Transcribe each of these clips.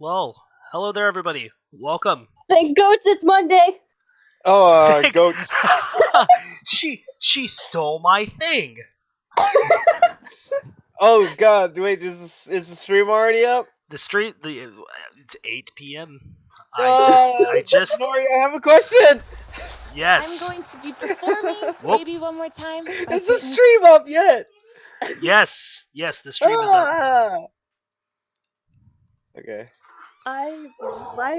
Well, hello there, everybody. Welcome. Thank goats, it's Monday. Goats. she stole my thing. Oh God! Wait, is the stream already up? It's 8 p.m. I just. Nori, I have a question. Yes. I'm going to be performing Whoop. maybe one more time. Is the stream up yet? Yes. The stream is up. Okay. I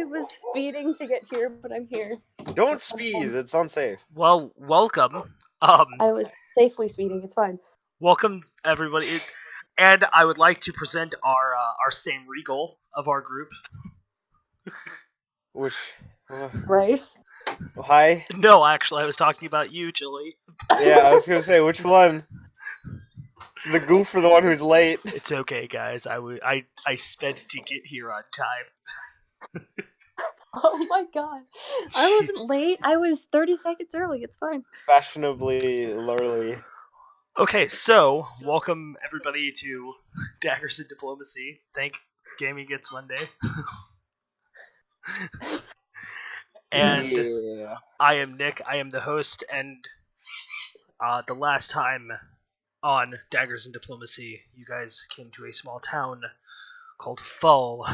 was speeding to get here, but I'm here. Don't speed. It's unsafe. Well, welcome. I was safely speeding. It's fine. Welcome everybody, and I would like to present our Sam Regal of our group. Which? Bryce. Hi. No, actually, I was talking about you, Chili. Yeah, I was gonna say which one. The goof or the one who's late? It's okay, guys. I spent to get here on time. Oh my god. I wasn't late. I was 30 seconds early. It's fine. Fashionably early. Okay, so welcome everybody to Daggers and Diplomacy. Thank Gaming Gets Monday. And yeah. I am Nick. I am the host, and the last time on Daggers and Diplomacy, you guys came to a small town called Fall.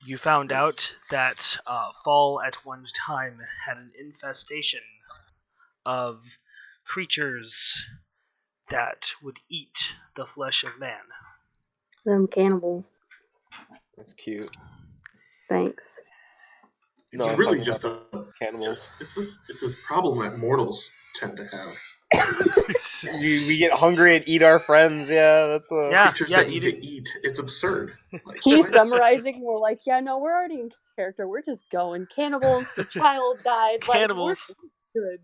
You found out that Fall at one time had an infestation of creatures that would eat the flesh of man. Them cannibals. That's cute. Thanks. No, It's really just cannibals. It's this problem that mortals tend to have. we get hungry and eat our friends. Yeah, that's creatures that need to eat. It's absurd. Like, he's summarizing. We're like, yeah, no, we're already in character. We're just going cannibals. The child died. Cannibals. Like, we're good.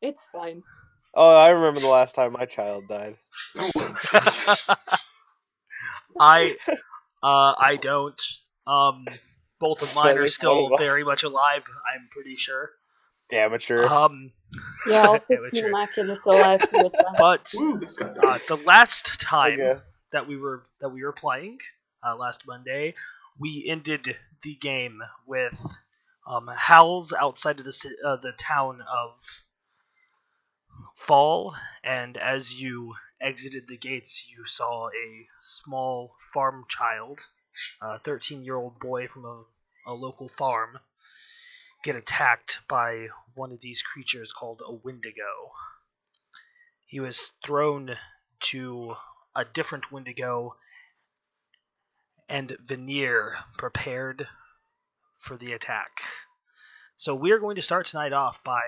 It's fine. Oh, I remember the last time my child died. I don't. Both of mine are still very much alive, I'm pretty sure. Amateur. Yeah, all 15 of my kids are still alive, so it's fine. But the last time that we were playing, last Monday, we ended the game with howls outside of the town of Fall, and as you exited the gates, you saw a small farm child, a 13-year-old boy from a local farm, get attacked by one of these creatures called a Wendigo. He was thrown to a different Wendigo, and Veneer prepared for the attack. So we are going to start tonight off by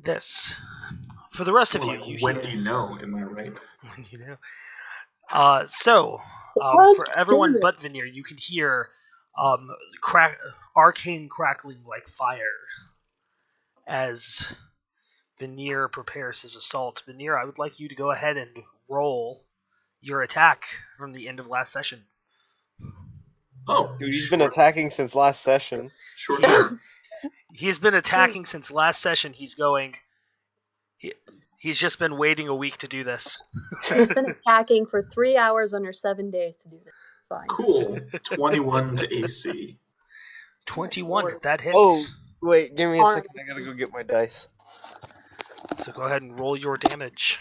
this. For the rest of you, when do you know? Am I right? When do you know? For everyone but Veneer, you can hear arcane crackling like fire as Veneer prepares his assault. Veneer, I would like you to go ahead and roll your attack from the end of last session. Oh, dude, he's been attacking since last session. Sure. He's been attacking since last session. He's just been waiting a week to do this. He's been attacking for 3 hours under 7 days to do this. Fine. Cool. 21 to AC. 21. That hits. Oh, wait, give me a second. I gotta go get my dice. So go ahead and roll your damage.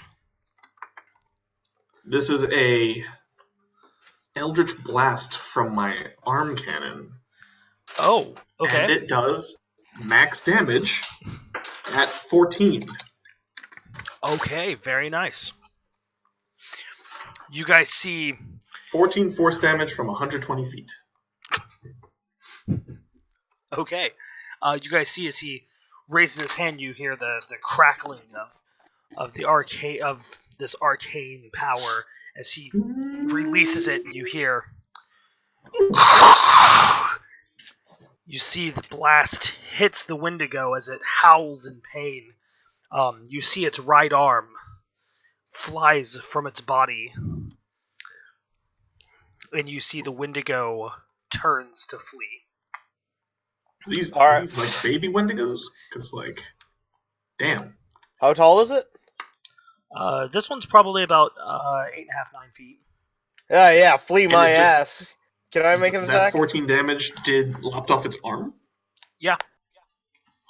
This is a Eldritch Blast from my arm cannon. Oh, okay. And it does max damage at 14. Okay, very nice. You guys see 14 force damage from 120 feet. Okay. You guys see as he raises his hand, you hear the crackling of this arcane power as he releases it, and you hear you see the blast hits the Wendigo as it howls in pain. You see its right arm flies from its body, and you see the Wendigo turns to flee. These like baby Wendigos? Because, damn. How tall is it? This one's probably about 8.5, 9 feet. Yeah, flee And my it just- ass. Can I make an That attack? 14 damage did lopped off its arm? Yeah.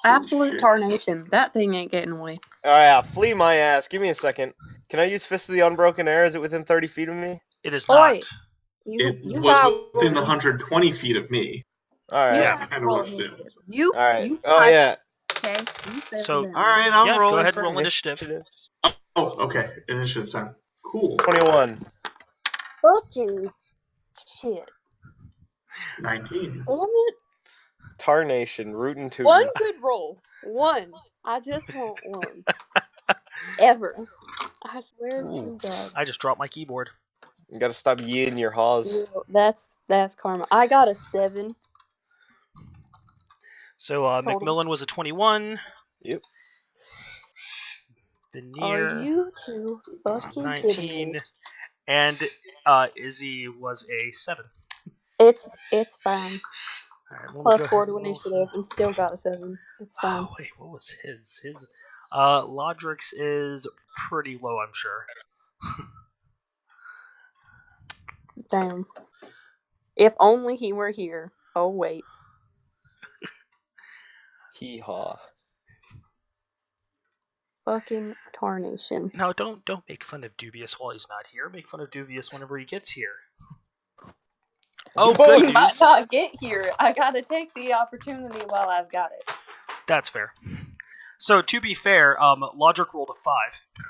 Holy Absolute shit. tarnation. That thing ain't getting away. Oh yeah, flee my ass. Give me a second. Can I use Fist of the Unbroken Air? Is it within 30 feet of me? It is Oi! not. It You was gotta within roll 120 feet of me. Alright. You Yeah. have Kinda to roll rushed in. initiative. You Alright. you Oh five, yeah. okay? You settle So- down. Alright, I'm Yeah, go rolling ahead for and roll initiative. Oh, okay. Initiative time. Cool. 21. Fucking shit. 19. Damn it. Tarnation, rootin' tootin'. One good roll. One. I just want one. Ever. I swear to God. I just dropped my keyboard. You gotta stop yeeing your haws. No, that's karma. I got a 7. So Total. McMillan was a 21. Yep. Veneer Are you two was a fucking kidding 19. me? And Izzy was a 7. It's fine. All right, let me Plus go 4 ahead to and roll initiative and still got a 7. It's fine. Oh, wait, what was his? His Lodrix is pretty low, I'm sure. Damn. If only he were here. Oh wait. Hee haw. Fucking tarnation. No, don't make fun of Dubious while he's not here. Make fun of Dubious whenever he gets here. Oh, both. good He might news. not get here. I gotta take the opportunity while I've got it. That's fair. So to be fair, Lodric rolled a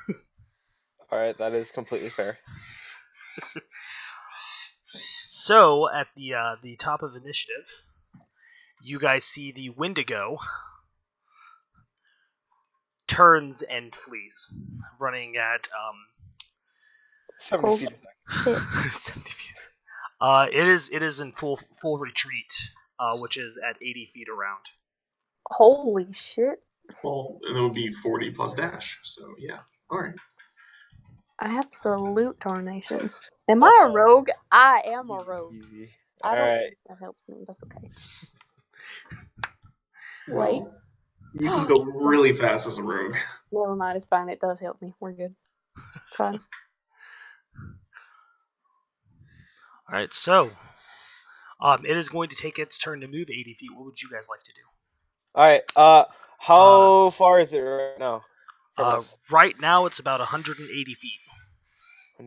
5. Alright, that is completely fair. So at the top of initiative, you guys see the Wendigo turns and flees, running at 70 Cool. feet. Shit. 70 feet. It is in full retreat, which is at 80 feet around. Holy shit. Well, it would be 40 plus dash. So, yeah. Alright. Absolute tarnation. Am I a rogue? I am a rogue. Easy. I don't Alright. think that helps me. That's okay. Well, Wait. you can go really fast as a rogue. Never mind. It's fine. It does help me. We're good. It's fine. All right, so it is going to take its turn to move 80 feet. What would you guys like to do? Alright, how far is it right now? From us? Right now, it's about 180 feet.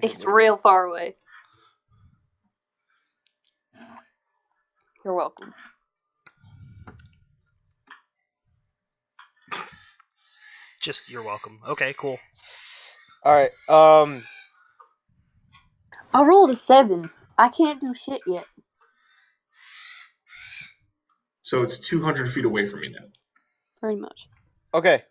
It's real far away. You're welcome. Just you're welcome. Okay, cool. Alright, I rolled a 7. I can't do shit yet. So it's 200 feet away from me now. Pretty much. okay.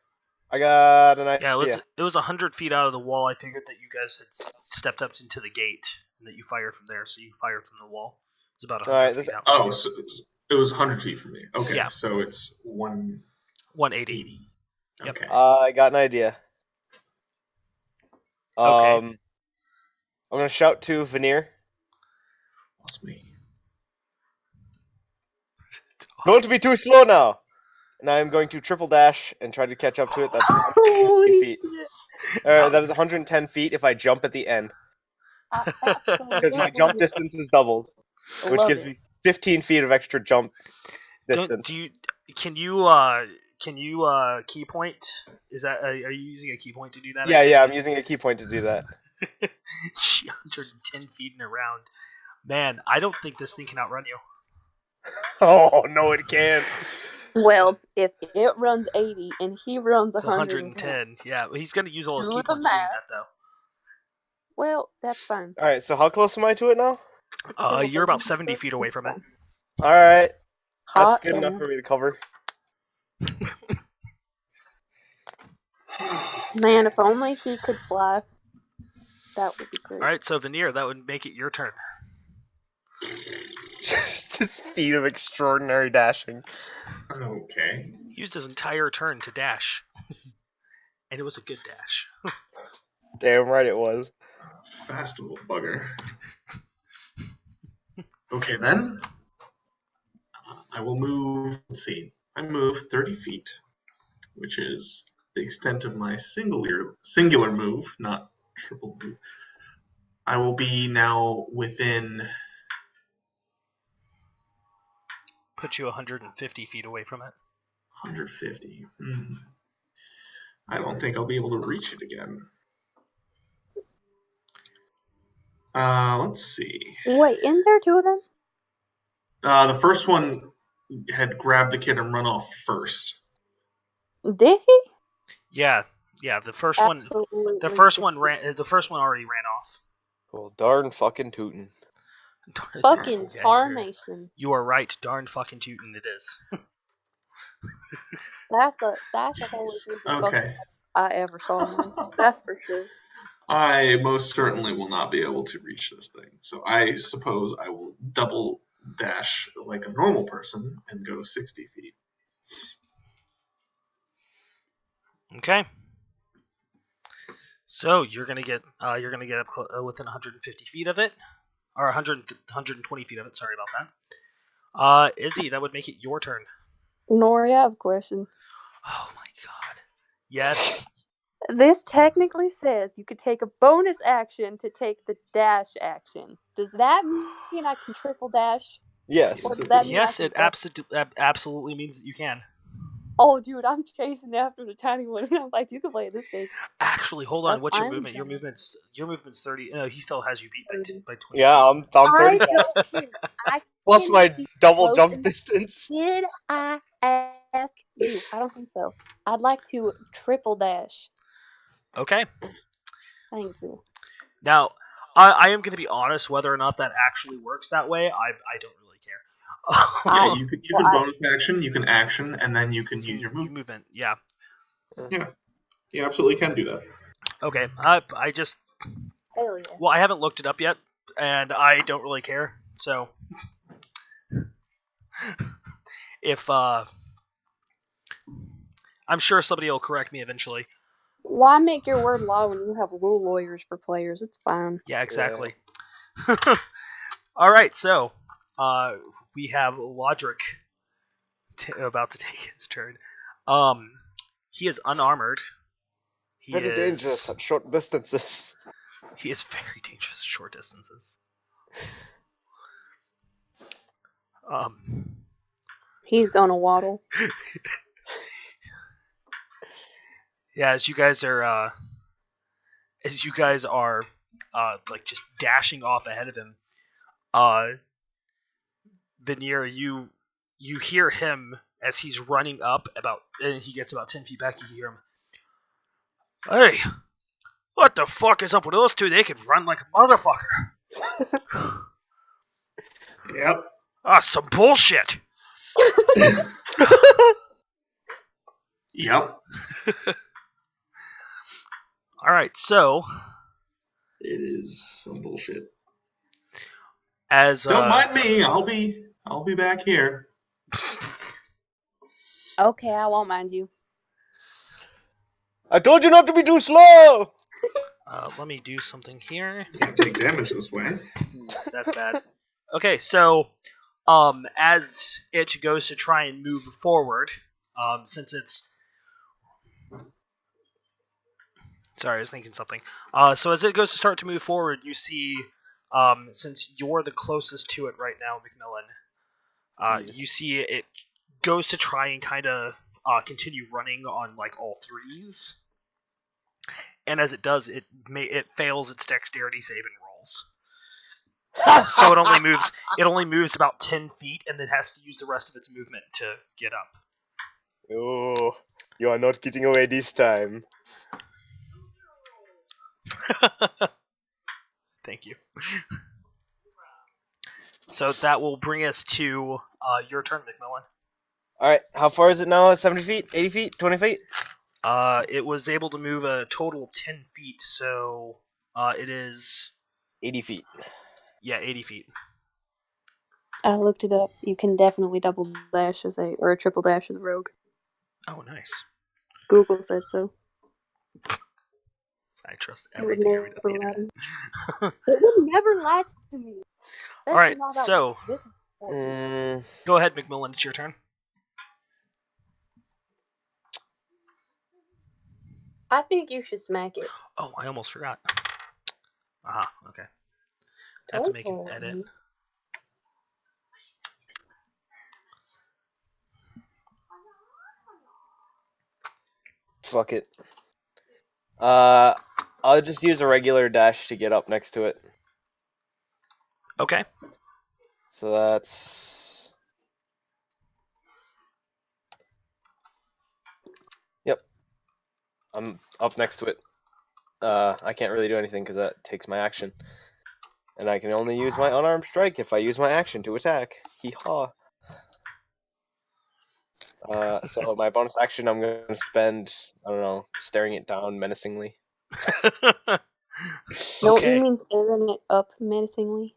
I got an idea. Yeah, it was 100 feet out of the wall. I figured that you guys had stepped up into the gate and that you fired from there, so you fired from the wall. It's about 100 Alright, feet out. Oh, so it was 100 feet from me. Okay, Yeah. so it's 180. Yep. Okay. I got an idea. Okay. I'm gonna shout to Veneer. That's me. Don't be too slow now! And I'm going to triple dash and try to catch up to it. That's 150 feet. That is 110 feet if I jump at the end. Because my jump distance is doubled. Which gives me 15 feet of extra jump distance. Can you key point? Is that are you using a key point to do that? Yeah, I'm using a key point to do that. 110 feet in a round. Man, I don't think this thing can outrun you. Oh no, it can't. Well, if it runs 80 and he runs It's 110. 110. Yeah, he's gonna use all his Do key the points doing math. that though. Well, that's fine. Alright, so how close am I to it now? You're about 70 feet away from it. Alright, that's Hot good enough for me to cover. Man, if only he could fly. That would be great. All right, so Veneer, that would make it your turn. Just feet of extraordinary dashing. Okay. He used his entire turn to dash, and it was a good dash. Damn right it was. Fast little bugger. Okay, then. I will move. Let's see. I move 30 feet, which is the extent of my singular move, not triple move. I will be now within. Put you 150 feet away from it. 150. I don't think I'll be able to reach it again. Let's see. Wait, isn't there two of them? The first one had grabbed the kid and run off first. Did he? Yeah. The first Absolutely. The first one already ran off. Well, darn fucking tootin'. Fucking Yeah, tarnation. You are right. Darn fucking tootin' it is. That's a holy piece of fucking Okay. I ever saw, man. That's for sure. I most certainly will not be able to reach this thing. So I suppose I will double dash like a normal person and go 60 feet. Okay. So you're gonna get up within 150 feet of it, or 120 feet of it. Sorry about that. Izzy, that would make it your turn. Nori, I have a question. Oh my god. Yes. This technically says you could take a bonus action to take the dash action. Does that mean I can triple dash? Yes. Or does that mean Yes, I it absolutely means that you can. Oh, dude, I'm chasing after the tiny one. I'm like, you can play this game. Actually, hold on. That's What's your fine. movement? Your movement's 30. No, he still has you beat by 20. Yeah, I'm 30. I don't care. I Plus can my be double close jump enough. distance. Did I ask you? I don't think so. I'd like to triple dash. Okay. Thank you. Now, I am going to be honest. Whether or not that actually works that way, I don't really care. Yeah, you can bonus action, you can action, and then you can use your movement. Yeah. Yeah, you absolutely can do that. Okay. I just. Hell yeah. Well, I haven't looked it up yet, and I don't really care. So, if I'm sure somebody will correct me eventually. Why make your word law when you have rule lawyers for players? It's fine. Yeah, exactly. Yeah. All right, so we have Lodric about to take his turn. He is unarmored. Very dangerous at short distances. He is very dangerous at short distances. He's gonna waddle. Yeah, as you guys are like just dashing off ahead of him, Veneer, you hear him as he's running up and he gets about 10 feet back. You hear him. Hey, what the fuck is up with those two? They can run like a motherfucker. Yep. Some bullshit. Yep. All right, so it is some bullshit. As don't mind me, I'll be back here. Okay, I won't mind you. I told you not to be too slow. Let me do something here. Can't take damage this way. That's bad. Okay, so as it goes to try and move forward, since it's sorry, I was thinking something. So as it goes to start to move forward, you see, since you're the closest to it right now, McMillan, Yes. you see it goes to try and kind of continue running on like all threes, and as it does, it fails its dexterity saving rolls. So it only moves about 10 feet, and then has to use the rest of its movement to get up. Oh, you are not getting away this time. Thank you. So that will bring us to your turn, McMillan. Alright, how far is it now? 70 feet? 80 feet? 20 feet? It was able to move a total of 10 feet, so it is 80 feet. Yeah, 80 feet. I looked it up. You can definitely double dash or a triple dash as a rogue. Oh, nice. Google said so. I trust everything I read on the internet. It would never lie to me. All right, so go ahead, McMillan. It's your turn. I think you should smack it. Oh, I almost forgot. Aha, okay. have to make an edit. Fuck it. I'll just use a regular dash to get up next to it. Okay. So that's... Yep. I'm up next to it. I can't really do anything because that takes my action. And I can only use my unarmed strike if I use my action to attack. Hee-haw. So my bonus action I'm going to spend, I don't know, staring it down menacingly. Don't you Okay. mean staring it up menacingly?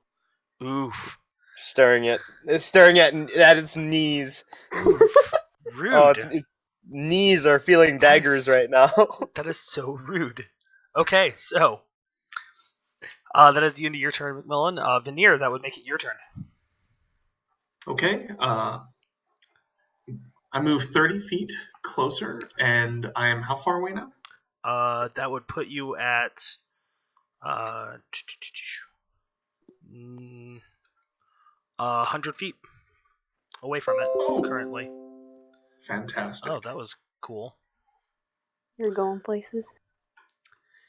Oof. Staring at its knees. Oof. Rude. Oh, its knees are feeling daggers right now. That is so rude. Okay, so that is the end of your turn, McMillan. Veneer, that would make it your turn. Okay. I move 30 feet closer, and I am how far away now? That would put you at 100 feet away from it currently. Fantastic. Oh, that was cool. You're going places.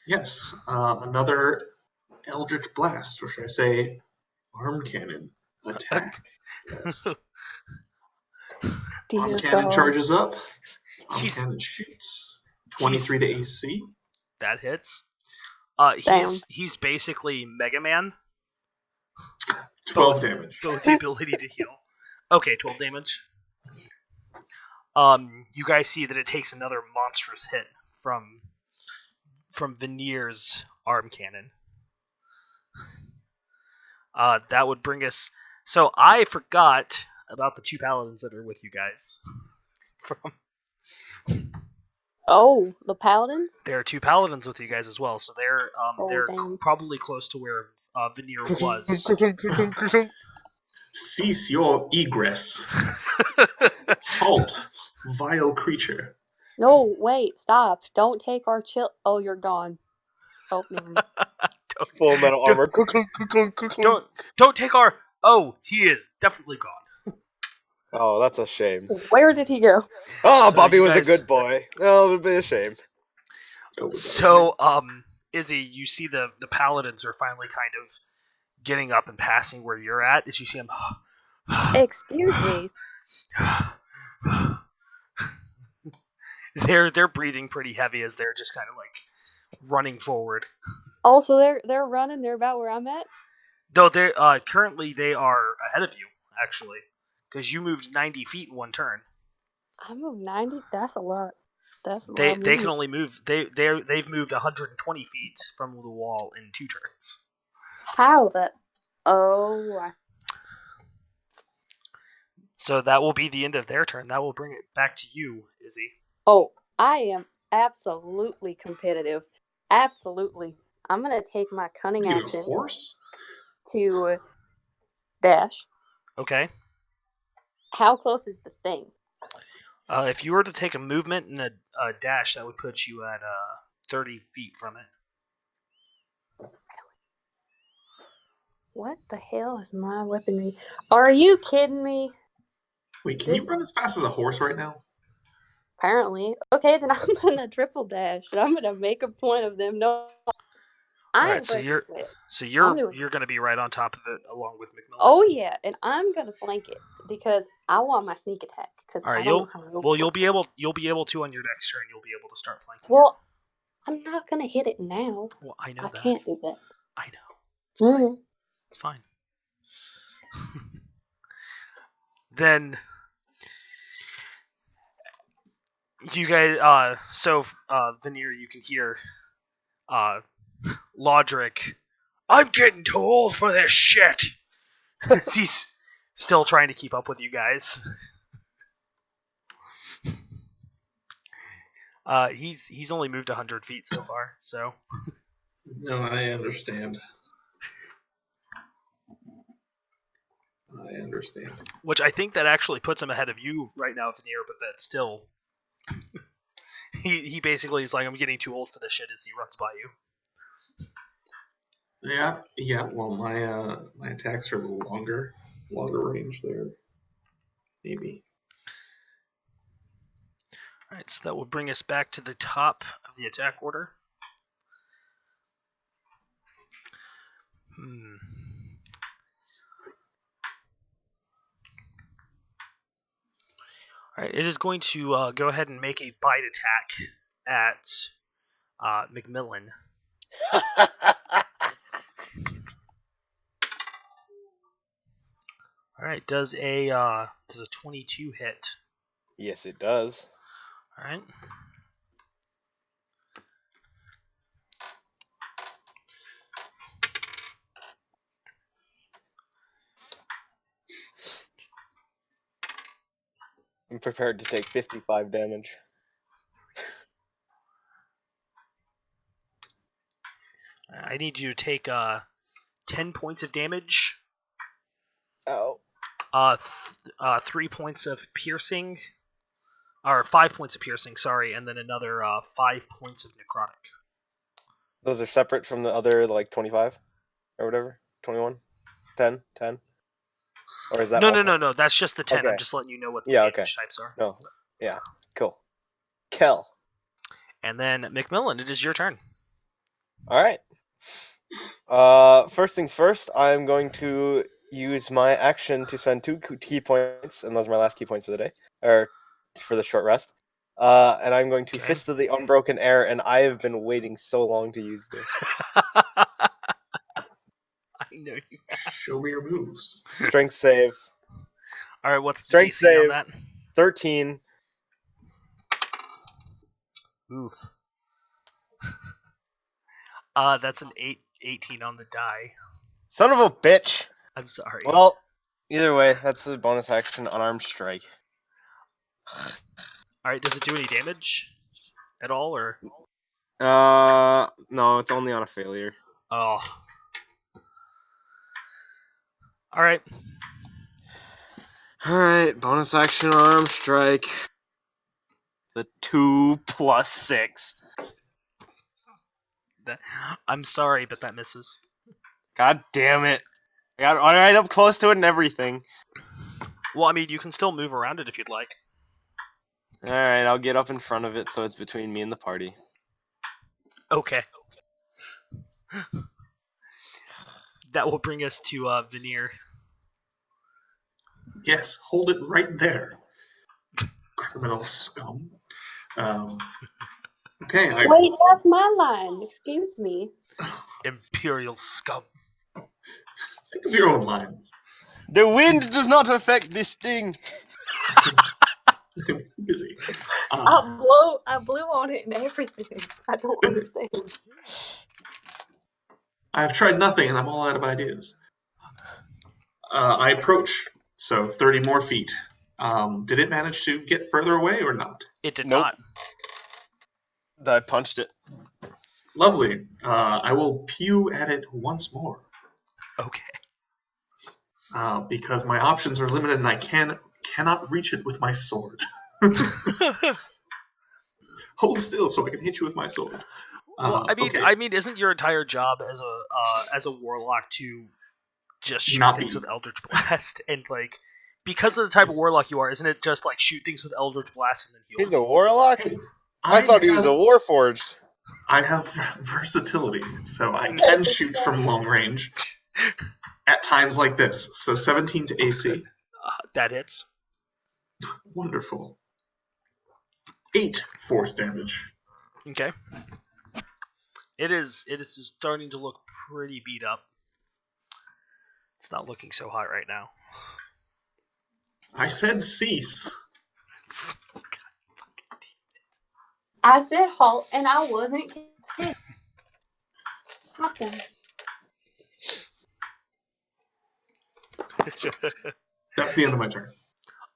Yes. Another Eldritch Blast, or should I say Arm Cannon attack. Yes. Arm Dear Cannon God. charges up. Arm He's- Cannon shoots. 23 to AC. That hits. Damn. He's basically Mega Man. 12 damage. Both the ability to heal. Okay, 12 damage. You guys see that it takes another monstrous hit from Veneer's arm cannon. That would bring us. So I forgot about the two paladins that are with you guys. Oh, the paladins? There are two paladins with you guys as well, so they're damn. probably close to where Veneer was. Cease your egress. Halt, vile creature. No, wait, stop. Don't take our chill. Oh, you're gone. Oh, never mind. Full metal armor. Don't take our. Oh, he is definitely gone. Oh, that's a shame. Where did he go? Oh, So Bobby you was guys- a good boy. Oh, it would be a shame. So, Izzy, you see the paladins are finally kind of getting up and passing where you're at. As you see them. Excuse me. They're breathing pretty heavy as they're just kind of like running forward. Also, they're running. They're about where I'm at. Though they currently they are ahead of you actually, because you moved 90 feet in one turn. I moved 90. That's a lot. That's a lot. They can only move they've moved 120 feet from the wall in 2 turns. How that? Oh. So that will be the end of their turn. That will bring it back to you, Izzy. Oh, I am absolutely competitive. Absolutely. I'm gonna take my cunning You a action horse? to dash. Okay. How close is the thing? If you were to take a movement and a dash, that would put you at 30 feet from it. What the hell is my weaponry? Are you kidding me? Wait, can you run as fast as a horse right now? Apparently. Okay, then I'm gonna triple dash. I'm gonna make a point of them. No, I'm Alright, so breaking sweat. you're going to be right on top of it along with McMillan. Oh yeah, and I'm gonna flank it because I want my sneak attack. Because All right, I don't know how to roll. you'll be able to on your next turn. You'll be able to start flanking. Well, I'm not gonna hit it now. Well, I know I that. can't do that. I know. Mm-hmm. It's fine. Then you guys, Veneer, you can hear Lodric. I'm getting too old for this shit. He's still trying to keep up with you guys. He's only moved 100 feet so far, so. No, I understand. I understand. Which I think that actually puts him ahead of you right now, Veneer, but that's still. he basically is like, I'm getting too old for this shit as he runs by you. Yeah. Well, my attacks are a little longer range there. Maybe. All right, so that will bring us back to the top of the attack order. All right, it is going to go ahead and make a bite attack at Macmillan. All right, does a 22 hit? Yes, it does. All right. I'm prepared to take 55 damage. I need you to take 10 points of damage. Oh. 3 points of piercing, or 5 points of piercing. Sorry, and then another 5 points of necrotic. Those are separate from the other, like, 25? Or whatever? 21? 10? 10? Or is that No. That's just the 10. Okay. I'm just letting you know what the Yeah, damage types are. No. Yeah. Cool. Kel. And then Macmillan, it is your turn. Alright. First things first, I'm going to use my action to spend 2 key points, and those are my last key points for the day, or for the short rest. And I'm going to Okay. Fist of the Unbroken Air, and I have been waiting so long to use this. I know you. Show me your moves. Strength save. All right, what's the Strength DC save. on that? 13. Oof. That's an 18 on the die. Son of a bitch! I'm sorry. Well, either way, that's the bonus action, Unarmed Strike. All right, does it do any damage at all, or? No, it's only on a failure. Oh. All right. Alright, bonus action, Unarmed Strike. The 2 plus 6. I'm sorry, but that misses. God damn it. I got right up close to it and everything. Well, I mean, you can still move around it if you'd like. Alright, I'll get up in front of it so it's between me and the party. Okay. That will bring us to Veneer. Yes, hold it right there, criminal scum. Okay. Wait, that's my line. Excuse me. Imperial scum. Think of your own lines. The wind does not affect this thing. I'm busy. I blew on it and everything. I don't understand. I've tried nothing and I'm all out of ideas. I approach, so 30 more feet. Did it manage to get further away or not? It did Nope. not. I punched it. Lovely. I will pew at it once more. Okay. Because my options are limited and I cannot reach it with my sword. Hold still so I can hit you with my sword. Well, Okay. I mean, isn't your entire job as a warlock to just shoot Not things be. with Eldritch Blast and like because of the type of warlock you are, isn't it just like shoot things with Eldritch Blast and then heal? He's a warlock? Hey, I thought he was a warforged. I have versatility, so I can shoot from long range at times like this. So 17 to AC. That hits. Wonderful. 8 force damage. Okay. It is starting to look pretty beat up. It's not looking so hot right now. I said cease. I said halt, and I wasn't kidding. That's the end of my turn.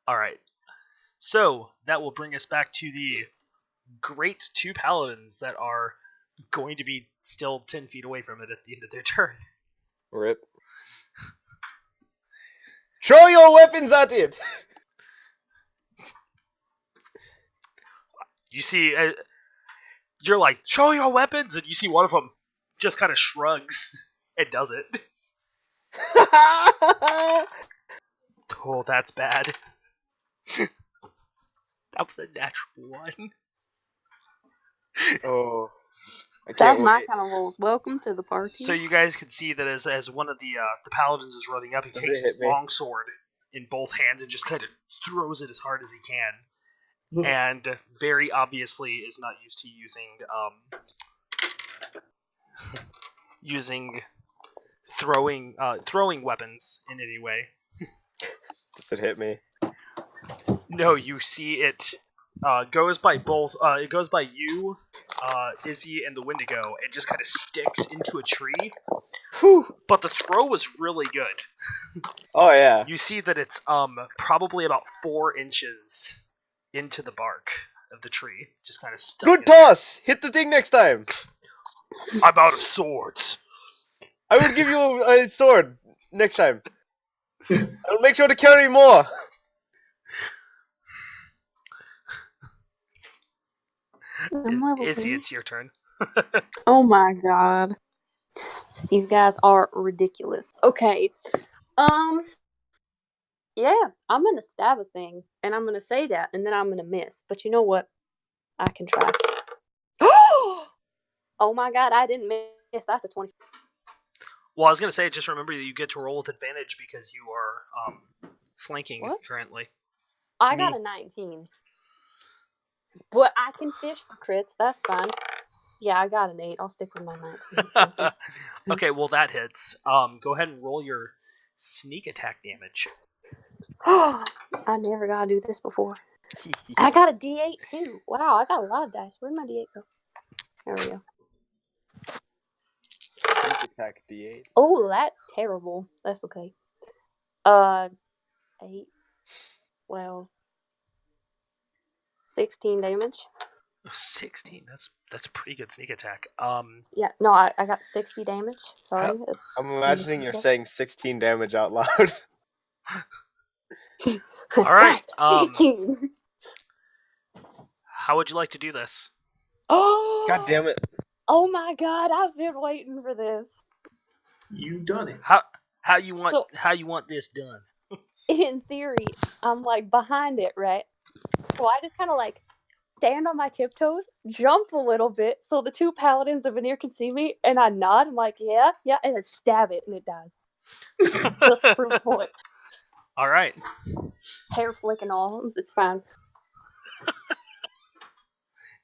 All right. So that will bring us back to the great two paladins that are going to be still 10 feet away from it at the end of their turn. Rip. Show your weapons at it! You see, you're like, show your weapons, and you see one of them just kind of shrugs It does it. Oh, that's bad. That was a natural one. Oh, I That's can't my wait. kind of rules. Welcome to the party. So you guys can see that as one of the paladins is running up, he Does takes it hit his me? long sword in both hands and just kind of throws it as hard as he can. And very obviously is not used to using throwing weapons in any way. Does it hit me? No, you see it goes by both. It goes by you, Izzy, and the Wendigo. It just kind of sticks into a tree. Whew. But the throw was really good. Oh yeah. You see that it's probably about 4 inches into the bark of the tree, just kind of stuck. Good toss. Hit the thing next time. I'm out of swords. I will give you a sword next time. I'll make sure to carry more. I'm level Izzy, 2. it's your turn. Oh my god. These guys are ridiculous. Okay. Yeah, I'm gonna stab a thing, and I'm gonna say that, and then I'm gonna miss. But you know what? I can try. Oh my god, I didn't miss. That's a 20. Well, I was gonna say, just remember that you get to roll with advantage because you are flanking What? currently. I got a 19. But I can fish for crits. That's fine. Yeah, I got an 8. I'll stick with my 19. Okay, well that hits. Go ahead and roll your sneak attack damage. I never got to do this before. I got a D8 too. Wow, I got a lot of dice. Where'd my D8 go? There we go. Sneak attack D8. Oh, that's terrible. That's okay. 8, 12, 16 damage. 16. That's a pretty good sneak attack. Yeah, no, I got 60 damage. Sorry. I'm imagining you're saying 16 damage out loud. All right. Nice. 16. How would you like to do this? Oh! God damn it. Oh my god, I've been waiting for this. You done it. How you want this done? In theory, I'm like behind it, right? So I just kind of like stand on my tiptoes, jump a little bit so the 2 paladins of Veneer can see me, and I nod. I'm like, yeah, and then stab it, and it dies. Let's prove point. All right. Hair flicking all. It's fine.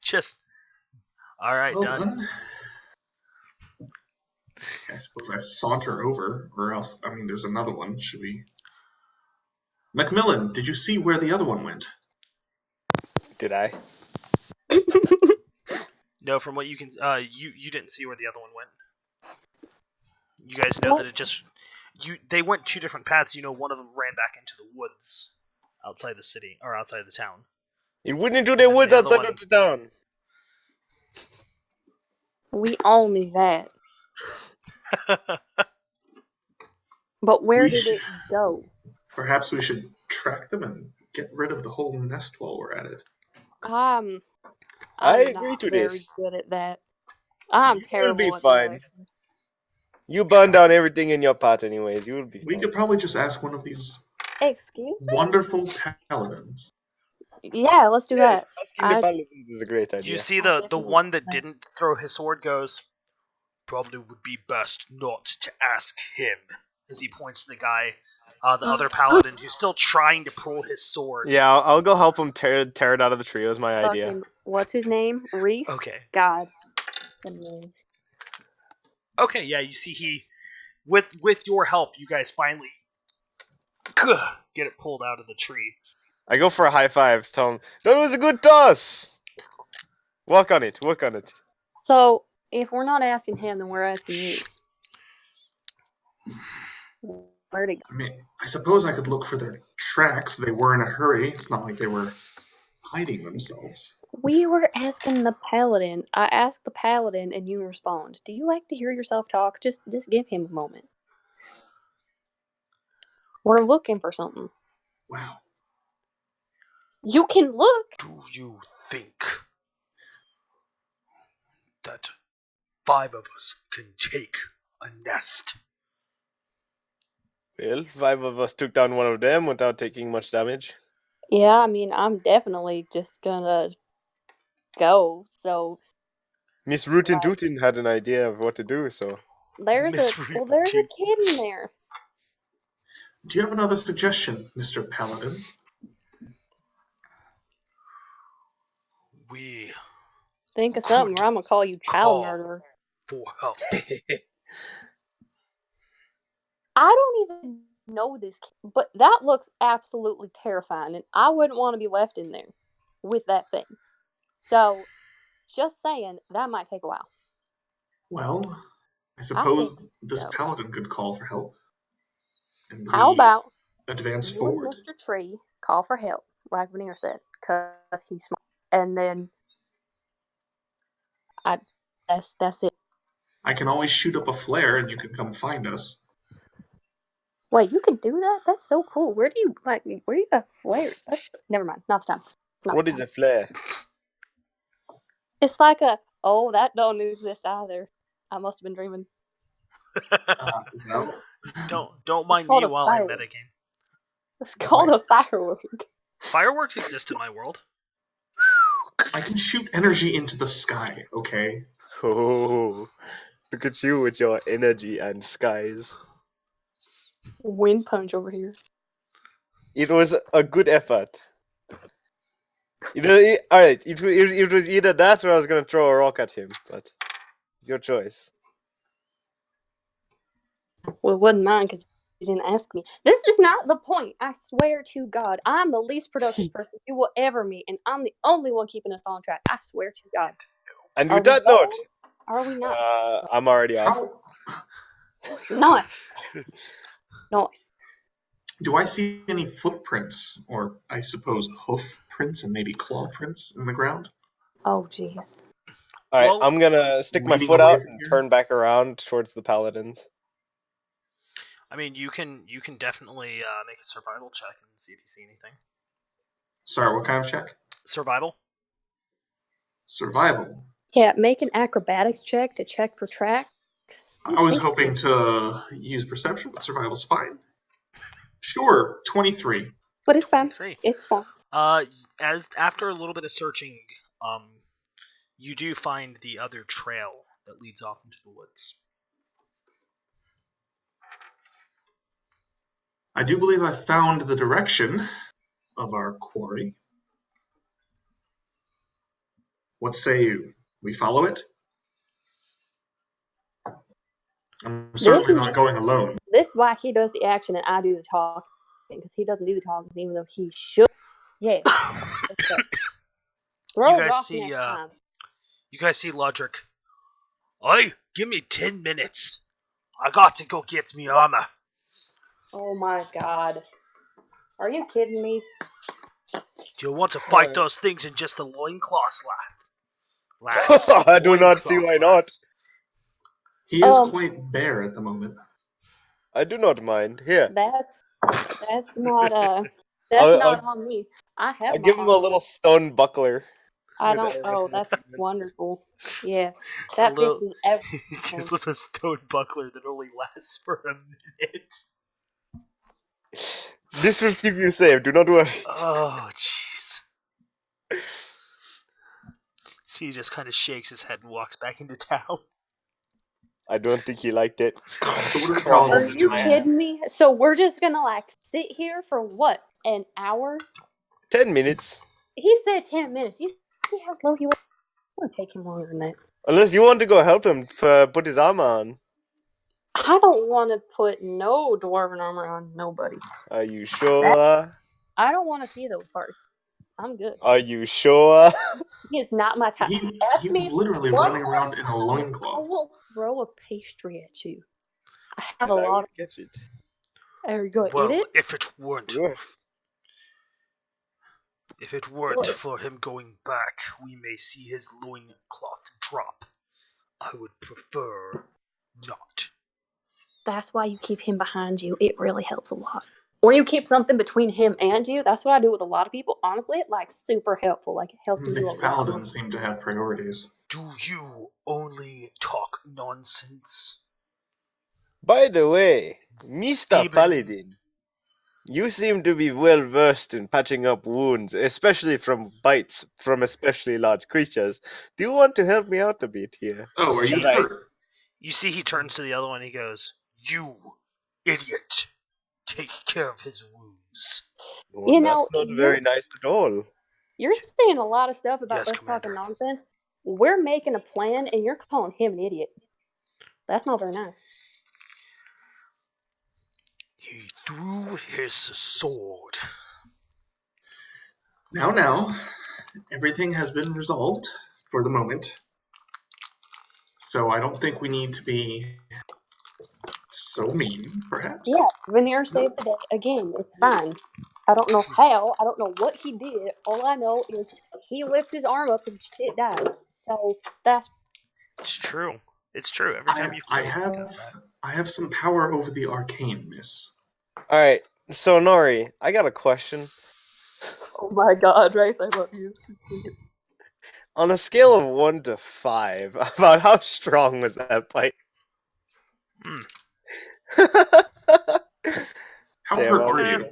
Just all right. Well Done. done. I suppose I saunter over, or else, I mean, there's another one. Should we? Macmillan, did you see where the other one went? Did I? No, from what you can, you didn't see where the other one went. You guys know that it just they went 2 different paths. You know, one of them ran back into the woods outside the city or outside the town. It went into the woods the other outside one- of the town. We all knew that. But where did it go? Perhaps we should track them and get rid of the whole nest while we're at it. I'm I agree not to very this. good at that. I'm You will terrible be at fine. that. You burn down everything in your pot anyways. You will be We fine. could probably just ask one of these Excuse me? wonderful paladins. Yeah, let's do Yes, that. asking the paladins is a great idea. You see I the definitely one that like that. didn't throw his sword goes, probably would be best not to ask him, as he points to the guy, the other paladin who's still trying to pull his sword. Yeah, I'll go help him tear it out of the tree. That was my idea. Fucking, what's his name? Reese? Okay. God. Anyways. Okay, yeah, you see he, with your help, you guys finally get it pulled out of the tree. I go for a high five. Tell him that was a good toss. Work on it. Work on it. So, if we're not asking him, then we're asking you. Where'd it go? I mean, I suppose I could look for their tracks. They were in a hurry. It's not like they were hiding themselves. We were asking the paladin. I asked the paladin, and you respond. Do you like to hear yourself talk? Just give him a moment. We're looking for something. Wow. You can look. Do you think that 5 of us can take a nest. Well, 5 of us took down one of them without taking much damage. Yeah, I mean, I'm definitely just gonna go. So Miss Rootin' Tootin' had an idea of what to do, so... there's a kid in there. Do you have another suggestion, Mr. Paladin? We Think of something, or I'm gonna call you child murderer. for help. I don't even know this kid, but that looks absolutely terrifying, and I wouldn't want to be left in there with that thing. So, just saying, that might take a while. Well, I suppose this so. paladin could call for help. And How we about advance you forward. and Mr. Tree call for help, like Veneer said, because he's smart. And then that's it. I can always shoot up a flare and you can come find us. Wait, you can do that? That's so cool. Where do you got flares? Never mind. Not the time. What is a flare? It's like that don't exist either. I must have been dreaming. Well, Don't mind me while I metagame. It's called a firework. Fireworks exist in my world. I can shoot energy into the sky, okay? Oh, look at you with your energy and skies. Wind punch over here. It was a good effort. Alright, it was either that or I was going to throw a rock at him, but your choice. Well, it wasn't mine because you didn't ask me. This is not the point. I swear to God. I'm the least productive person you will ever meet, and I'm the only one keeping us on track. I swear to God. And with that note, are we not? I'm already off. Nice. Nice. Do I see any footprints, or I suppose hoof prints and maybe claw prints in the ground? Oh, jeez. Alright, I'm gonna stick my foot out and turn back around towards the paladins. I mean, you can definitely make a survival check and see if you see anything. Sorry, what kind of check? Survival. Survival. Yeah, make an acrobatics check to check for tracks. I was hoping to use perception, but survival's fine. Sure, 23. But it's fine. It's fine. As after a little bit of searching, you do find the other trail that leads off into the woods. I do believe I found the direction of our quarry. What say you? We follow it? I'm certainly not going alone. This is why he does the action and I do the talking, because he doesn't do the talking even though he should. Yeah. You guys see Lodric. Oi, give me 10 minutes. I got to go get me armor. Oh my God. Are you kidding me? Do you want to fight those things in just a loincloth, lass? I do not see why not. He is quite bare at the moment. I do not mind. Here. That's not not on me. I'll give him a little stone buckler. I don't. Oh, that's wonderful. Yeah, that fits in everything. He gives him a stone buckler that only lasts for a minute. This will keep you safe. Do not worry. Oh, jeez. So he just kind of shakes his head and walks back into town. I don't think he liked it. Are you kidding me? So we're just gonna sit here for what? An hour? 10 minutes. He said 10 minutes. You see how slow he was? It won't take him longer than that. Unless you want to go help him put his armor on. I don't want to put no dwarven armor on nobody. Are you sure? I don't want to see those parts. I'm good. Are you sure? It's not my type. He was literally running around in a loincloth. I will throw a pastry at you. I have a lot of... Catch it. There you go. Well, eat it? if it weren't for him going back, we may see his loincloth drop. I would prefer not. That's why you keep him behind you. It really helps a lot. Or you keep something between him and you. That's what I do with a lot of people. Honestly, it's super helpful. It helps me do a lot. These paladins seem to have priorities. Do you only talk nonsense? By the way, Mr. Demon. Paladin, you seem to be well versed in patching up wounds, especially from bites from especially large creatures. Do you want to help me out a bit here? Oh, are you See, hurt? You see, he turns to the other one. And he goes, "You idiot! Take care of his wounds." Well, You that's know, not very nice at all. you're saying a lot of stuff about Yes, us talking Commander. nonsense. We're making a plan, and you're calling him an idiot. That's not very nice. He drew his sword. Now, everything has been resolved for the moment. So I don't think we need to be so mean, perhaps. Yeah, Veneer saved the day again. It's fine. I don't know how. I don't know what he did. All I know is he lifts his arm up and shit dies. So that's It's true. It's true. Every time you I kill have combat. I have some power over the arcane, miss. Alright, so Nori, I got a question. oh my god, Race, I love you. On a scale of 1 to 5, about how strong was that bite? Hmm. How Damn, hurt I are was- you?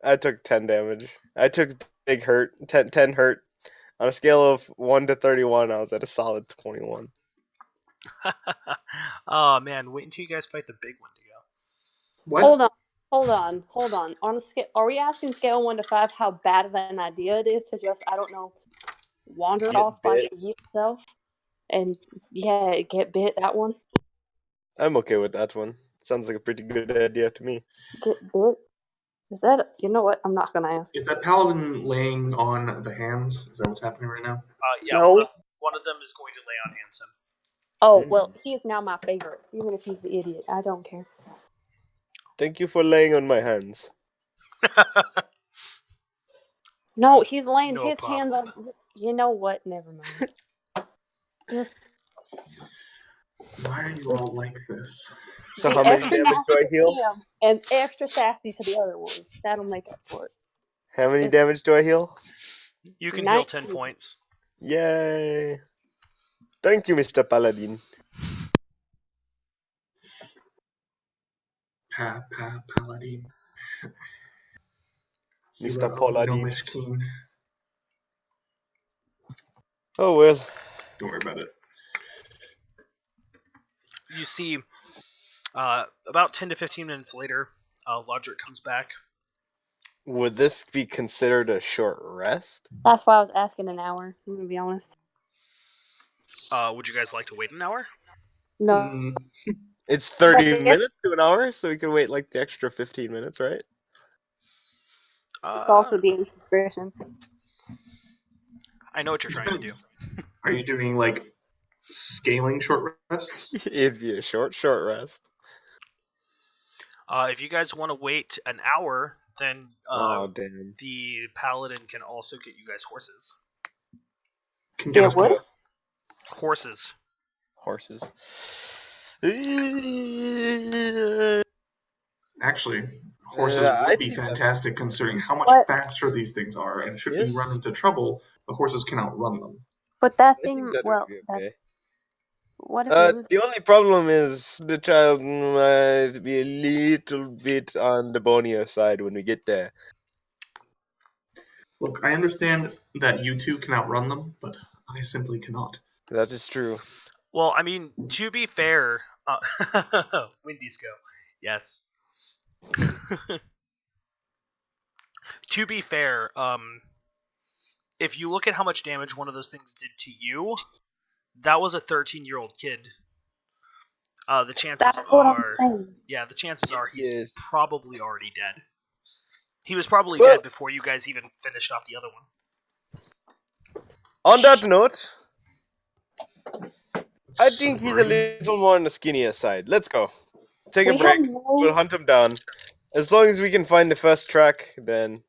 I took 10 damage. I took big hurt, 10 hurt. On a scale of 1 to 31, I was at a solid 21. Oh man, wait until you guys fight the big Wendigo. What? Hold on. On a scale, are we asking scale 1 to 5 how bad of an idea it is to just, I don't know, wander Get off by bit. yourself and get bit? That one, I'm okay with that one. Sounds like a pretty good idea to me. get bit. Is that? You know what? I'm not gonna ask. Is that paladin laying on the hands? Is that what's happening right now? Yeah, No. one of them is going to lay on hands Oh well, he is now my favorite, even if he's the idiot. I don't care. Thank you for laying on my hands. him. No, he's laying No his hands on. You know what? Never mind. Just Why are you all like this? So be how many extra damage do nasty I to heal? him and extra sassy to the other one. That'll make up for it. How many damage do I heal? You can heal 10 19. points. Yay! Thank you, Mr. Paladin. Paladin. Mr. Healer of Paladin. Nomishkeen. Oh well. Don't worry about it. You see, about 10 to 15 minutes later, Lodric comes back. Would this be considered a short rest? That's why I was asking an hour. I'm gonna be honest. Would you guys like to wait an hour? No. Mm, It's 30 But minutes to an hour, so we can wait like the extra 15 minutes, right? it's also Dean's discretion. I know what you're trying to do. are you doing like scaling short rests? It'd be a short rest. If you guys want to wait an hour, then Oh, damn. the paladin can also get you guys horses. Can get us what? what? Horses. Horses. Actually, horses I would be think that's- fantastic considering how much What? faster these things are, and should we Yes. run into trouble, the horses can outrun them. But that I thing. think that Well, would be okay. that's. What if we lose? The only problem is the child might be a little bit on the bonier side when we get there. Look, I understand that you two can outrun them, but I simply cannot. That is true. Well, I mean, to be fair, Wendigo, yes. To be fair, if you look at how much damage one of those things did to you, that was a 13-year-old kid. The chances That's what I'm are, saying. yeah, the chances are he's Yes. probably already dead. He was probably Well- dead before you guys even finished off the other one. On that note, I It's think he's a sobering. little more on the skinnier side. Let's go. Take a We break. have no. We'll hunt him down. As long as we can find the first track, then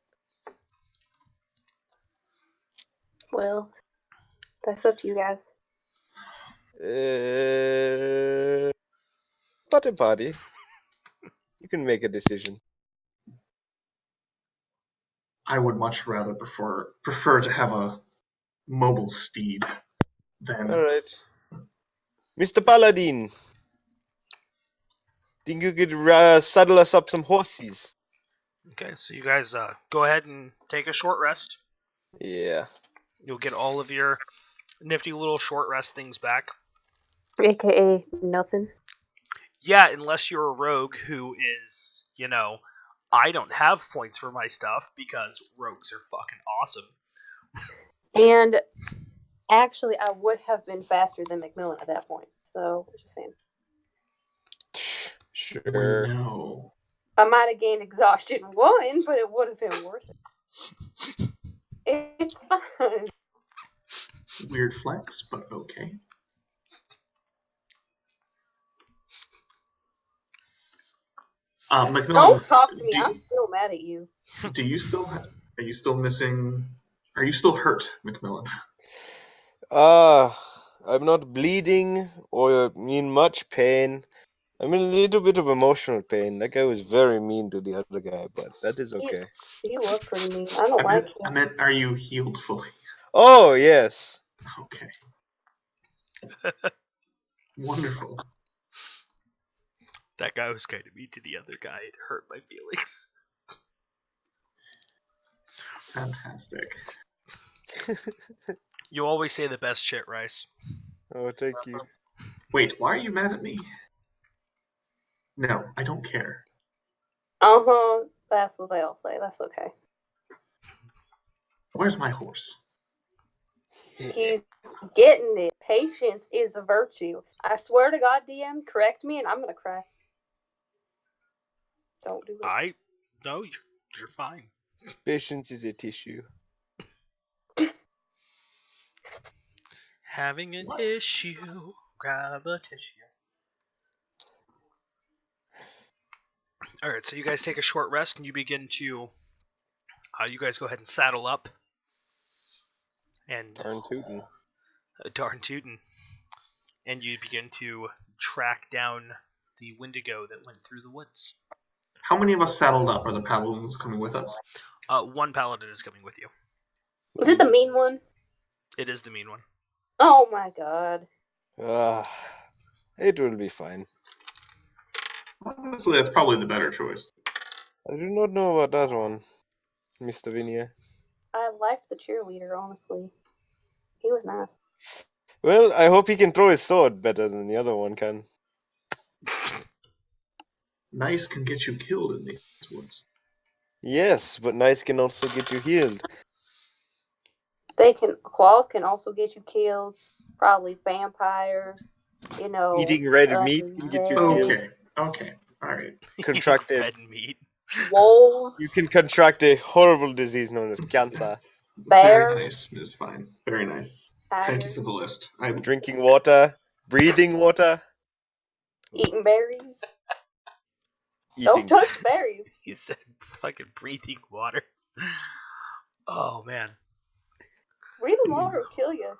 Well, that's up to you guys. Party. You can make a decision. I would much rather prefer to have a mobile steed than Alright. Mr. Paladin, Think you could saddle us up some horses? Okay, so you guys go ahead and take a short rest. Yeah. You'll get all of your nifty little short rest things back. AKA nothing. Yeah, unless you're a rogue who is, I don't have points for my stuff because rogues are fucking awesome. And actually, I would have been faster than Macmillan at that point. So, just saying. Sure. No. I might have gained exhaustion 1, but it would have been worth it. It's fine. Weird flex, but okay. Macmillan, Don't talk to me. I'm still mad at you. are you still missing? Are you still hurt, Macmillan? I'm not bleeding or in much pain. I'm in a little bit of emotional pain. That guy was very mean to the other guy, but that is okay. He was pretty mean. I don't like him. I meant, are you healed fully? Oh, yes. Okay. Wonderful. That guy was kind of mean to the other guy. It hurt my feelings. Fantastic. You always say the best shit, Rice. Oh, thank you. Wait, why are you mad at me? No, I don't care. That's what they all say. That's okay. Where's my horse? He's getting it. Patience is a virtue. I swear to God, DM, correct me and I'm gonna cry. Don't do it. No, you're fine. Patience is a tissue. Having an What? issue, grab a tissue. Alright, so you guys take a short rest and you begin to... you guys go ahead and saddle up. And... Darn tootin'. Darn tootin'. And you begin to track down the Wendigo that went through the woods. How many of us saddled up? Are the paladins coming with us? One paladin is coming with you. Is it the mean one? It is the mean one. Oh my God. It will be fine. Honestly, that's probably the better choice. I do not know about that one, Mr. Vinia. I liked the cheerleader, honestly. He was nice. Well, I hope he can throw his sword better than the other one can. Nice can get you killed in these woods. Yes, but nice can also get you healed. Claws can also get you killed. Probably vampires. Eating red meat can get you killed. Okay, alright. Contract a, red meat. Wolves. you can contract a horrible disease known as cancer. Bears. Very nice, Ms. Fine. Very nice. Thank you for the list. Drinking water, breathing water, Eating berries. eating. Don't touch the berries. He said fucking breathing water. Oh, man. Breathing water will kill you.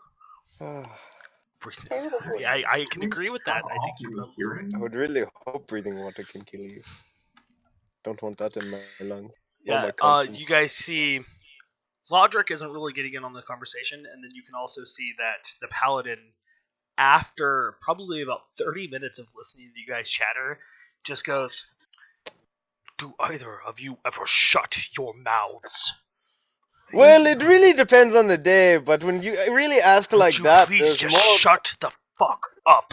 Breathing. I can agree with that. I think you're hearing. I would really hope breathing water can kill you. Don't want that in my lungs. Yeah, my conscience. you guys see Lodric isn't really getting in on the conversation, and then you can also see that the paladin, after probably about 30 minutes of listening to you guys chatter, just goes, "Do either of you ever shut your mouths?" Well, it really depends on the day, but when you really ask like that, please there's just more. shut the fuck up.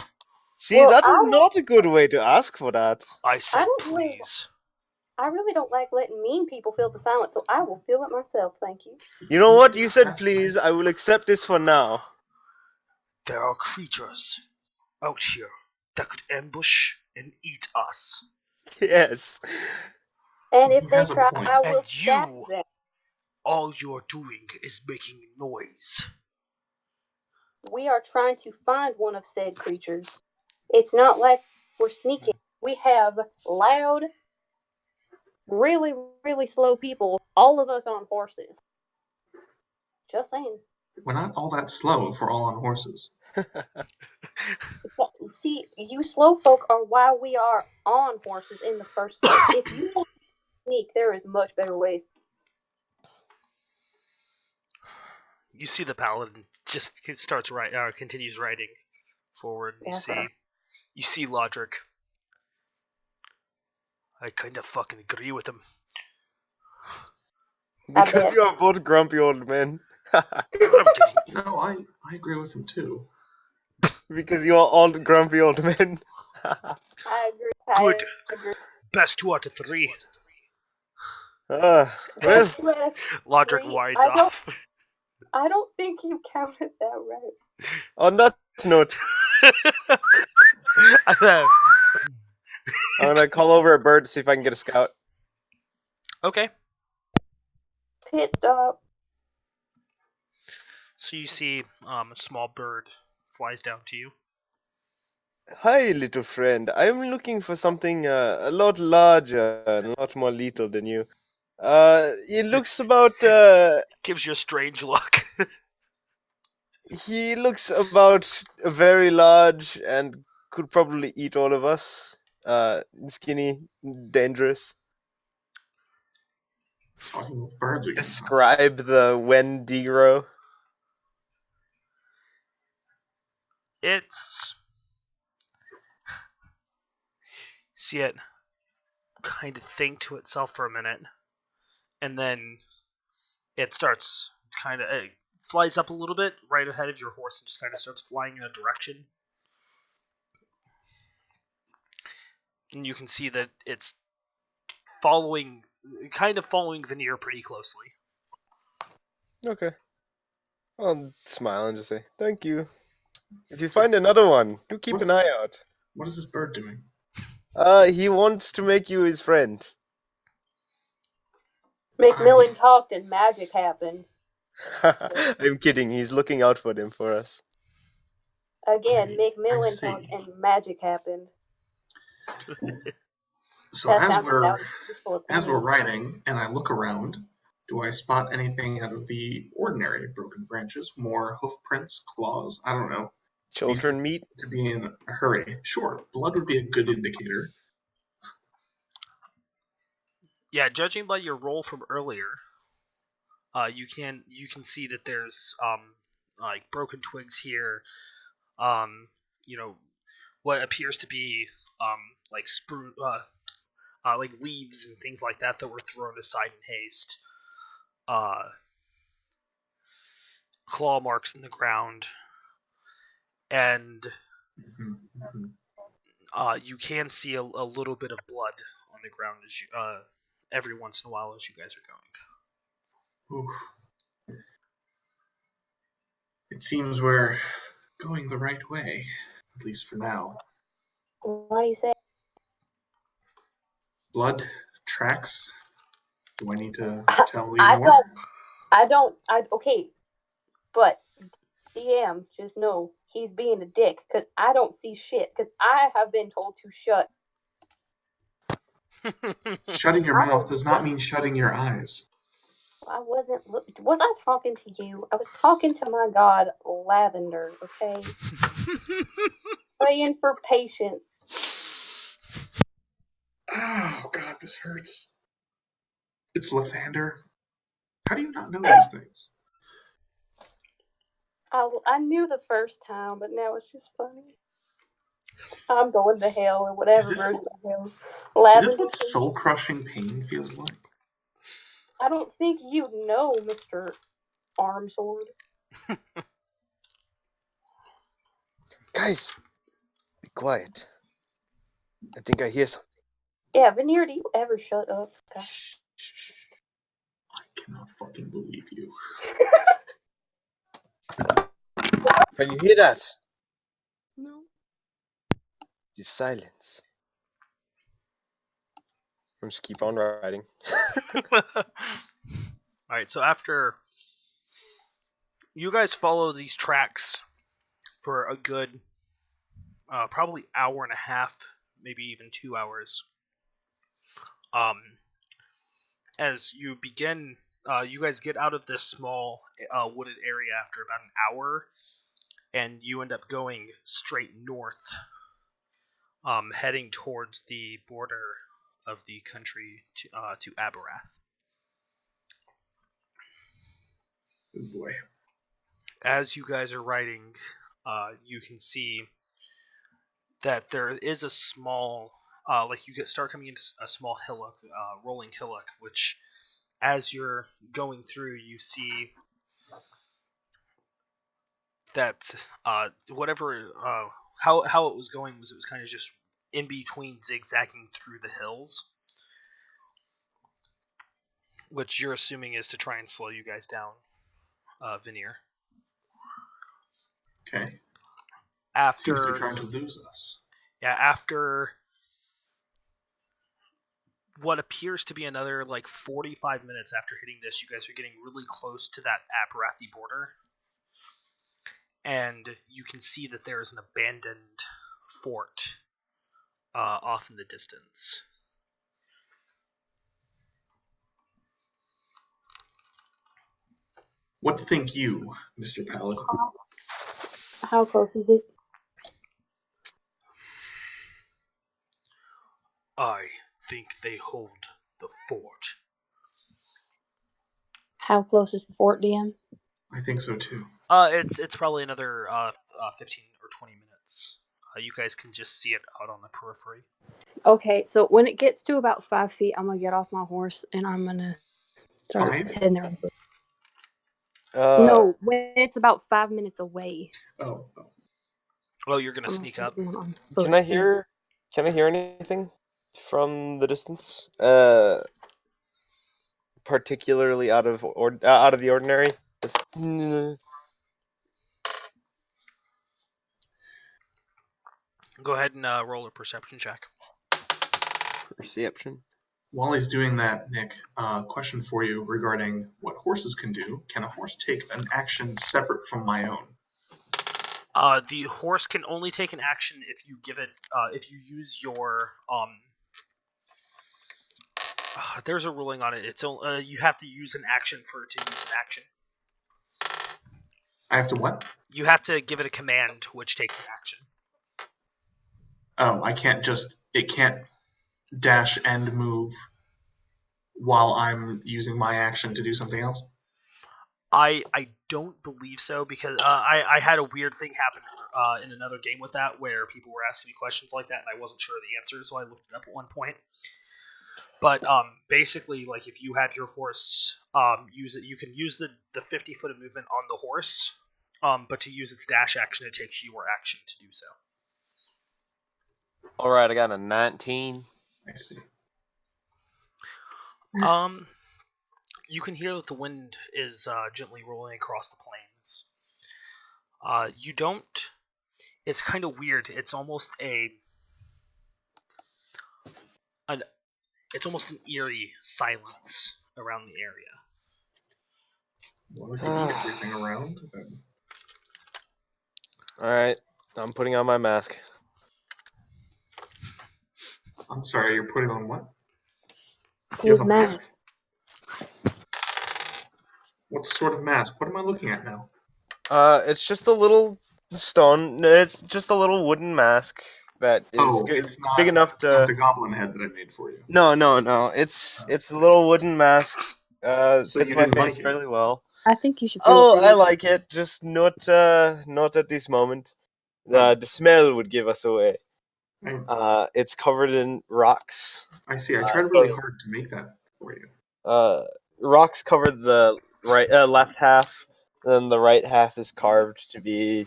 See, that is not a good way to ask for that. I said please. I really don't like letting mean people feel the silence, so I will feel it myself, thank you. You know what? You said please. I will accept this for now. There are creatures out here that could ambush and eat us. Yes. And if they try, I will stab them. All you're doing is making noise. We are trying to find one of said creatures. It's not like we're sneaking. We have loud, really, really slow people, all of us on horses. Just saying. We're not all that slow if we're all on horses. See, you slow folk are why we are on horses in the first place. If you want to sneak, there is much better ways. You see the paladin just continues riding forward. You see Lodric. I kind of fucking agree with him. Because bet. you are both grumpy old men. No, I agree with him too. Because you are all grumpy old men. I agree. Good. I agree. Best 2 out of 3. Well, Best two out of Lodric three. wides off. I don't think you counted that right. on that note, I'm gonna call over a bird to see if I can get a scout. Okay. Pit stop. So you see a small bird flies down to you. Hi, little friend. I'm looking for something a lot larger and a lot more lethal than you. It looks about. Gives you a strange look. He looks about very large and could probably eat all of us. Skinny, dangerous. Fucking with birds again. Describe the Wendigo. It's... See it kind of think to itself for a minute, and then it starts kind of... It flies up a little bit right ahead of your horse and just kind of starts flying in a direction. And you can see that it's following Veneer pretty closely. Okay. I'll smile and just say, thank you. If you find another one, do keep an eye out. What is this bird doing? He wants to make you his friend. McMillan talked and magic happened. I'm kidding. He's looking out for them for us. Again, I McMillan see. talked and magic happened. So That as sounded we're about as useful as as we're anything. riding, and I look around, do I spot anything out of the ordinary broken branches? More hoof prints, claws? I don't know. Children meat? To be in a hurry. Sure, blood would be a good indicator. Yeah, judging by your roll from earlier, you can see that there's like broken twigs here, you know, what appears to be like like leaves and things like that were thrown aside in haste. Claw marks in the ground, and you can see a little bit of blood on the ground as you every once in a while as you guys are going. Oof. It seems we're going the right way, at least for now. Why do you say? Blood tracks. Do I need to tell you I more? don't. Okay, but DM, just know he's being a dick because I don't see shit because I have been told to shut. Shutting your mouth does not mean shutting your eyes. I wasn't. Was I talking to you? I was talking to my god, Lavender. Okay, praying for patience. Oh god, this hurts. It's Lathander. How do you not know these things? I knew the first time, but now it's just funny. I'm going to hell or whatever version of hell. Is this Lavender. what soul crushing pain feels like? I don't think you know, Mr. Armsword. Guys, be quiet. I think I hear something. Yeah, Veneer, do you ever shut up? God. I cannot fucking believe you. Can you hear that? No. It's silence. I'll just keep on riding. Alright, so after you guys follow these tracks for a good probably hour and a half, maybe even 2 hours. As you begin, you guys get out of this small wooded area after about an hour, and you end up going straight north, heading towards the border of the country to Aberath. Oh boy. As you guys are riding, you can see that there is a small like you start coming into a small hillock, rolling hillock, which as you're going through, you see that whatever how it was going was it was kind of just in between zigzagging through the hills, which you're assuming is to try and slow you guys down, Veneer. Okay. Seems to After be trying to lose us. after what appears to be another like 45 minutes after hitting this, you guys are getting really close to that Apparathi border, and you can see that there is an abandoned fort off in the distance. What think you, Mr. Paladin? How close is it? I think they hold the fort. How close is the fort, DM? I think so too. It's probably another 15 or 20 minutes. You guys can just see it out on the periphery. Okay, so when it gets to about 5 feet, I'm gonna get off my horse and I'm gonna start 5? heading there. Uh, No, when it's about 5 minutes away. Oh. Oh, you're gonna I'm sneak up. on foot. Can I hear anything from the distance? Particularly out of the ordinary. Go ahead and roll a perception check. Perception. While he's doing that, Nick, question for you regarding what horses can do. Can a horse take an action separate from my own? The horse can only take an action if you give it. If you use your there's a ruling on it. It's you have to use an action for it to use an action. I have to what? You have to give it a command, which takes an action. Oh, I can't just. It can't dash and move while I'm using my action to do something else? I don't believe so, because I had a weird thing happen in another game with that, where people were asking me questions like that and I wasn't sure of the answer, so I looked it up at one point. But basically, like, if you have your horse use it, you can use the 50 foot of movement on the horse, but to use its dash action, it takes your action to do so. All right, I got a 19. I see. Nice. You can hear that the wind is gently rolling across the plains. You don't. It's kind of weird. It's almost it's almost an eerie silence around the area. Well, I can eat everything around. All right, I'm putting on my mask. I'm sorry, you're putting on what? You His have a mask? mask. What sort of mask? What am I looking at now? It's just a little stone. It's just a little wooden mask that is It's not big enough to. not the goblin head that I made for you. No. It's a little wooden mask. So Fits you my didn't face like it? fairly well. I think you should feel Oh, I ashamed. like it. Just not at this moment. The smell would give us away. It's covered in rocks. I see. I tried really hard to make that for you. Rocks cover the left half, then the right half is carved to be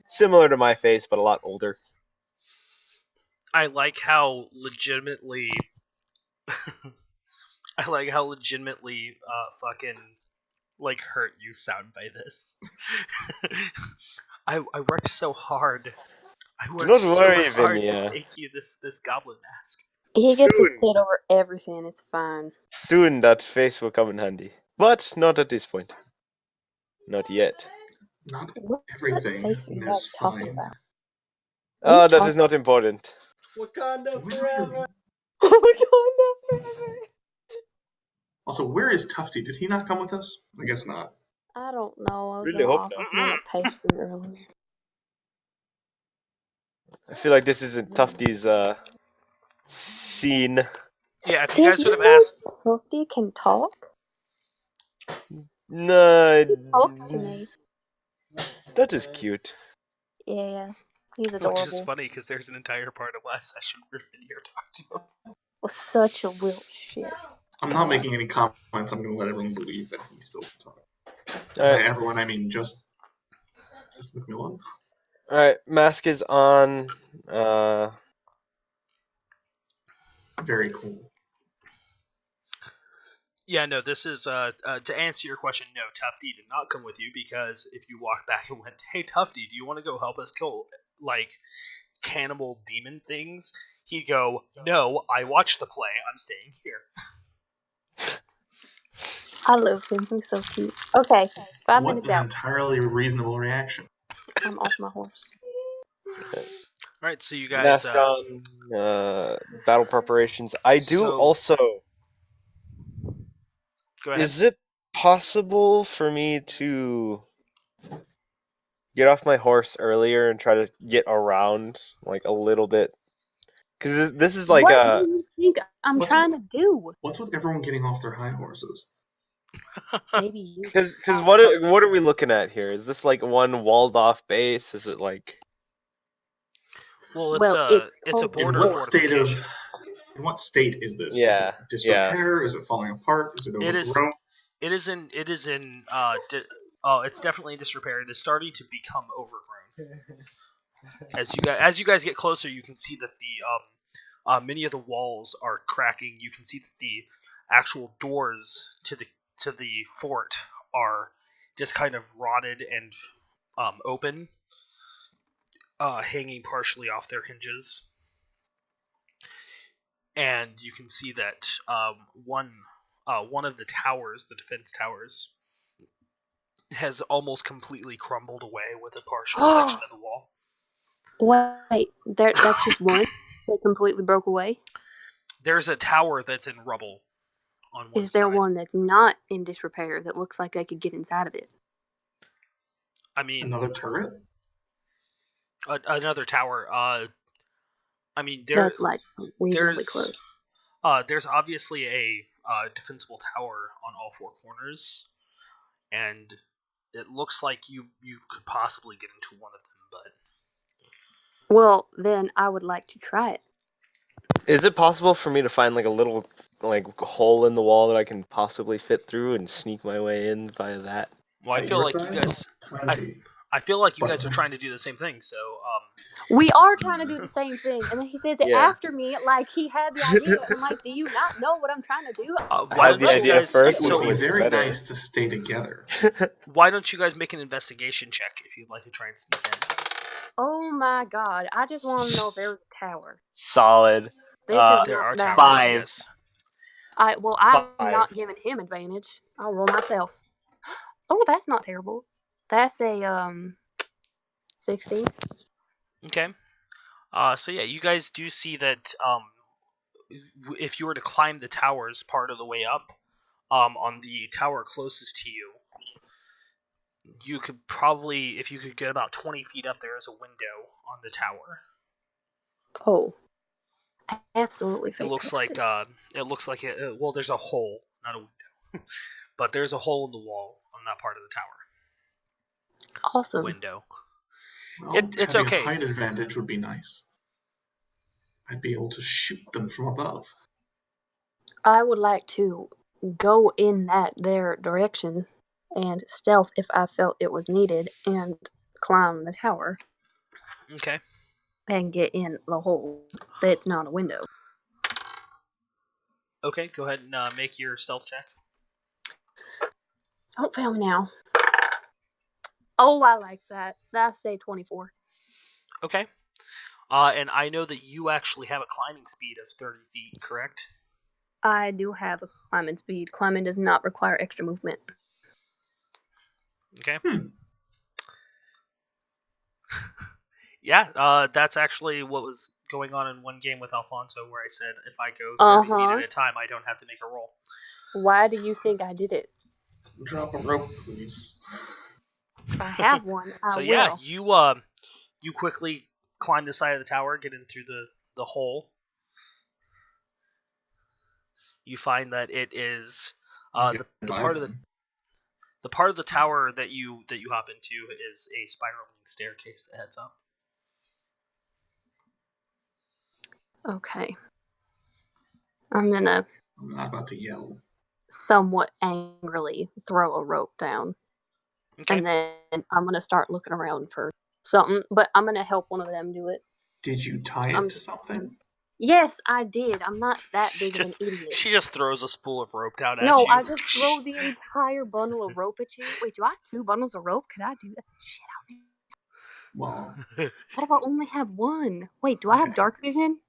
similar to my face, but a lot older. I like how legitimately fucking like hurt you sound by this. I worked so hard. I worked Don't so worry, hard Vinya. to make you this goblin mask. He gets Soon. a hit over everything. It's fine. Soon that face will come in handy, but not at this point. Not yet. Not What everything face are you is guys talking fine. about? Oh, that is not important. Wakanda forever. Oh my god, no, forever. Also, where is Tufty? Did he not come with us? I guess not. I don't know. I was Really in hope office not. minute pasting earlier. I feel like this isn't Tufty's scene. Yeah, if you Did guys would you have asked, know Tufty can talk? No, He talks to me. that is cute. Yeah. He's Which is adorable. funny because there's an entire part of last session where Video talked to him. Was such a little shit. I'm not making any comments. I'm going to let everyone believe that he's still talking. All right. By everyone, I mean just Macmillan. All right. Mask is on. Very cool. Yeah, no, this is to answer your question. No, Tufty did not come with you because if you walked back and went, "Hey, Tufty, do you want to go help us kill like cannibal demon things?" He'd go, "No, I watched the play. I'm staying here." I love him. He's so cute. Okay, 5 What minutes an out. entirely reasonable reaction. I'm off my horse. All right, so you guys. Mask on. Battle preparations. I do So- also. Go ahead. Is it possible for me to get off my horse earlier and try to get around like a little bit? Because this is like what do you think I'm What's trying to do? What's with everyone getting off their hind horses? Maybe you. because what are we looking at here? Is this like one walled off base? Is it like Well, Well, it's a called- border In what fortification. in what state is this? Is Yeah, it disrepair? Is it falling apart? Is it It is- overgrown? It is in. It's definitely in disrepair. It is starting to become overgrown. As you guys get closer, you can see that the many of the walls are cracking. You can see that the actual doors to the fort are just kind of rotted and open, hanging partially off their hinges. And you can see that one of the towers, the defense towers, has almost completely crumbled away with a partial section of the wall. Wait, that's just one that completely broke away? There's a tower that's in rubble on one Is there side. one that's not in disrepair that looks like I could get inside of it? I mean, Another turret? another tower. I mean, That's like reasonably close. there's obviously a defensible tower on all four corners, and it looks like you could possibly get into one of them, but Well, then I would like to try it. is it possible for me to find like a little like hole in the wall that I can possibly fit through and sneak my way in via that? well, I At feel your like you size? guys. Plenty. I feel like you But- guys are trying to do the same thing. So, We are trying to do the same thing, and then he says it Yeah. after me like he had the idea. And I'm like, do you not know what I'm trying to do? I why had don't the you idea guys? first, It so would it be was very better. nice to stay together. Why don't you guys make an investigation check if you'd like to try and sneak in? Oh my god! I just want to know if there's a tower. Solid. This is There not are bad. towers. 5. Yes. I'm 5. not giving him advantage. I'll roll myself. Oh, that's not terrible. That's a 16. Okay. So yeah, you guys do see that if you were to climb the towers part of the way up, on the tower closest to you, you could probably, if you could get about 20 feet up, there is a window on the tower. Oh, absolutely It fantastic. looks like well, there's a hole, not a window, but there's a hole in the wall on that part of the tower. Awesome. Window. Well, It's having okay. a height advantage would be nice. I'd be able to shoot them from above. I would like to go in their direction and stealth if I felt it was needed and climb the tower Okay. and get in the hole that's not a window. Okay, go ahead and make your stealth check. Don't fail me now. Oh, I like that. I say 24. Okay. And I know that you actually have a climbing speed of 30 feet, correct? I do have a climbing speed. Climbing does not require extra movement. Okay. Yeah, that's actually what was going on in one game with Alfonso, where I said if I go 30 feet at a time, I don't have to make a roll. Why do you think I did it? Drop a rope, please. If I have one, I So will. yeah, you quickly climb the side of the tower, get in through the hole. You find that it is the part of the part of the tower that you hop into is a spiraling staircase that heads up. Okay. I'm gonna I'm not about to yell. somewhat angrily throw a rope down. Okay. And then I'm gonna start looking around for something, but I'm gonna help one of them do it. Did you tie it to something? Yes, I did. I'm not that big of an idiot. She just throws a spool of rope down at No, you. I just throw the entire bundle of rope at you. Wait, do I have 2 bundles of rope? Could I do that? Shit, Well, what if I only have 1? Wait, do I have Okay. dark vision?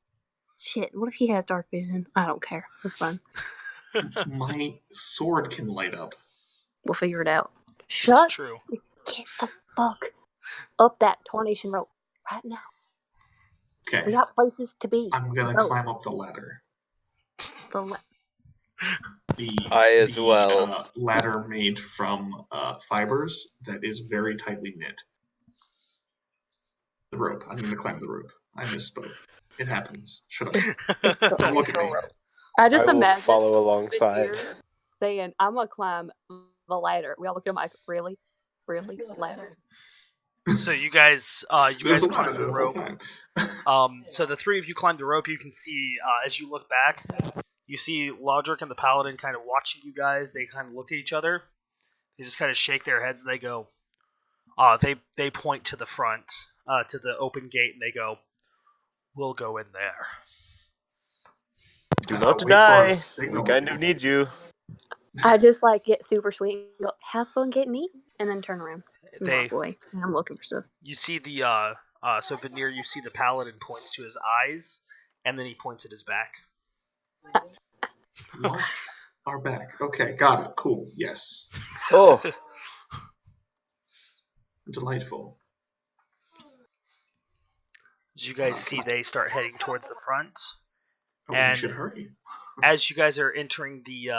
Shit, what if he has dark vision? I don't care. That's fine. my sword can light up. We'll figure it out. It's Shut true. Get the fuck up that tornation rope right now. We Okay. got places to be. I'm gonna Go. climb up the ladder. I as well. Ladder made from fibers that is very tightly knit. The rope. I'm gonna climb the rope. I misspoke. It happens. Shut up. Don't look at me. I just I will imagine follow alongside. Veneer saying, "I'm gonna climb the ladder." We all look at him like, "Really, really, ladder?" So you guys There's a climb ladder the the whole rope. time. So the 3 of you climb the rope. You can see as you look back, you see Lodric and the Paladin kind of watching you guys. They kind of look at each other. They just kind of shake their heads and they go. They point to the front, to the open gate, and they go, "We'll go in there." Do not Wait for deny. a We signal. kind of need you. I just like get super sweet and go, "Have fun getting eaten," and then turn around. They, Boy, I'm looking for stuff. you see the so Veneer, you see the Paladin points to his eyes, and then he points at his back. Watch our back. Okay, got it. Cool. Yes. Oh, Delightful. As you guys see, they start heading towards the front, Oh, we and should hurry. as you guys are entering the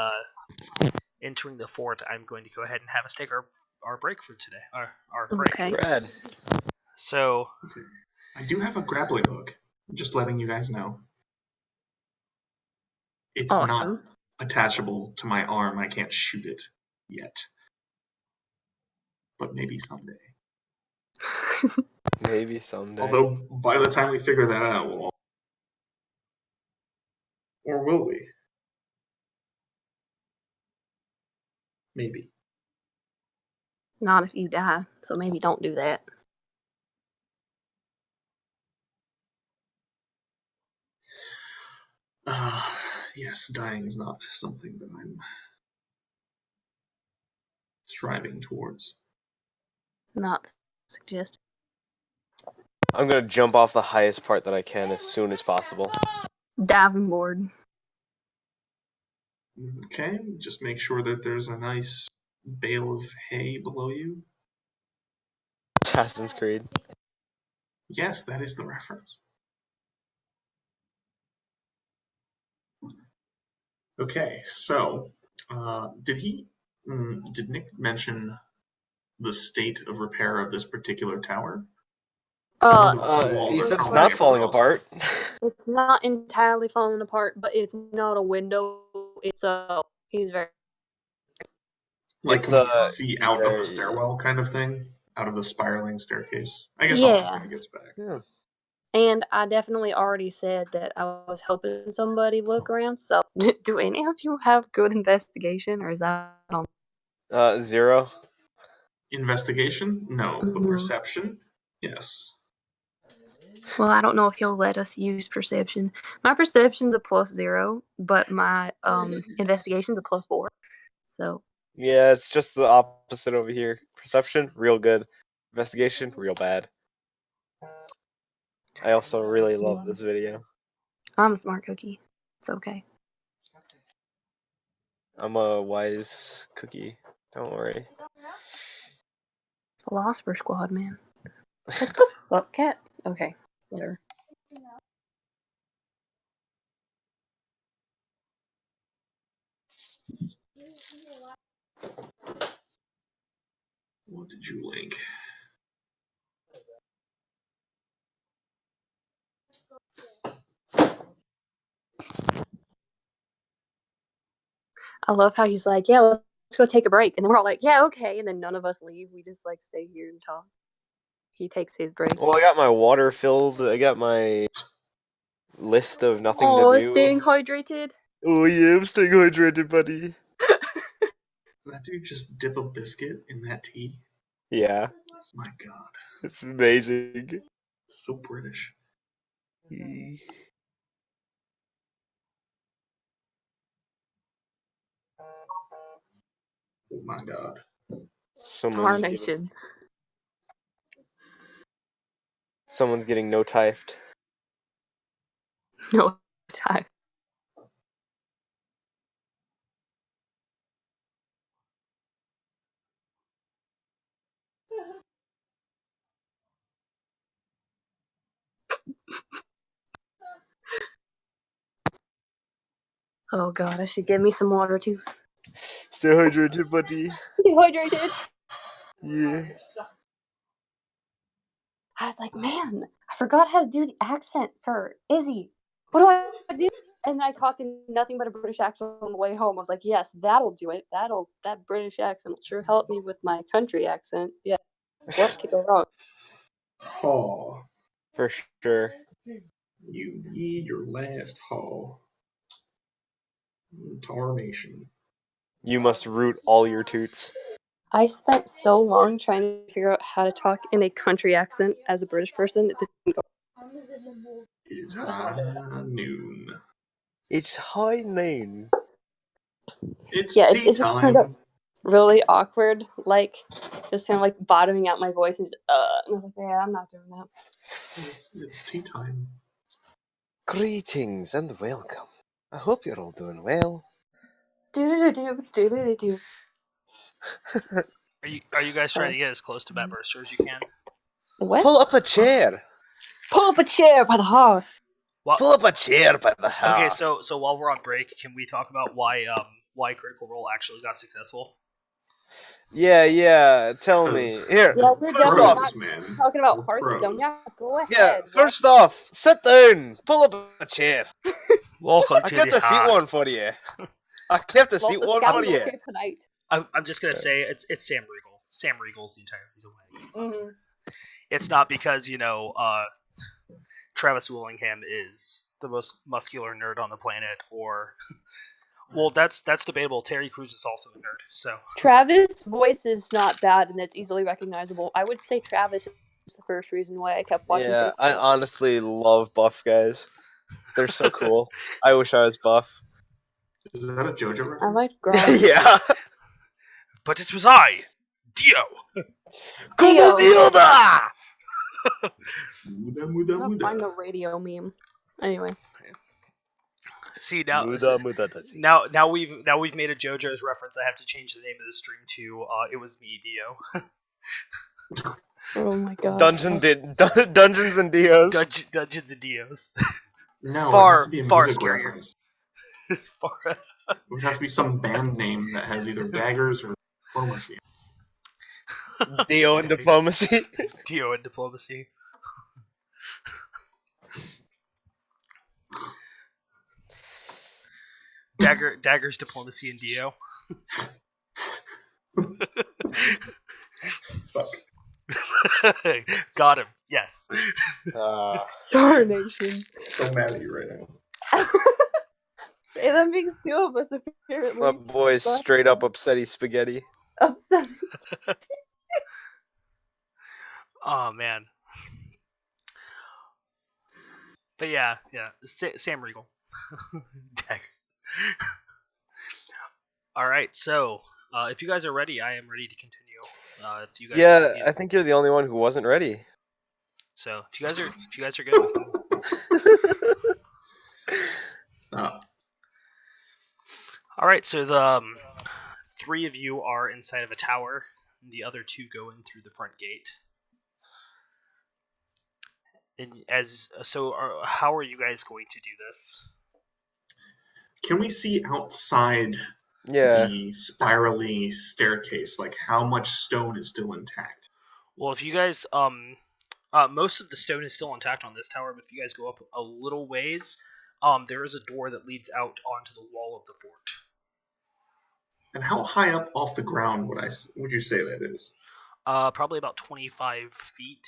fort, I'm going to go ahead and have us take our break for today. Our break. Okay. Brad. So Okay. I do have a grappling hook. Just letting you guys know. It's not Awesome. attachable to my arm. I can't shoot it yet. But maybe someday. Maybe someday. Although, by the time we figure that out, we'll... Or will we? Maybe. Not if you die, so maybe don't do that. Yes, dying is not something that I'm striving towards. Not suggest. I'm gonna jump off the highest part that I can as soon as possible. Diving board. Okay, just make sure that there's a nice bale of hay below you. Assassin's Creed. Yes, that is the reference. Okay, so did Nick mention the state of repair of this particular tower? Some of the walls He are said it's falling not apart falling also. apart. It's not entirely falling apart, but it's not a window. It's a. He's very. Like It's can we see out of very- the stairwell kind of thing? Out of the spiraling staircase? I guess I'll just when he gets back. Yeah. And I definitely already said that I was helping somebody look around. So, do any of you have good investigation, or is that on? 0. Investigation? No. But Mhm. perception? Yes. Well, I don't know if he'll let us use perception. My perception's a +0, but my investigation's a +4. So Yeah, it's just the opposite over here. Perception, real good. Investigation, real bad. I also really love this video. I'm a smart cookie. It's okay. I'm a wise cookie. Don't worry. Philosopher Squad, man. What the fuck, cat? Okay, whatever. What did you link? I love how he's like, yeah, let's go take a break. And then we're all like, yeah, okay. And then none of us leave. We just like stay here and talk. He takes his break. Well, I got my water filled. I got my list of nothing Oh, to do. staying hydrated. Oh yeah, I'm staying hydrated, buddy. That dude just dip a biscuit in that tea. Yeah, My God, it's amazing. so British. Oh my God. Darnation. Someone's getting no typed. No time. Oh god, I should get me some water too. Stay hydrated, buddy. Dehydrated. Yeah. I was like, man, I forgot how to do the accent for Izzy. What do I do? And I talked in nothing but a British accent on the way home. I was like, yes, that'll do it. That British accent will sure help me with my country accent. Yeah. What could go wrong? Haw. For sure. You need your last haw. Tarnation. You must root all your toots. I spent so long trying to figure out how to talk in a country accent as a British person. It didn't go. It's high noon. It's high noon. It's Yeah, tea it just turned out time. really awkward. Like, just kind of like bottoming out my voice and just, and I was like, yeah, I'm not doing that. It's tea time. Greetings and welcome. I hope you're all doing well. Do. Are you guys trying to get as close to Bat Burster as you can? What? Pull up a chair. Pull up a chair by the hearth. Well, Pull up a chair by the hearth. okay, so while we're on break, can we talk about why Critical Role actually got successful? Yeah. Tell me. Here. Yeah, we're First definitely off. not man. talking about We're Hearthstone. pros. Yeah, go ahead. Yeah. First off, sit down. Pull up a chair. Welcome I to kept the a seat heart. one for you. I kept a Well, seat the one scout for is you. here tonight. I'm just gonna say it's Sam Riegel. Sam Riegel's the entire reason why. Mm-hmm. It's not because Travis Willingham is the most muscular nerd on the planet, or well, that's debatable. Terry Crews is also a nerd, so Travis' voice is not bad and it's easily recognizable. I would say Travis is the first reason why I kept watching. Yeah, Critical I Role. honestly love buff guys. They're so cool. I wish I was buff. Is that a JoJo I reference? like Grog. Yeah. but it was I, Dio. Como Dioda! Muda, I'm muda, gonna find a muda. radio meme. Anyway. See now, Muda. now we've made a JoJo's reference. I have to change the name of the stream to it was me, Dio. Oh my god. Dungeons and Dios. Dungeons and Dios. No, it Far has to be a far music scarier. reference. Far. It would have to be some band name that has either daggers or diplomacy. Dio and diplomacy. Dio and diplomacy. Daggers, diplomacy, and Dio. Fuck. Got him. Yes. Darnation. So mad at you right now. Hey, that makes two of us apparently. My boy's straight up upsetty spaghetti. Upset. Oh man. But yeah. Sam Riegel. Daggers. All right, so if you guys are ready, I am ready to continue. If you guys I think you're the only one who wasn't ready. So if you guys are good, all right. So the three of you are inside of a tower, and the other two go in through the front gate. And how are you guys going to do this? Can we see outside the spirally staircase? Like how much stone is still intact? Well, if you guys most of the stone is still intact on this tower, but if you guys go up a little ways, there is a door that leads out onto the wall of the fort. And how high up off the ground would you say that is? Probably about 25 feet.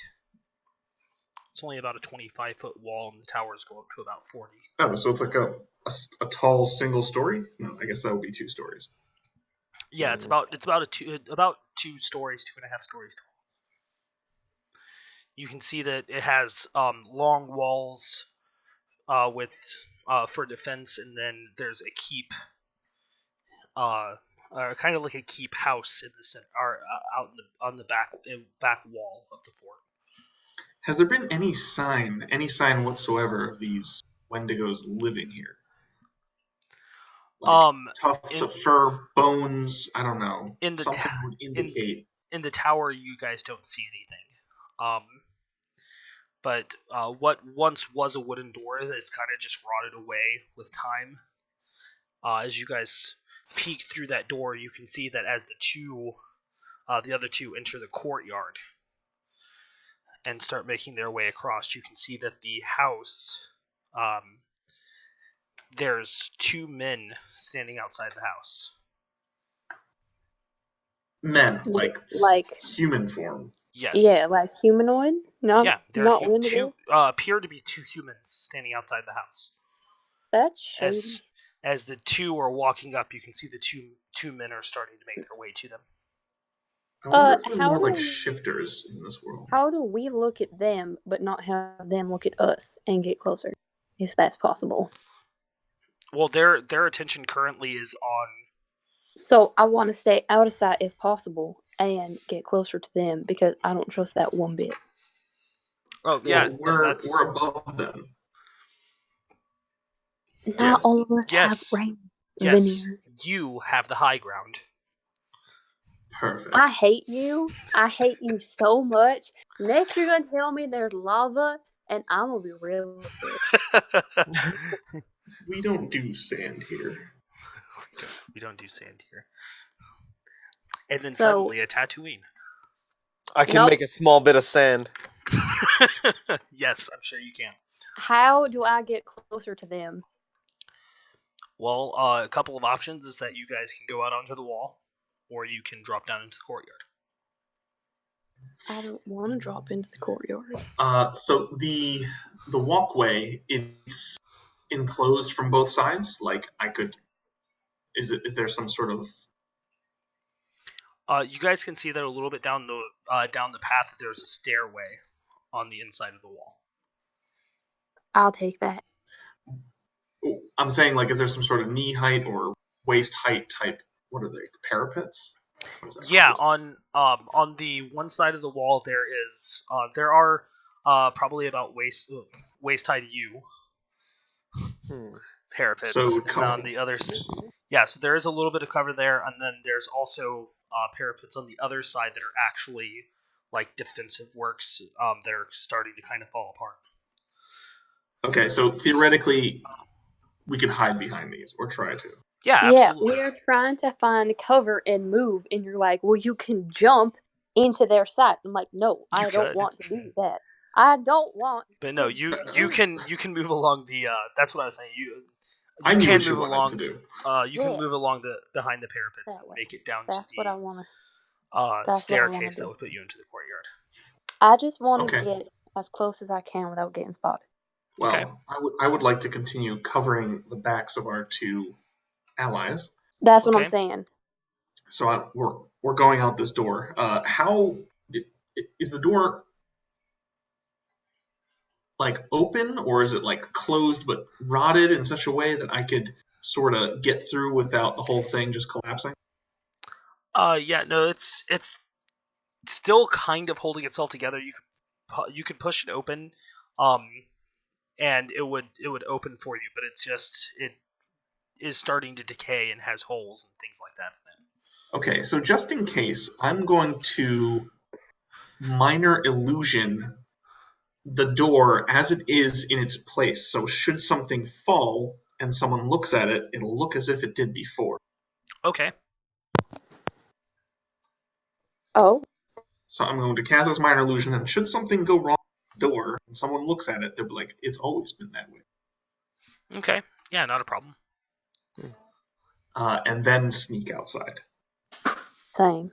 It's only about a 25-foot wall, and the towers go up to about 40. Oh, so it's like a tall single story? No, I guess that would be 2 stories. Yeah, it's about 2 stories, 2.5 stories tall. You can see that it has long walls with for defense, and then there's a keep, kind of like a keep house in the center, or out on the back wall of the fort. Has there been any sign whatsoever of these Wendigos living here? Like tufts of fur, bones, I don't know. Something would indicate. In the tower, you guys don't see anything. But what once was a wooden door that's kind of just rotted away with time. As you guys peek through that door, you can see that as the other two enter the courtyard and start making their way across, you can see that the house, there's 2 men standing outside the house. Men, like human form. Yes. Yeah, like humanoid? Yeah, not Wendigo? appear to be 2 humans standing outside the house. That's shady. As the 2 are walking up, you can see the two men are starting to make their way to them. I wonder if we're more like shifters in this world. How do we look at them but not have them look at us and get closer? If that's possible. Well, their attention currently is on. So I want to stay out of sight if possible and get closer to them because I don't trust that one bit. Oh yeah, we're above them. Not all of us have rain. Yes, veneer. You have the high ground. Perfect. I hate you. I hate you so much. Next, you're gonna tell me there's lava, and I'm gonna be real upset. We don't do sand here. We don't do sand here. And then suddenly a Tatooine. I can make a small bit of sand. Yes, I'm sure you can. How do I get closer to them? Well, a couple of options is that you guys can go out onto the wall, or you can drop down into the courtyard. I don't want to drop into the courtyard. So the walkway is enclosed from both sides. Like I could. Is there some sort of? You guys can see that a little bit down the path. There's a stairway on the inside of the wall. I'll take that. I'm saying, like, is there some sort of knee height or waist height type? What are they? Parapets? Yeah, called? On the one side of the wall there are probably about waist height of you parapets. So and on the other side, so there is a little bit of cover there, and then there's also parapets on the other side that are actually like defensive works that are starting to kind of fall apart. Okay, so theoretically, we could hide behind these or try to. Yeah, absolutely. Yeah, we're trying to find cover and move, and you're like, well, you can jump into their sight. I'm like, no, I don't want to do that. I don't want. But no, you can move along the. That's what I was saying. You can move along. To do. You can move along behind the parapets and make it down to what I want to. Staircase that would put you into the courtyard. I just want to get as close as I can without getting spotted. Well, okay. I would like to continue covering the backs of our 2 allies. That's what I'm saying. So we're going out this door. How is the door like open, or is it like closed but rotted in such a way that I could sort of get through without the whole thing just collapsing? Yeah, no, it's still kind of holding itself together. You could push it open, and it would open for you, but it is starting to decay and has holes and things like that in it. Okay, so just in case, I'm going to minor illusion the door as it is in its place. So should something fall and someone looks at it, it'll look as if it did before. Okay. Oh. So I'm going to cast this minor illusion, and should something go wrong with the door and someone looks at it, they'll be like, it's always been that way. Okay. Yeah, not a problem. And then sneak outside. Same.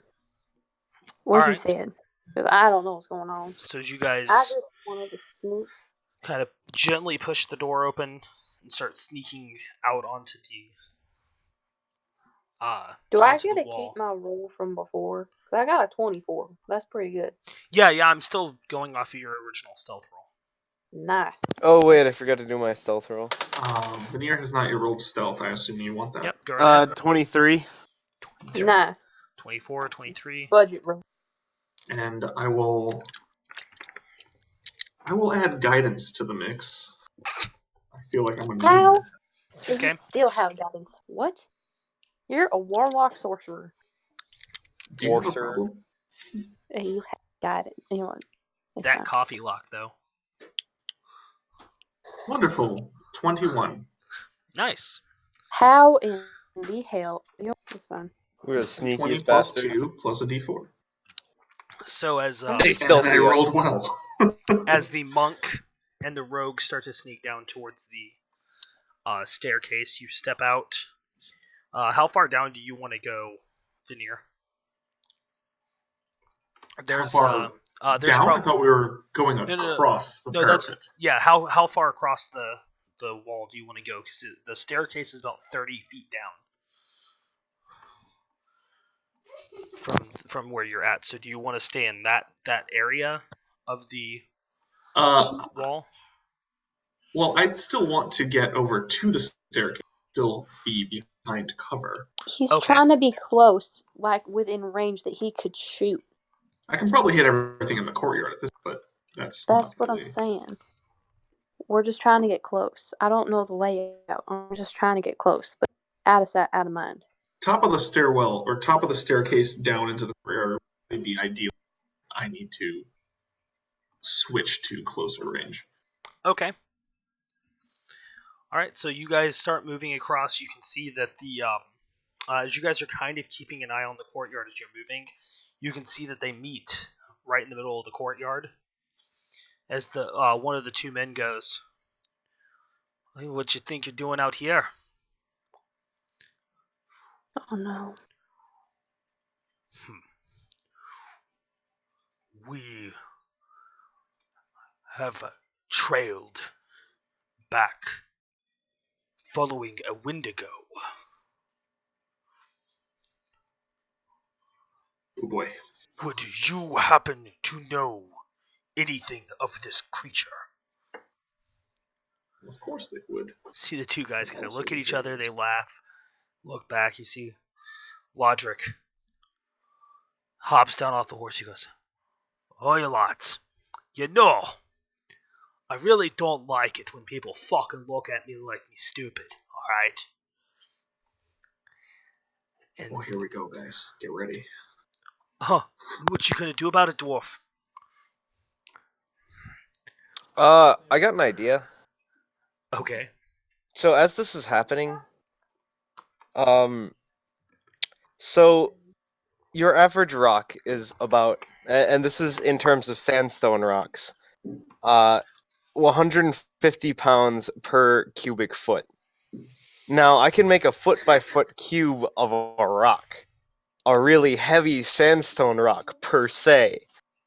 What he said. Because I don't know what's going on. So as you guys Wanted to sneak. kind of gently push the door open and start sneaking out onto the Do I onto get the to wall. keep my roll from before? Because I got a 24. That's pretty good. Yeah, I'm still going off of your original stealth roll. Nice. Oh wait, I forgot to do my stealth roll. Veneer has not yet rolled stealth. I assume you want that. Yep, go right ahead. 23. 23, Nice. 24, 23. Budget roll. And I will add guidance to the mix. I feel like I'm gonna need How? that. Okay. You still have guidance. What? You're a warlock sorcerer. Do you have a Sorcerer. problem? And you have guidance. Anyway, it's That fine. coffee lock, though. Wonderful. 21. Nice. How in the hell? It's fine. We're the 20 sneakiest plus bastards. 2 plus a d4. So as They still And I see rolled us. well. as the monk and the rogue start to sneak down towards the staircase, you step out. How far down do you want to go, Veneer? There's How far there's down? I thought we were going no. across the No, that's parapet. yeah. How far across the wall do you want to go? Because the staircase is about 30 feet down from where you're at. So do you want to stay in that area of the wall? Well, I'd still want to get over to the staircase, still be behind cover. He's Okay. trying to be close, like within range that he could shoot. I can probably hit everything in the courtyard at this, but that's not That's what I'm really... saying. We're just trying to get close. I don't know the layout. I'm just trying to get close, but out of sight, out of mind. Top of the stairwell, or top of the staircase down into the courtyard would be ideal. I need to switch to closer range. Okay. All right. So you guys start moving across. You can see that the as you guys are kind of keeping an eye on the courtyard as you're moving, you can see that they meet right in the middle of the courtyard. As the one of the two men goes, "Hey, what you think you're doing out here?" Oh no. We have trailed back following a Wendigo. Oh boy. Would you happen to know anything of this creature? Of course they would. See the two guys kind of Also look at each other, they Daggers. laugh, look back, you see Lodric hops down off the horse, he goes, "Oh, you lots, you know, I really don't like it when people fucking look at me like me stupid, alright?" And, Oh, here we go, guys. Get ready. what you gonna do about it, dwarf? I got an idea. Okay. So as this is happening, so your average rock is about, and this is in terms of sandstone rocks, 150 pounds per cubic foot. Now I can make a foot-by-foot cube of a rock, a really heavy sandstone rock per se.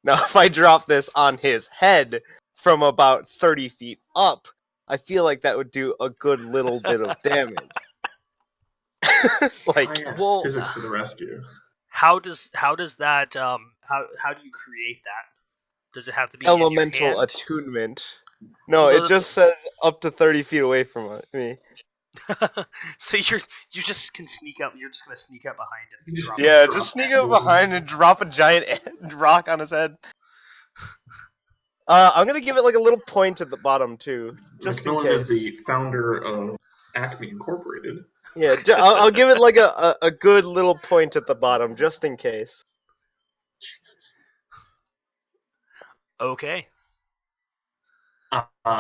Now if I drop this on his head from about 30 feet up, I feel like that would do a good little bit of damage. Like, yes, well, physics to the rescue. How does that how do you create that? Does it have to be in your elemental hand? attunement. No, Well, it just says up to 30 feet away from me. So you just can sneak up. You're just gonna sneak up behind him. You just- Drop Yeah, it. just sneak up behind and drop a giant rock on his head. I'm gonna give it like a little point at the bottom too, just in Macmillan is case. the founder of Acme Incorporated. Yeah, I'll give it like a good little point at the bottom, just in case. Jesus. Okay.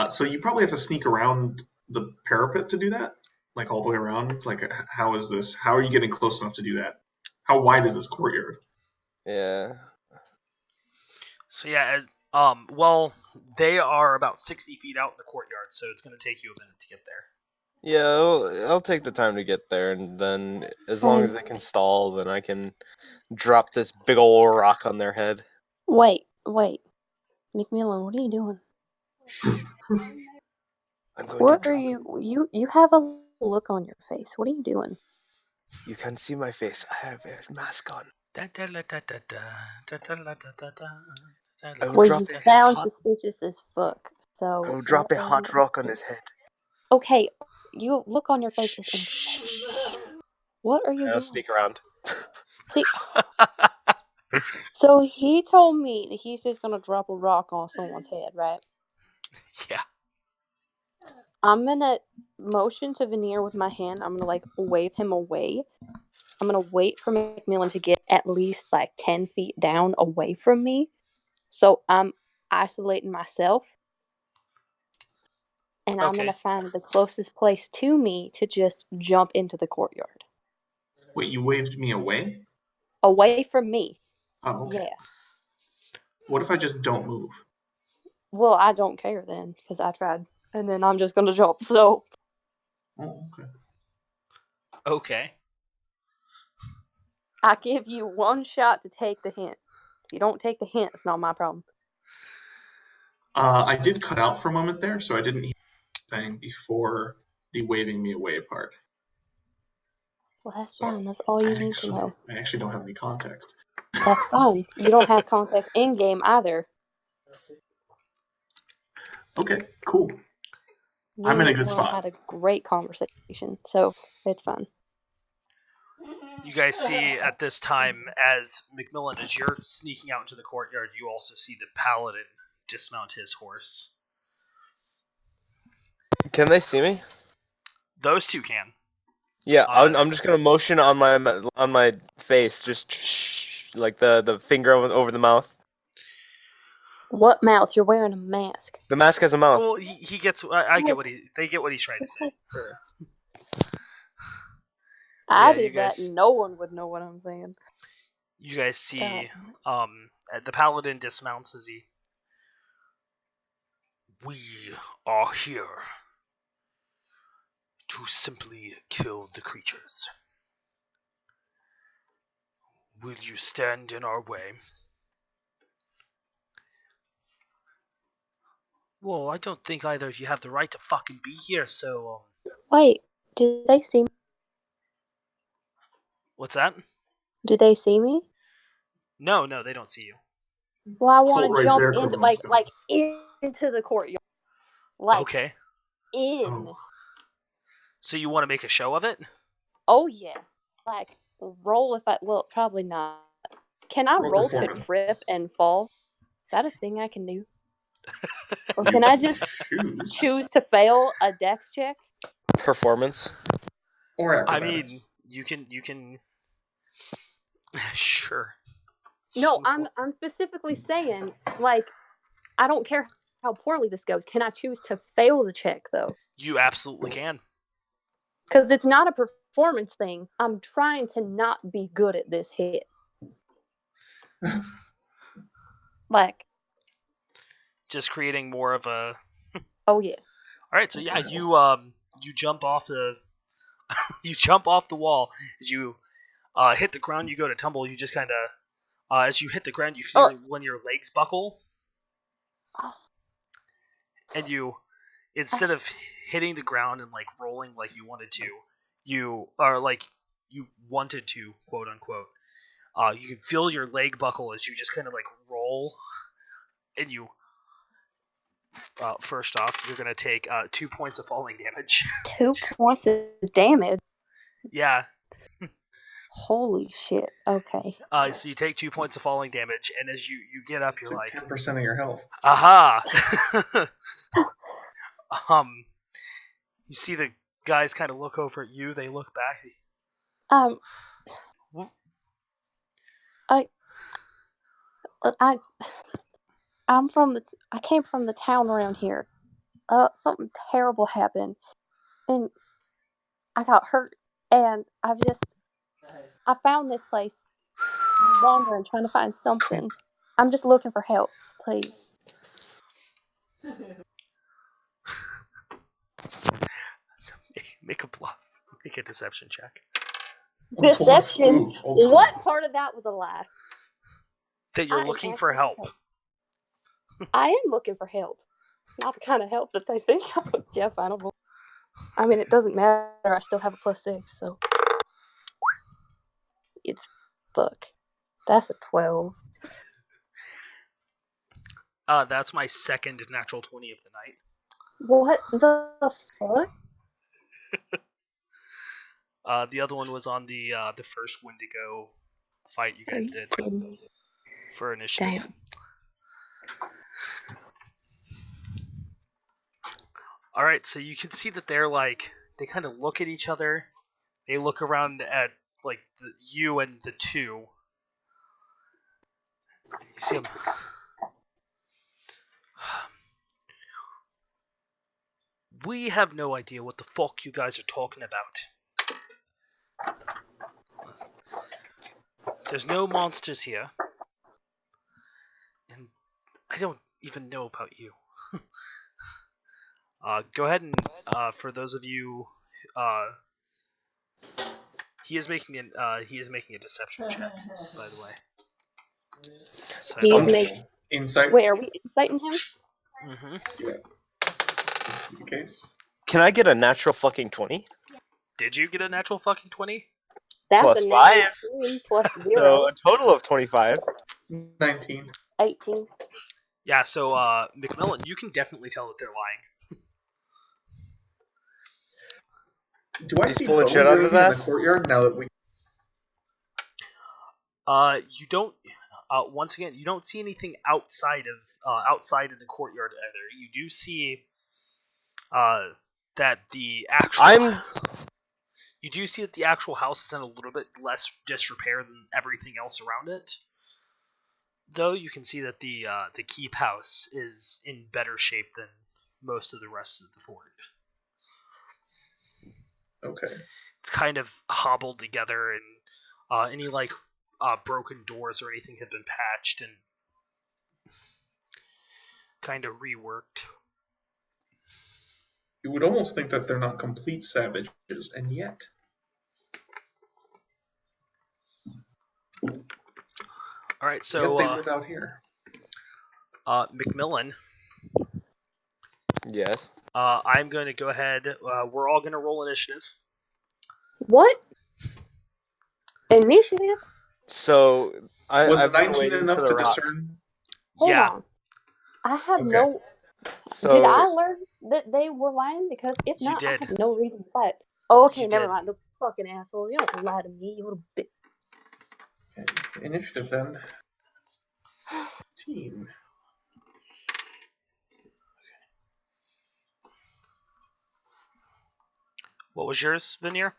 So you probably have to sneak around the parapet to do that? Like all the way around? Like, how is this? How are you getting close enough to do that? How wide is this courtyard? Yeah. So yeah, as well, they are about 60 feet out in the courtyard, so it's gonna take you a minute to get there. Yeah, I'll take the time to get there, and then as long as they can stall, then I can drop this big ol' rock on their head. Wait. McMillan, what are you doing? I'm going What to are you? You have a look on your face. What are you doing? You can see my face. I have a mask on. I will Well, drop you a sound hot. suspicious as fuck. So I will drop what a are hot you rock up on to? his head. Okay, you look on your face is Shh. What are you I'll doing? sneak around. See, so he told me that he's just gonna drop a rock on someone's head, right? Yeah. I'm gonna motion to Veneer with my hand. I'm gonna like wave him away. I'm gonna wait for Macmillan to get at least like 10 feet down away from me. So I'm isolating myself. And I'm Okay. gonna find the closest place to me to just jump into the courtyard. Wait, you waved me away? Away from me. Oh, okay. Yeah. What if I just don't move? Well, I don't care then, because I tried. And then I'm just gonna jump, so. Oh, okay. Okay. I give you one shot to take the hint. If you don't take the hint, it's not my problem. I did cut out for a moment there, so I didn't hear anything before the waving me away part. Well, that's So fine. That's all you need to know. I actually don't have any context. That's fine. You don't have context in game either. Okay, cool. Me I'm and in a good Macmillan spot. had a great conversation, so it's fun. You guys see at this time, as Macmillan, as you're sneaking out into the courtyard, you also see the paladin dismount his horse. Can they see me? Those two can. Yeah, I'm just gonna motion on my face, just like the finger over the mouth. What mouth? You're wearing a mask. The mask has a mouth. Well, he gets. I get what they get what he's trying to say. I Yeah, did that, and no one would know what I'm saying. You guys see, God. the paladin dismounts as he. We are here to simply kill the creatures. Will you stand in our way? Well, I don't think either of you have the right to fucking be here, so, Wait, did they see me? What's that? Do they see me? No, they don't see you. Well, I Hold want to right jump there, into Cornwall. into the courtyard, like Okay. in. Oh. So you want to make a show of it? Oh yeah, like roll if I well probably not. Can I roll to trip and fall? Is that a thing I can do? Or can I just choose to fail a dex check? Performance. Or I acrobatics. mean, you can. Sure. No, I'm specifically saying like I don't care how poorly this goes. Can I choose to fail the check though? You absolutely can. Because it's not a performance thing. I'm trying to not be good at this hit. Like, just creating more of a. Oh yeah. All right, so yeah, you jump off the you jump off the wall as you hit the ground. You go to tumble. You just kind of as you hit the ground, you feel when your legs buckle, and you instead of hitting the ground and like rolling like you wanted to, you are like you wanted to, quote unquote. You can feel your leg buckle as you just kind of like roll, and you. First off, you're gonna take 2 points of falling damage. 2 points of damage. Yeah. Holy shit. Okay. So you take 2 points of falling damage, and as you get up, you're it's like 10% of your health. Aha! You see the guys kind of look over at you. They look back. What? I came from the town around here. Something terrible happened, and I got hurt, and I found this place, wandering, trying to find something. I'm just looking for help, please. Make a bluff. Make a deception check. Deception? What part of that was a lie? That you're looking for help. I am looking for help. Not the kind of help that they think I would. Yeah, final roll. I mean, it doesn't matter. I still have a +6, so it's fuck. That's a 12. That's my second natural 20 of the night. What the fuck? The other one was on the first Wendigo fight you guys did for initiative. Damn. All right, so you can see that they're like they kind of look at each other. They look around at like you and the two. You see them. We have no idea what the fuck you guys are talking about. There's no monsters here. And I don't even know about you. Go ahead and, for those of you, he is making a deception check, by the way. So He's Okay. making. Insight. Wait, are we inciting him? Mm-hmm. In case. Can I get a natural fucking 20? Did you get a natural fucking 20? That's Plus a 5. 19 plus 0. So a total of 25. 19. 18. Yeah, so, Macmillan, you can definitely tell that they're lying. Do I He's see pulling bones shit or out of his anything in the ass? courtyard now that we... You don't. Once again, you don't see anything outside of the courtyard either. You do see, that the actual. You do see that the actual house is in a little bit less disrepair than everything else around it. Though you can see that the keep house is in better shape than most of the rest of the fort. Okay. It's kind of hobbled together, and any like broken doors or anything have been patched and kind of reworked. You would almost think that they're not complete savages, and yet... All right, Yet so they live out here. Macmillan, Yes. I'm going to go ahead. We're all going to roll initiative. What? Initiative? So Was I've the been 19 waiting enough for the to rock. discern? Hold Yeah, on. I have Okay. no. So Did I learn that they were lying? Because if You not, I did. have no reason to fight. Oh, okay, You never did. mind. The fucking asshole. You don't lie to me, you little bitch. Okay. Initiative, then. Team. What was yours, Veneer?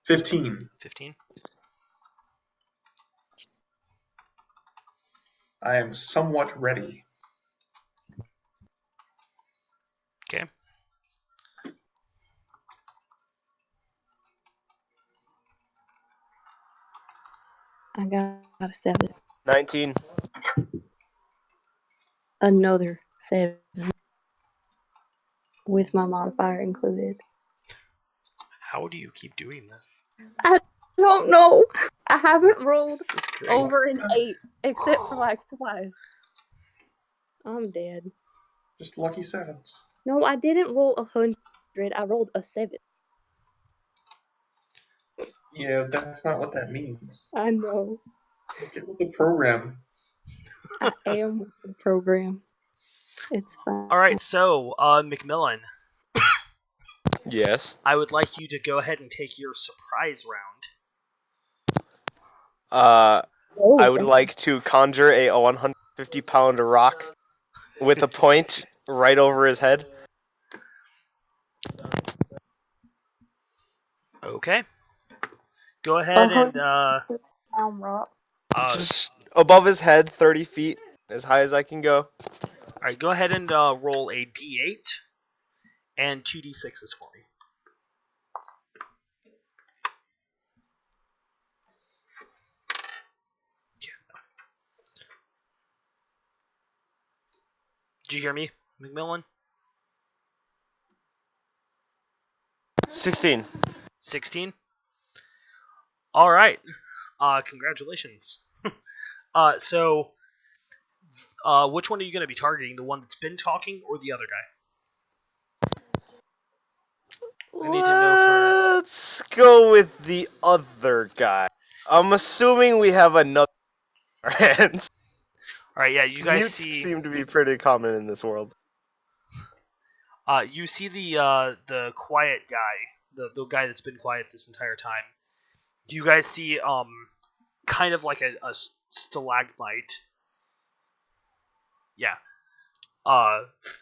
15. 15. I am somewhat ready. Okay. I got a 7. 19. Another 7. With my modifier included. How do you keep doing this? I don't know. I haven't rolled This is great. over an 8, except for like twice. I'm dead. Just lucky sevens. No, I didn't roll 100. I rolled a 7. Yeah, that's not what that means. I know. Get with the program. I am with the program. It's fine. All right, so Macmillan, Yes. I would like you to go ahead and take your surprise round. I would like to conjure a 150-pound rock with a point right over his head. Okay. Go ahead and rock. Just above his head, 30 feet, as high as I can go. all right. Go ahead and roll a d8 and 2d6s for me. Did you hear me, Macmillan? 16. 16. All right. Congratulations. So Which one are you going to be targeting? The one that's been talking or the other guy? I need to know Let's go with the other guy. I'm assuming we have another in our hands. All right, yeah, you guys Mutes see. seem to be pretty common in this world. You see the quiet guy, the guy that's been quiet this entire time. You guys see kind of like a stalagmite. Yeah.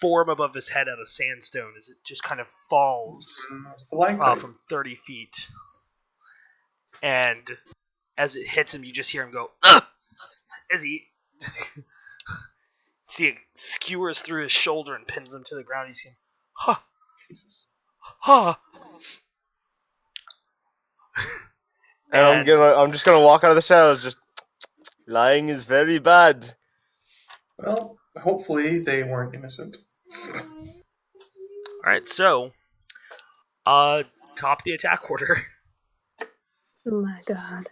Form above his head out of sandstone as it just kind of falls from 30 feet. And as it hits him, you just hear him go, ugh! As he see it skewers through his shoulder and pins him to the ground. You see him, huh, Jesus. huh. And I'm just gonna walk out of the shadows. Just lying is very bad. Well, hopefully they weren't innocent. All right, so top the attack order. Oh my god.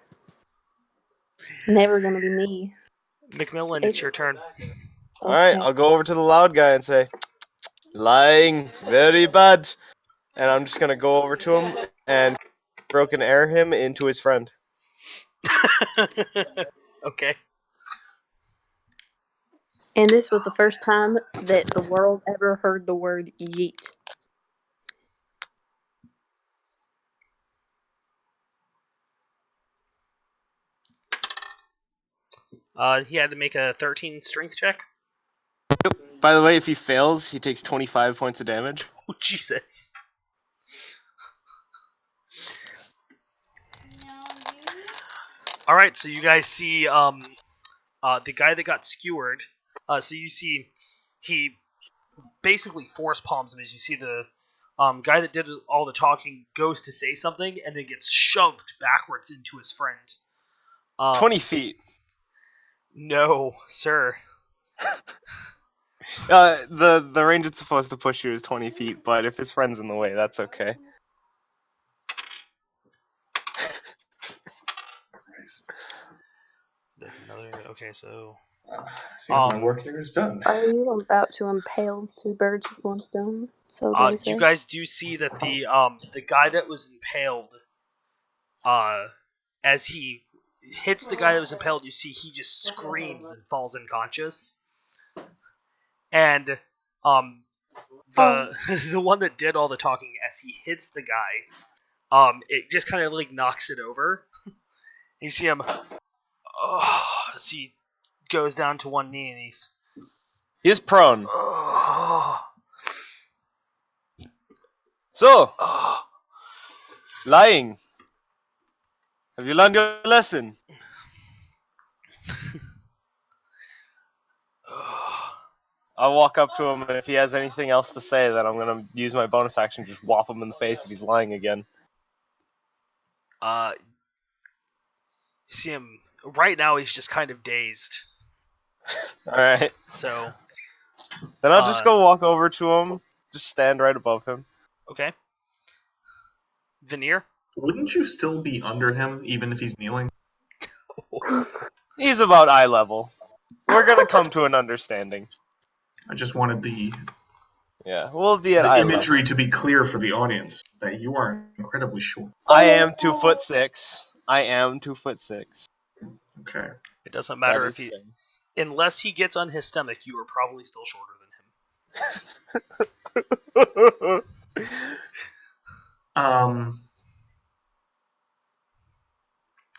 Never gonna be me. Macmillan, it's your turn. All right, Okay. I'll go over to the loud guy and say, lying very bad. And I'm just gonna go over to him and broken air him into his friend. Okay. And this was the first time that the world ever heard the word yeet. He had to make a 13 strength check. By the way, if he fails, he takes 25 points of damage. Oh, Jesus. All right, so you guys see the guy that got skewered. So you see he basically force palms him as you see the guy that did all the talking goes to say something and then gets shoved backwards into his friend. 20 feet. No, sir. The range it's supposed to push you is 20 feet, but if his friend's in the way, that's okay. There's another. Okay, so See if my work here is done. Are you about to impale two birds with one stone? So they say. you guys do see that the guy that was impaled, as he hits the guy that was impaled, you see he just screams and falls unconscious. And the the one that did all the talking, as he hits the guy, it just kind of like knocks it over. You see him, as he goes down to one knee and He's prone. oh, So, oh. lying. Have you learned your lesson? I'll walk up to him, and if he has anything else to say, then I'm gonna use my bonus action to just whop him in the face if he's lying again. You see him right now. He's just kind of dazed. All right. So Then I'll just go walk over to him, just stand right above him. okay, Veneer. Wouldn't you still be under him even if he's kneeling? He's about eye level. We're gonna come to an understanding. I just wanted the We'll be at eye imagery level. to be clear for the audience that you are incredibly short. I am 2'6". I am 2'6". Okay. It doesn't matter That if is he, thing. unless he gets on his stomach, you are probably still shorter than him.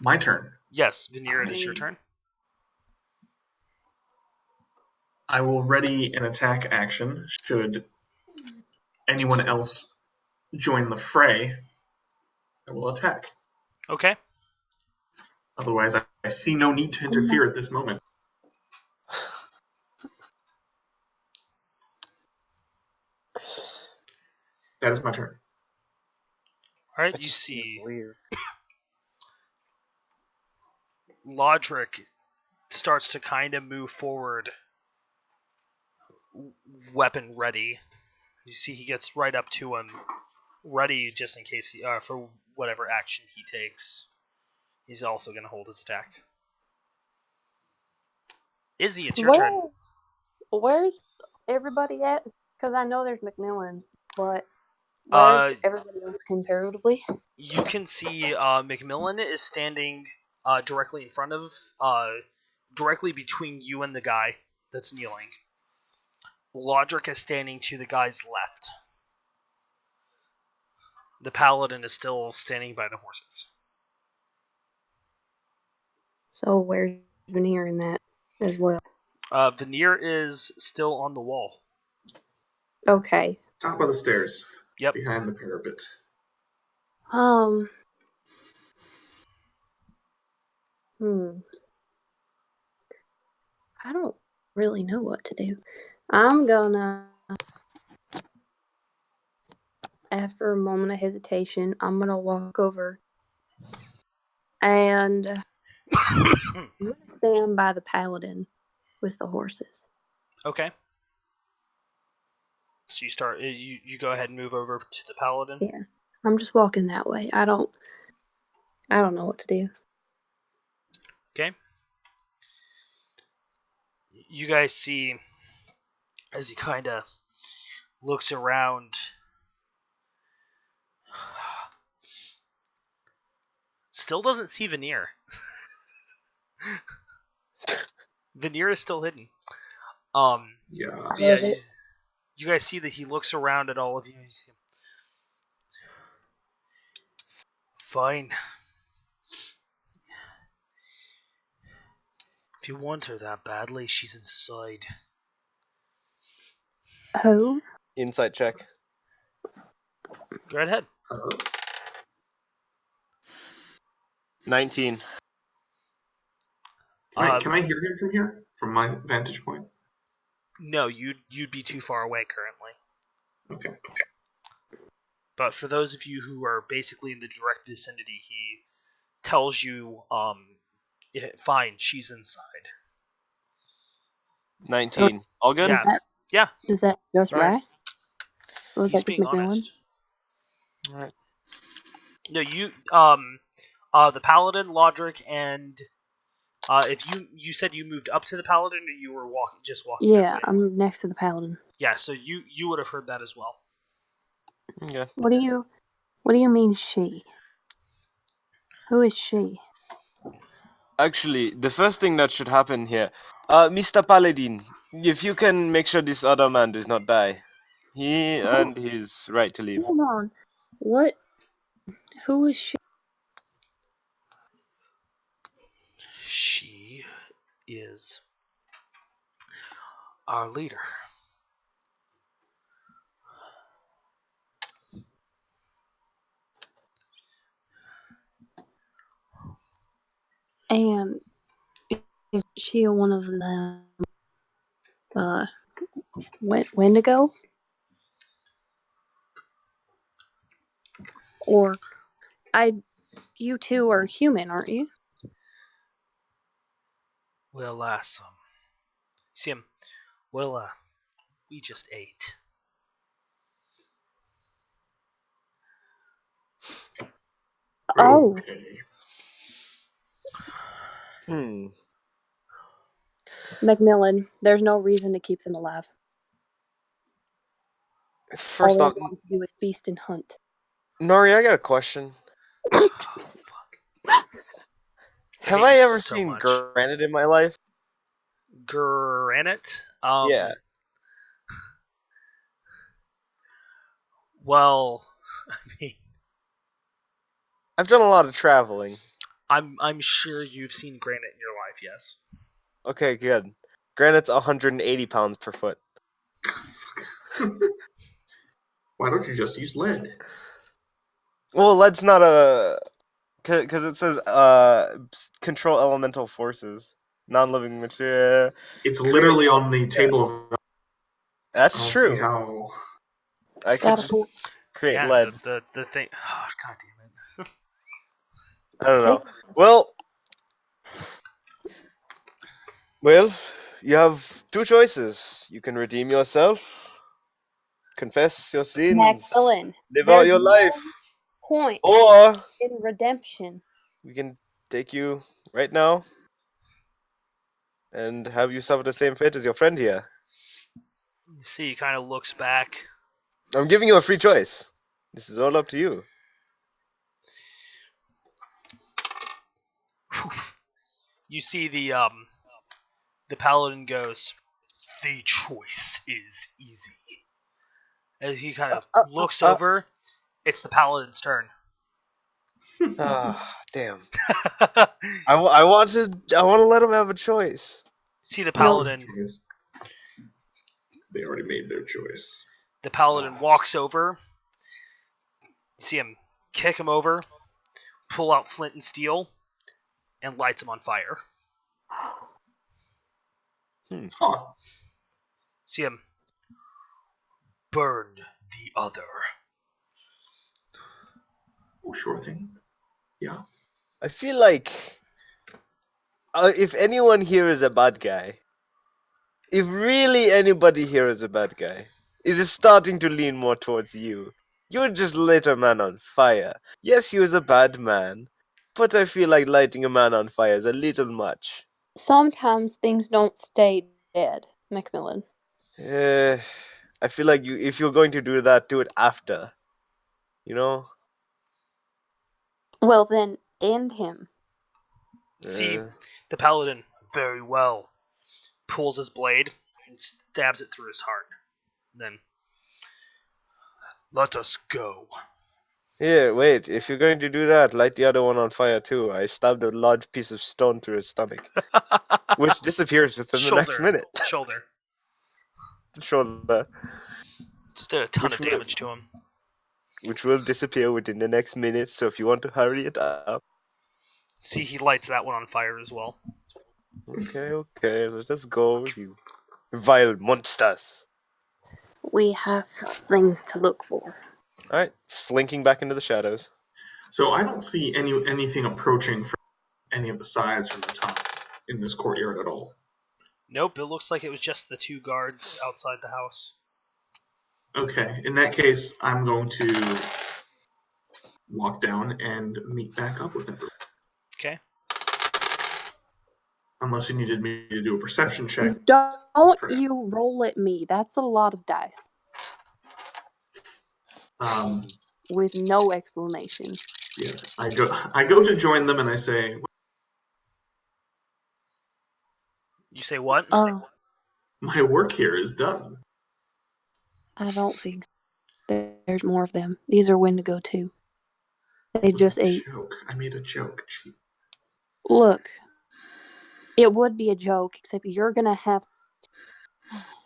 My turn. Yes, Veneer, it is your turn. I will ready an attack action should anyone else join the fray. I will attack. Okay. Otherwise, I see no need to interfere at this moment. That is my turn. All right. That You just see seems weird. Lodric starts to kind of move forward, weapon ready. You see he gets right up to him, ready just in case he, for whatever action he takes. He's also going to hold his attack. Izzy, it's your turn. Where's everybody at? Because I know there's McMillan, but where's everybody else comparatively? You can see McMillan is standing directly in front of, directly between you and the guy that's kneeling. Lodric is standing to the guy's left. The paladin is still standing by the horses. So where's Veneer in that as well? Veneer is still on the wall. Okay. Top of the stairs. Yep. Behind the parapet. I don't really know what to do. I'm gonna, after a moment of hesitation, I'm gonna walk over and I'm gonna stand by the paladin with the horses. Okay. So you start. You go ahead and move over to the paladin. Yeah, I'm just walking that way. I don't know what to do. Okay. You guys see as he kind of looks around. Still doesn't see Veneer. Veneer is still hidden. Yeah. You guys see that he looks around at all of you. Fine. If you want her that badly, she's inside. Who? Insight check. Go right ahead. 19. Can I hear him from here? From my vantage point? No, you'd be too far away currently. Okay. But for those of you who are basically in the direct vicinity, he tells you, fine, she's inside. 19. So, all good? Yeah. Is that just Right. Rice? Or was He's that just being McMillan? honest. Alright. No, you, the paladin, Lodric, and if you said you moved up to the paladin, or you were just walking. Yeah, I'm next to the paladin. Yeah, so you would have heard that as well. Okay. What do you mean she? Who is she? Actually, the first thing that should happen here, Mr. Paladin, if you can make sure this other man does not die. He earned his right to leave. Hold on. What? Who is she? She is our leader. And is she one of them? Wendigo? Or you two are human, aren't you? Well, see him. Well, we just ate. Oh. Hmm. McMillan, there's no reason to keep them alive. First All off, they want to do is feast and hunt. Nori, I got a question. Oh, fuck. Have hate I you ever so seen much. granite in my life? Granite? Yeah. Well, I mean, I've done a lot of traveling. I'm sure you've seen granite in your life, yes. Okay, good. Granite's 180 pounds per foot. Why don't you just use lead? Well, lead's not a... Because it says control elemental forces. Non-living material. It's literally on the table of... That's I don't true. see how... I could create lead. The thing... Oh, god damn it. I don't know. Well, you have two choices. You can redeem yourself, confess your sins, McMillan, live out your life, point or in redemption. we can take you right now and have you suffer the same fate as your friend here. You see, he kind of looks back. I'm giving you a free choice. This is all up to you. You see the paladin goes, "The choice is easy." As he kind of looks over, it's the paladin's turn. Damn. I want to let him have a choice. See the No. paladin. They already made their choice. The paladin walks over. You see him kick him over, pull out flint and steel, and lights him on fire. Huh. See him burn the other. Oh, sure thing. Yeah. I feel like if anyone here is a bad guy, if really anybody here is a bad guy, it is starting to lean more towards you. You just lit a man on fire. Yes, he was a bad man, but I feel like lighting a man on fire is a little much. Sometimes things don't stay dead, Macmillan. I feel like if you're going to do that, do it after. You know? Well, then end him. See the paladin very well. Pulls his blade and stabs it through his heart. Then, let us go. Here, wait. If you're going to do that, light the other one on fire too. I stabbed a large piece of stone through his stomach, which disappears within the next minute. Shoulder. Shoulder. Just did a ton Which of will- damage to him. Which will disappear within the next minute, so if you want to hurry it up. See, he lights that one on fire as well. Okay, let us go, you vile monsters. We have things to look for. Alright, slinking back into the shadows. So I don't see anything approaching from any of the sides from the top in this courtyard at all. Nope, it looks like it was just the two guards outside the house. Okay, in that case, I'm going to walk down and meet back up with everyone. Okay. Unless you needed me to do a perception check. Don't you roll at me. That's a lot of dice. With no explanation. Yes, I go to join them and I say, You say what? Oh, my work here is done. I don't think so. There's more of them. These are Wendigo too. They It was just a ate. joke. I made a joke. Look, it would be a joke, except you're gonna have.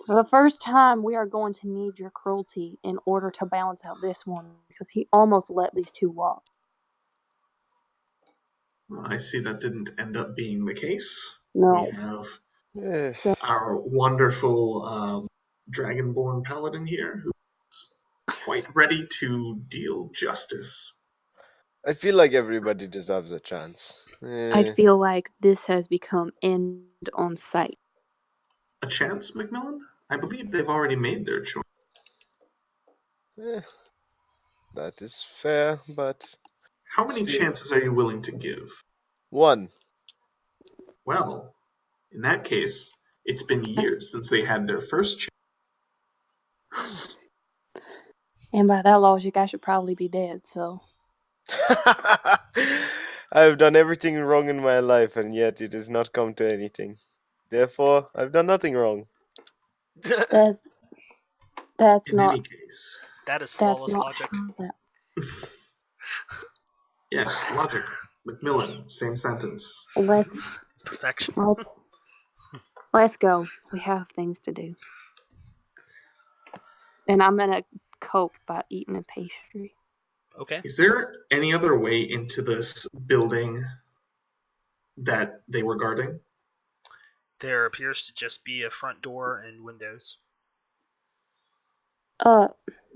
For the first time, we are going to need your cruelty in order to balance out this one, because he almost let these two walk. Well, I see that didn't end up being the case. No. We have our wonderful dragonborn paladin here who's quite ready to deal justice. I feel like everybody deserves a chance. I feel like this has become end on sight. A chance, Macmillan? I believe they've already made their choice. That is fair, but How many chances are you willing to give? one. Well, in that case, it's been years since they had their first chance. And by that logic, I should probably be dead, so. I've done everything wrong in my life, and yet it has not come to anything. Therefore, I've done nothing wrong. That's in not. any case. That is That's flawless not logic. how that. Yes, logic. Macmillan, same sentence. Perfection. Let's go. We have things to do. And I'm gonna cope by eating a pastry. Okay. Is there any other way into this building that they were guarding? There appears to just be a front door and windows.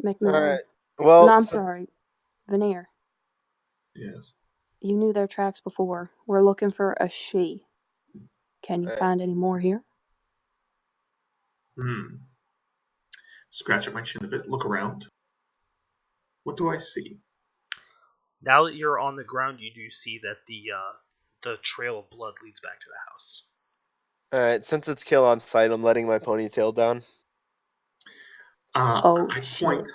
Macmillan. All right. Well, no, I'm sorry. Veneer. Yes. You knew their tracks before. We're looking for a she. Can you find any more here? Scratch at my chin a bit. Look around. What do I see? Now that you're on the ground, you do see that the trail of blood leads back to the house. All right. Since it's kill on sight, I'm letting my ponytail down. I shit. point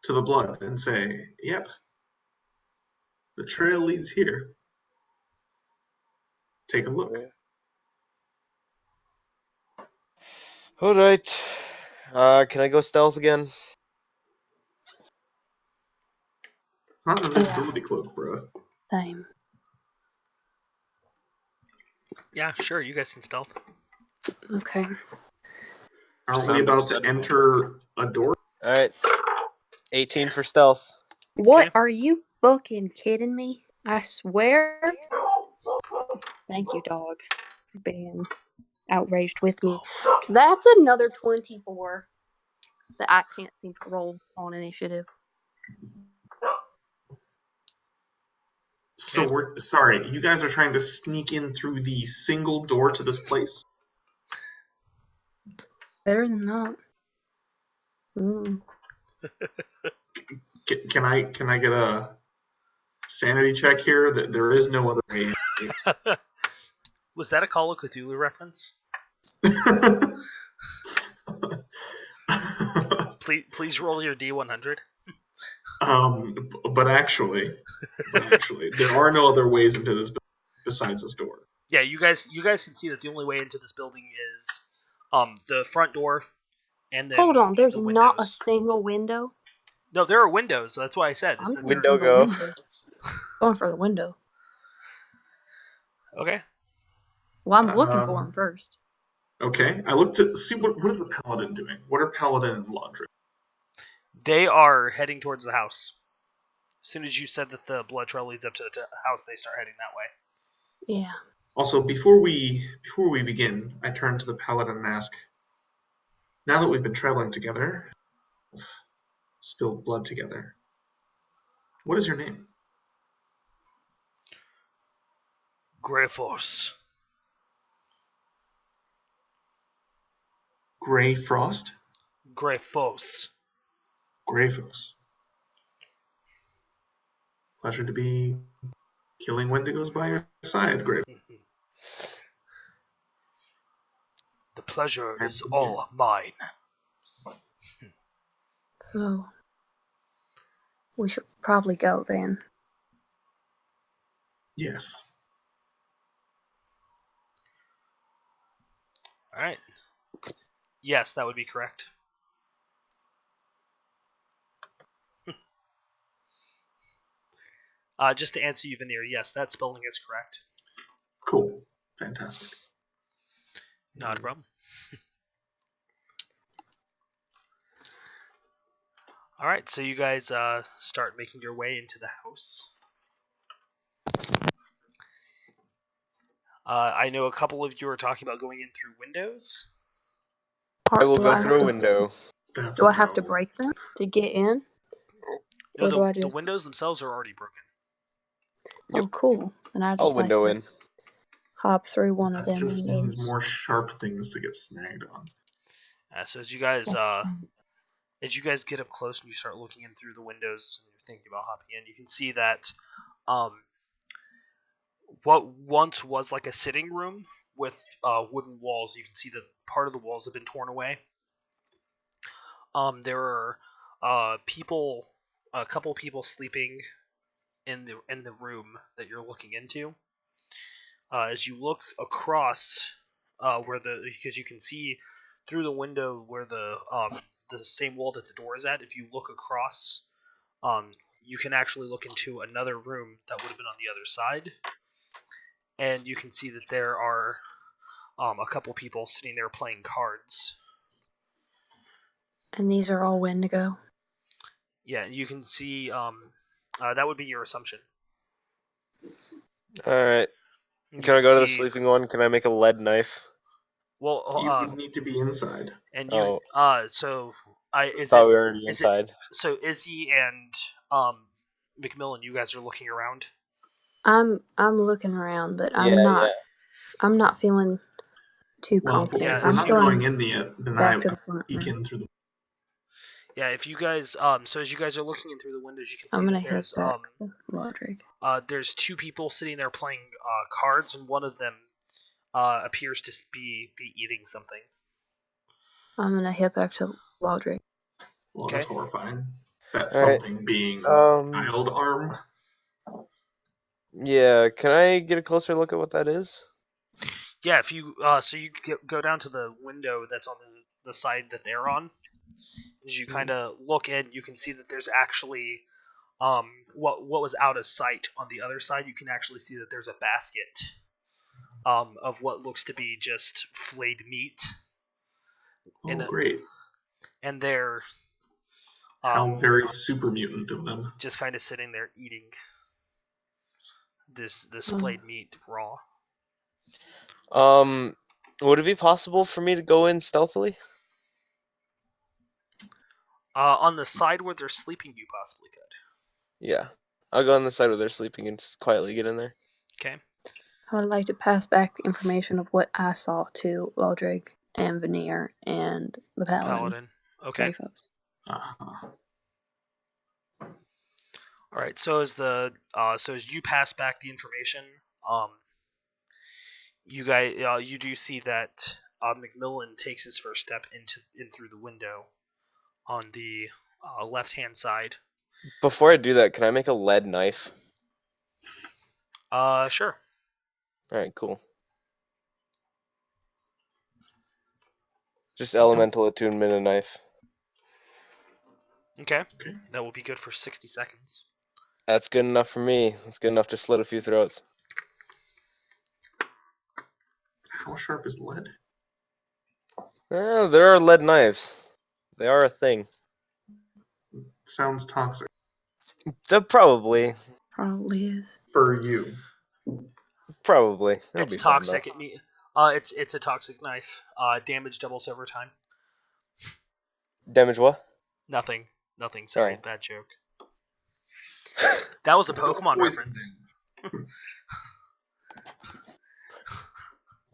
to the blood and say, "Yep, the trail leads here. Take a look." All right. Can I go stealth again? Not an invisibility cloak, bro. Same. Yeah, sure. You guys can stealth. Okay. Aren't we about to enter a door? All right. 18 for stealth. What? Okay. Are you fucking kidding me? I swear. Thank you, dog, for being outraged with me. That's another 24 that I can't seem to roll on initiative. So Okay. we're sorry. You guys are trying to sneak in through the single door to this place. Better than that. Mm. Can I get a sanity check here? That there is no other way. Was that a Call of Cthulhu reference? Please roll your D100. But actually, there are no other ways into this besides this door. Yeah, you guys can see that the only way into this building is the front door and then Hold on, there's the not a windows. single window. No, there are windows. So that's why I said I'm that going Window for the go. window. Going for the window. Okay. Well, I'm looking for him first. Okay, I looked to see what is the paladin doing. What are paladin and laundry? They are heading towards the house. As soon as you said that the blood trail leads up to the house, they start heading that way. Yeah. Also, before we begin, I turn to the paladin and ask, now that we've been traveling together, spilled blood together, what is your name? Greyfos. Grey Frost? Greyfos. Greyfos. Pleasure to be killing Wendigos by your side, Grey. The pleasure is all mine. So, we should probably go then. Yes. All right. Yes, that would be correct. Just to answer you, Veneer, yes, that spelling is correct. Cool. Fantastic. Not a problem. All right, so you guys start making your way into the house. I know a couple of you are talking about going in through windows. I will Do go I through a window. That's Do a I have to no. break them to get in? No, Or do I the just... windows themselves are already broken. Yep. Oh, cool. And I I'll just window to in. hop through one of That them just means windows. more sharp things to get snagged on. So as you guys That's get up close and you start looking in through the windows and you're thinking about hopping in, you can see that what once was like a sitting room with wooden walls, you can see that part of the walls have been torn away. There are a couple people sleeping in the room that you're looking into. As you look across, because you can see through the window where the same wall that the door is at. If you look across, you can actually look into another room that would have been on the other side, and you can see that there are a couple people sitting there playing cards. And these are all Wendigo. Yeah, you can see that would be your assumption. All right. You Can I go to the see- sleeping one? Can I make a lead knife? Well, You would need to be inside. and you Oh, so is thought it we were already is it inside. so Izzy and Macmillan, you guys are looking around. I'm looking around, but Yeah. I'm not feeling too Well, confident. if we're I'm not going going in yet, then back I to the front peek room. in through the. Yeah, if you guys so as you guys are looking in through the windows, you can see I'm gonna that head back to Roderick. there's two people sitting there playing cards, and one of them appears to be eating something. I'm gonna head back to Logic. Well, that's Okay. horrifying. That All right. something being Um. child arm. Yeah. Can I get a closer look at what that is? Yeah, if you so you go down to the window that's on the side that they're on. As you kind of look in, you can see that there's actually what was out of sight on the other side. You can actually see that there's a basket of what looks to be just flayed meat. Oh, great. And they're How very super mutant of them. just kind of sitting there eating this flayed meat raw. Would it be possible for me to go in stealthily? On the side where they're sleeping, you possibly could. Yeah. I'll go on the side where they're sleeping and quietly get in there. Okay. I would like to pass back the information of what I saw to Loldrig and Veneer and the Paladin. Okay. Rayfos. Uh-huh. All right. So as you pass back the information, you guys you do see that Macmillan takes his first step in through the window on the left hand side. Before I do that, can I make a lead knife? Sure. All right, cool. Just elemental attunement and knife. Okay. That will be good for 60 seconds. That's good enough for me. That's good enough to slit a few throats. How sharp is lead? There are lead knives. They are a thing. Sounds toxic. Probably. Probably is. For you. Probably. It'll It's be fun, toxic. though. It's a toxic knife. Damage doubles over time. Damage what? Nothing. Sorry, Alright. bad joke. That was a Pokemon reference.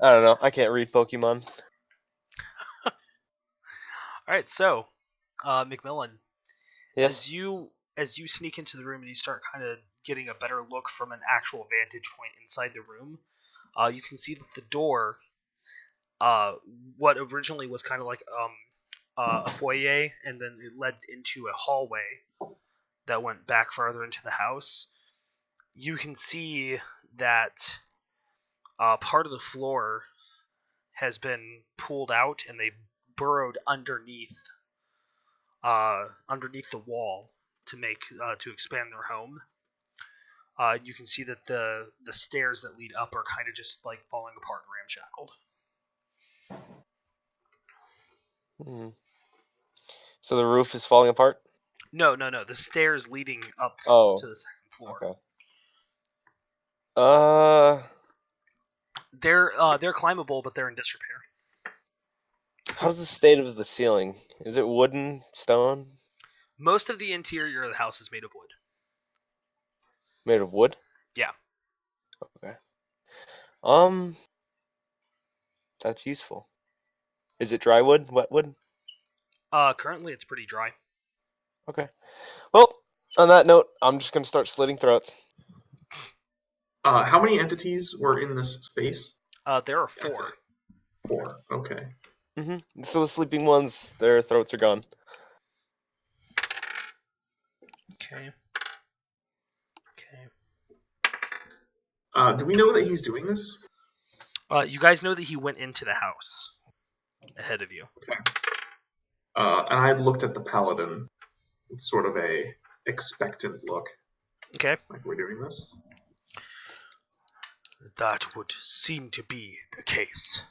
I don't know. I can't read Pokemon. All right, so Macmillan, Yes. as you sneak into the room and you start kind of getting a better look from an actual vantage point inside the room, you can see that the door, what originally was kind of like a foyer, and then it led into a hallway that went back farther into the house. You can see that part of the floor has been pulled out, and they've burrowed underneath the wall to expand their home. You can see that the stairs that lead up are kind of just like falling apart and ramshackled. So the roof is falling apart? No. The stairs leading up Oh. to the second floor. Okay. They're climbable, but they're in disrepair. How's the state of the ceiling? Is it wooden, stone? Most of the interior of the house is made of wood. Made of wood? Yeah. Okay. That's useful. Is it dry wood? Wet wood? Currently it's pretty dry. Okay. Well, on that note, I'm just gonna start slitting throats. How many entities were in this space? There are 4. 4. Okay. So the sleeping ones, their throats are gone. Okay. Do we know that he's doing this? You guys know that he went into the house ahead of you. Okay. And I looked at the paladin with sort of a expectant look. Okay. Like, we're doing this? That would seem to be the case.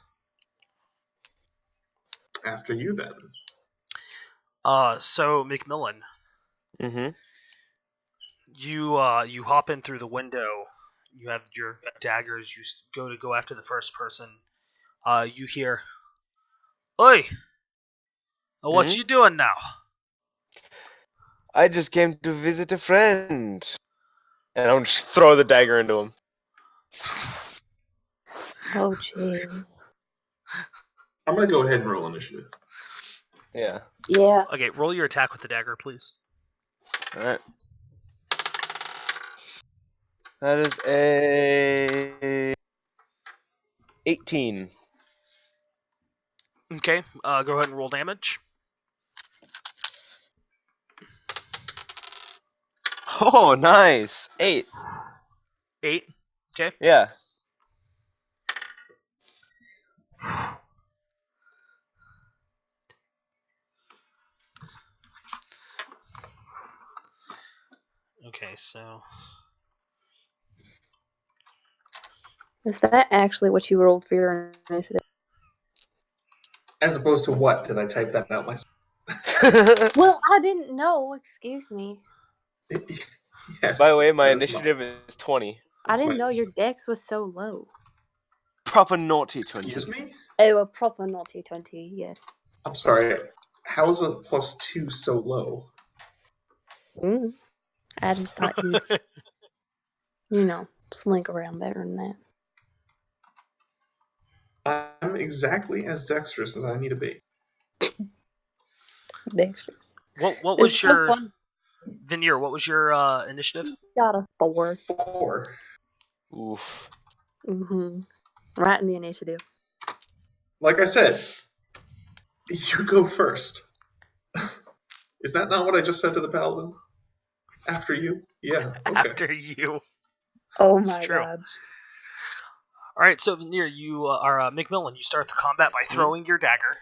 After you, then. So Macmillan, you hop in through the window. You have your daggers. You go after the first person. You hear, "Oi! What you doing now?" I just came to visit a friend. And I'm just throw the dagger into him. Oh, jeez. I'm going to go ahead and roll initiative. Yeah. Yeah. Okay, roll your attack with the dagger, please. Alright. That is a 18. Okay, go ahead and roll damage. Oh, nice. 8. 8. Okay. Yeah. Okay, so Is that actually what you rolled for your initiative? As opposed to what? Did I type that out myself? Well, I didn't know. Excuse me. Yes. By the way, my that is initiative is 20. I didn't my- know your dex was so low. Proper naughty 20. Excuse me? Oh, a proper naughty 20, yes. I'm sorry. How is a +2 so low? I just thought you slink around better than that. I'm exactly as dexterous as I need to be. Dexterous. what It's was so your fun. Veneer? What was your initiative? Got a 4. 4. Oof. Right in the initiative. Like I said, you go first. Is that not what I just said to the paladin? After you? Yeah, okay. After you. Oh It's my true. god. All right, so Veneer, you are Macmillan. You start the combat by throwing your dagger.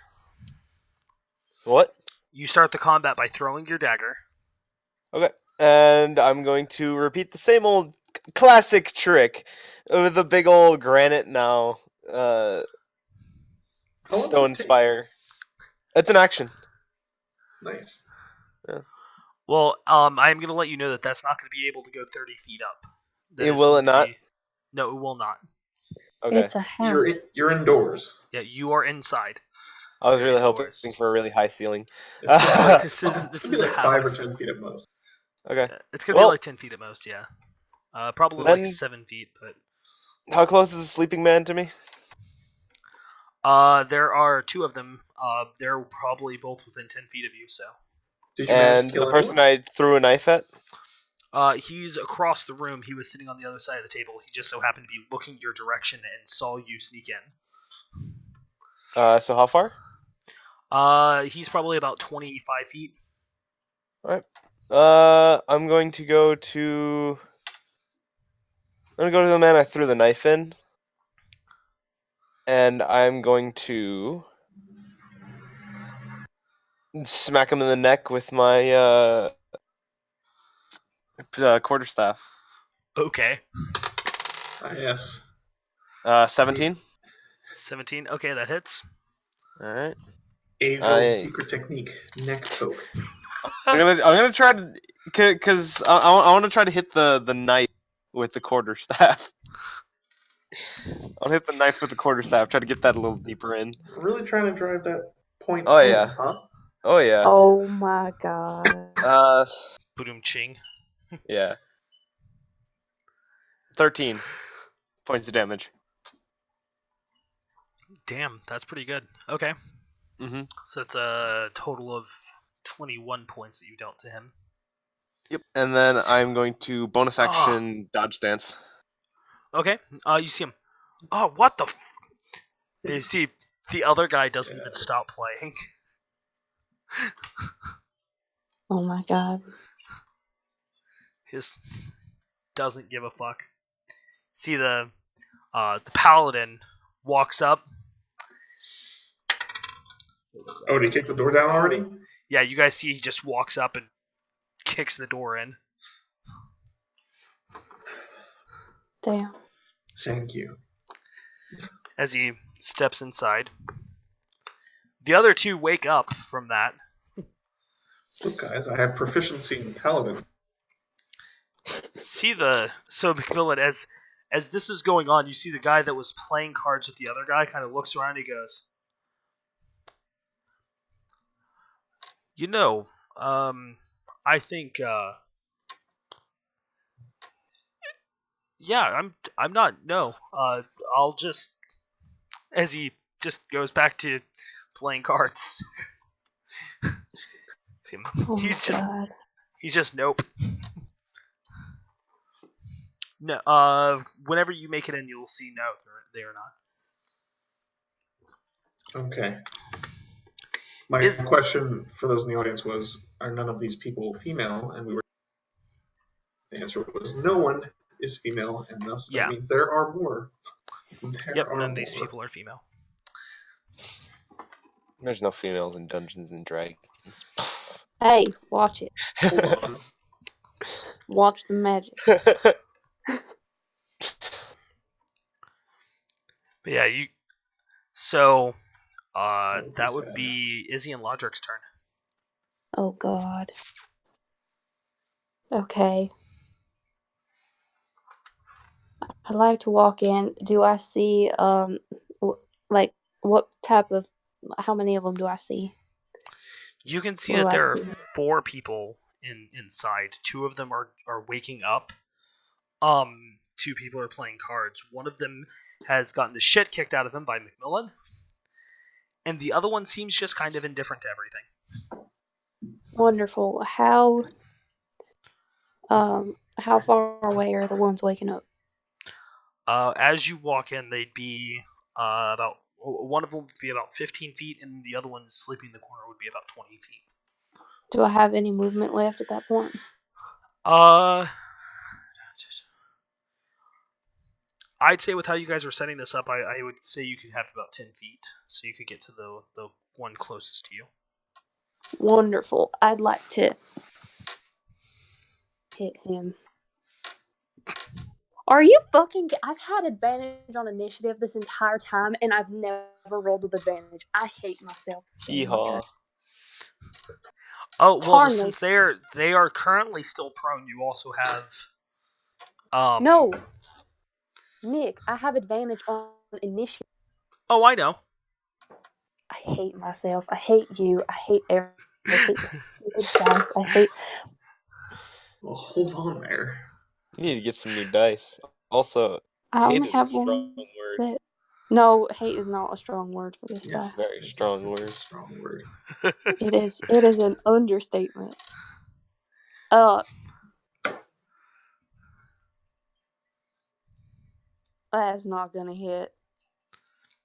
What? You start the combat by throwing your dagger. Okay. And I'm going to repeat the same old classic trick with a big old granite now. How long does Stone it take? spire. It's an action. Nice. Well, I'm going to let you know that that's not going to be able to go 30 feet up. That is Will going it to not? be... No, it will not. Okay. It's a house. You're indoors. Yeah, you are inside. I was You're really hoping indoors. for a really high ceiling. It's like, This it's is gonna be a like 5 or house. 10 feet at most. Okay. Yeah, it's going to be Well- like 10 feet at most, yeah. Probably Then- like 7 feet, but... How close is the sleeping man to me? There are 2 of them. They're probably both within 10 feet of you, so... Did you manage And to kill the person anyone? I threw a knife at? He's across the room. He was sitting on the other side of the table. He just so happened to be looking your direction and saw you sneak in. So how far? He's probably about 25 feet. Alright. I'm going to go to... I'm going to go to the man I threw the knife in. And I'm going to... smack him in the neck with my quarterstaff. Okay. Yes. 17. 17. Okay, that hits. All right. Age-old secret technique, neck poke. I'm gonna try to, cause I want to try to hit the knife with the quarterstaff. I'll hit the knife with the quarterstaff. Try to get that a little deeper in. Really trying to drive that point Oh, home, yeah. huh? Oh yeah. Oh my god. Boom ching. Yeah. 13 points of damage. Damn, that's pretty good. Okay. Mm-hmm. So it's a total of 21 points that you dealt to him. Yep. And then I'm going to bonus action dodge stance. Okay. You see him. Oh, what the? And you see the other guy doesn't even stop playing. Oh my god. He just doesn't give a fuck. See the paladin walks up. Oh, did he kick the door down already? Yeah, you guys see he just walks up and kicks the door in. Damn. Thank you. As he steps inside. The other 2 wake up from that. Look, guys, I have proficiency in paladin. See so Macmillan, as this is going on, you see the guy that was playing cards with the other guy kind of looks around and he goes, I think yeah, I'm not no. I'll just, as he just goes back to playing cards. See him. Oh my He's just nope. No, whenever you make it in, you'll see no, they are not. Okay. My question for those in the audience was, are none of these people female? And we were... answer was no one is female, and thus that Yeah. means there are more. Yep, none of these people are female. There's no females in Dungeons and Dragons. Hey, watch it. Hold on. Watch the magic. But yeah, you. So, That that would be Izzy and Lodric's turn. Oh God. Okay. I'd like to walk in. Do I see like what type of? How many of them do I see? You can see What that do I there are see? 4 people inside. 2 of them are waking up. 2 people are playing cards. One of them has gotten the shit kicked out of him by Macmillan, and the other one seems just kind of indifferent to everything. Wonderful. How far away are the ones waking up? As you walk in, they'd be about one of them would be about 15 feet, and the other one sleeping in the corner would be about 20 feet. Do I have any movement left at that point? I'd say with how you guys are setting this up, I would say you could have about 10 feet, so you could get to the one closest to you. Wonderful. I'd like to hit him. Are you fucking... I've had advantage on initiative this entire time, and I've never rolled with advantage. I hate myself so much. Yeehaw. Oh, well, Tarn since they are currently still prone, you also have... No. Nick, I have advantage on initiative. Oh, I know. I hate myself. I hate you. I hate everything. I hate this stupid dice. I hate... Well, hold on there. You need to get some new dice. Also, I hate only is a have strong one word. set. No, hate is not a strong word for this Yes, die. Very strong it's word. a strong word. It is. It is an understatement. That's not gonna hit.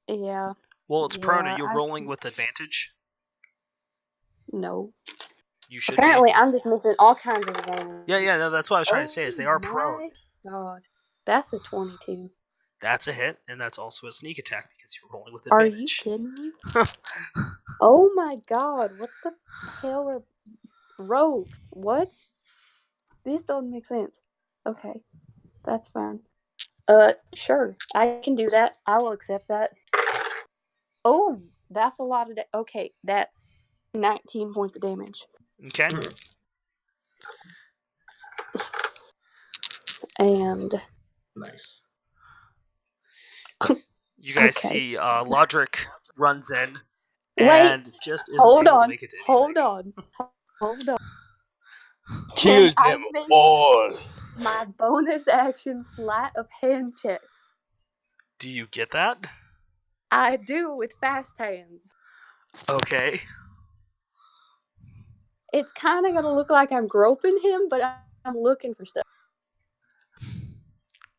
Yeah. Well, it's prone. Are Yeah, you rolling with advantage? No. You should Apparently, be. I'm just missing all kinds of advantage. Yeah, no, that's what I was trying to say, is they are prone. My God. That's a 22. That's a hit, and that's also a sneak attack because you're rolling with Are you advantage. kidding me? Oh my God. What the hell are rogues? What? This doesn't make sense. Okay. That's fine. Sure. I can do that. I will accept that. Oh, that's a lot of okay, that's 19 points of damage. Okay. And Nice. You guys okay. see Lodric runs in Wait, and just isn't hold able to on. make it to anything. Hold on. Kill I them make all. my bonus action sleight of hand check? Do you get that? I do with fast hands. Okay. It's kind of gonna look like I'm groping him, but I'm looking for stuff.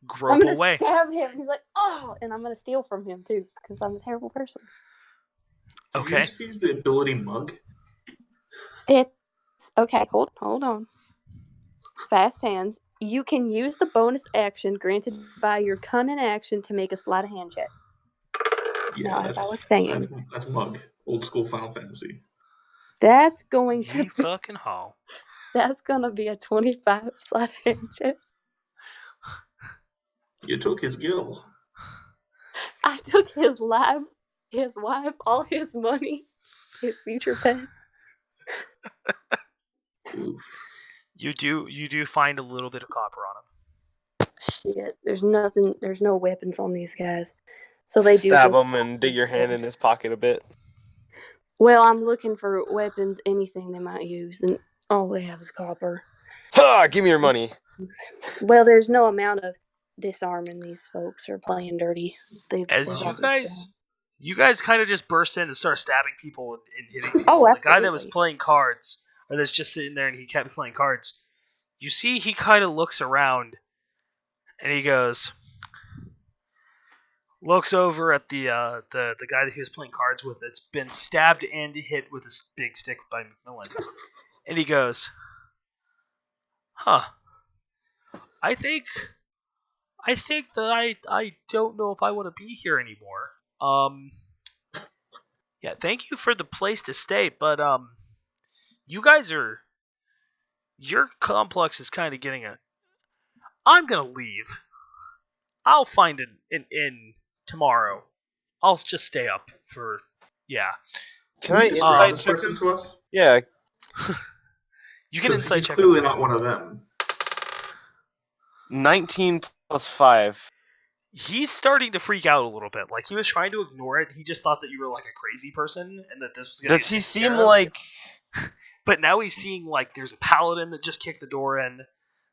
Grope I'm gonna away. stab him. He's like, oh, and I'm gonna steal from him too, because I'm a terrible person. Did you Okay. just use the ability mug? It's okay. Hold on. Fast hands. You can use the bonus action granted by your cunning action to make a sleight of hand check. Yeah, Now, as I was saying, that's mug. Old school Final Fantasy. that's going to Ye be, fucking haul. that's gonna be a 25 sleight of hand check. You took his gill. I took his life, his wife, all his money, his future pet. Oof. You do find a little bit of copper on him. Shit, there's no weapons on these guys. So they do Stab just... him and dig your hand in his pocket a bit. Well, I'm looking for weapons, anything they might use, and all they have is copper. Ha! Give me your money. Well, there's no amount of disarming these folks or playing dirty. As you guys kind of just burst in and start stabbing people and hitting people. Oh, The absolutely. guy that was playing cards, or that's just sitting there and he kept playing cards, you see he kind of looks around and he looks over at the guy that he was playing cards with that's been stabbed and hit with a big stick by Macmillan. And he goes, huh. I think that I don't know if I want to be here anymore. Yeah, thank you for the place to stay, but you guys are your complex is kind of getting a. I'm gonna leave. I'll find an inn tomorrow. I'll just stay up for yeah. Can Can I you describe insight this check person him? to us? Yeah. You can Because insight he's check him. clearly not one of them. 19 plus 5. He's starting to freak out a little bit. Like he was trying to ignore it. He just thought that you were like a crazy person and that this was gonna Does get he taken seem care of. like... But now he's seeing like there's a paladin that just kicked the door in.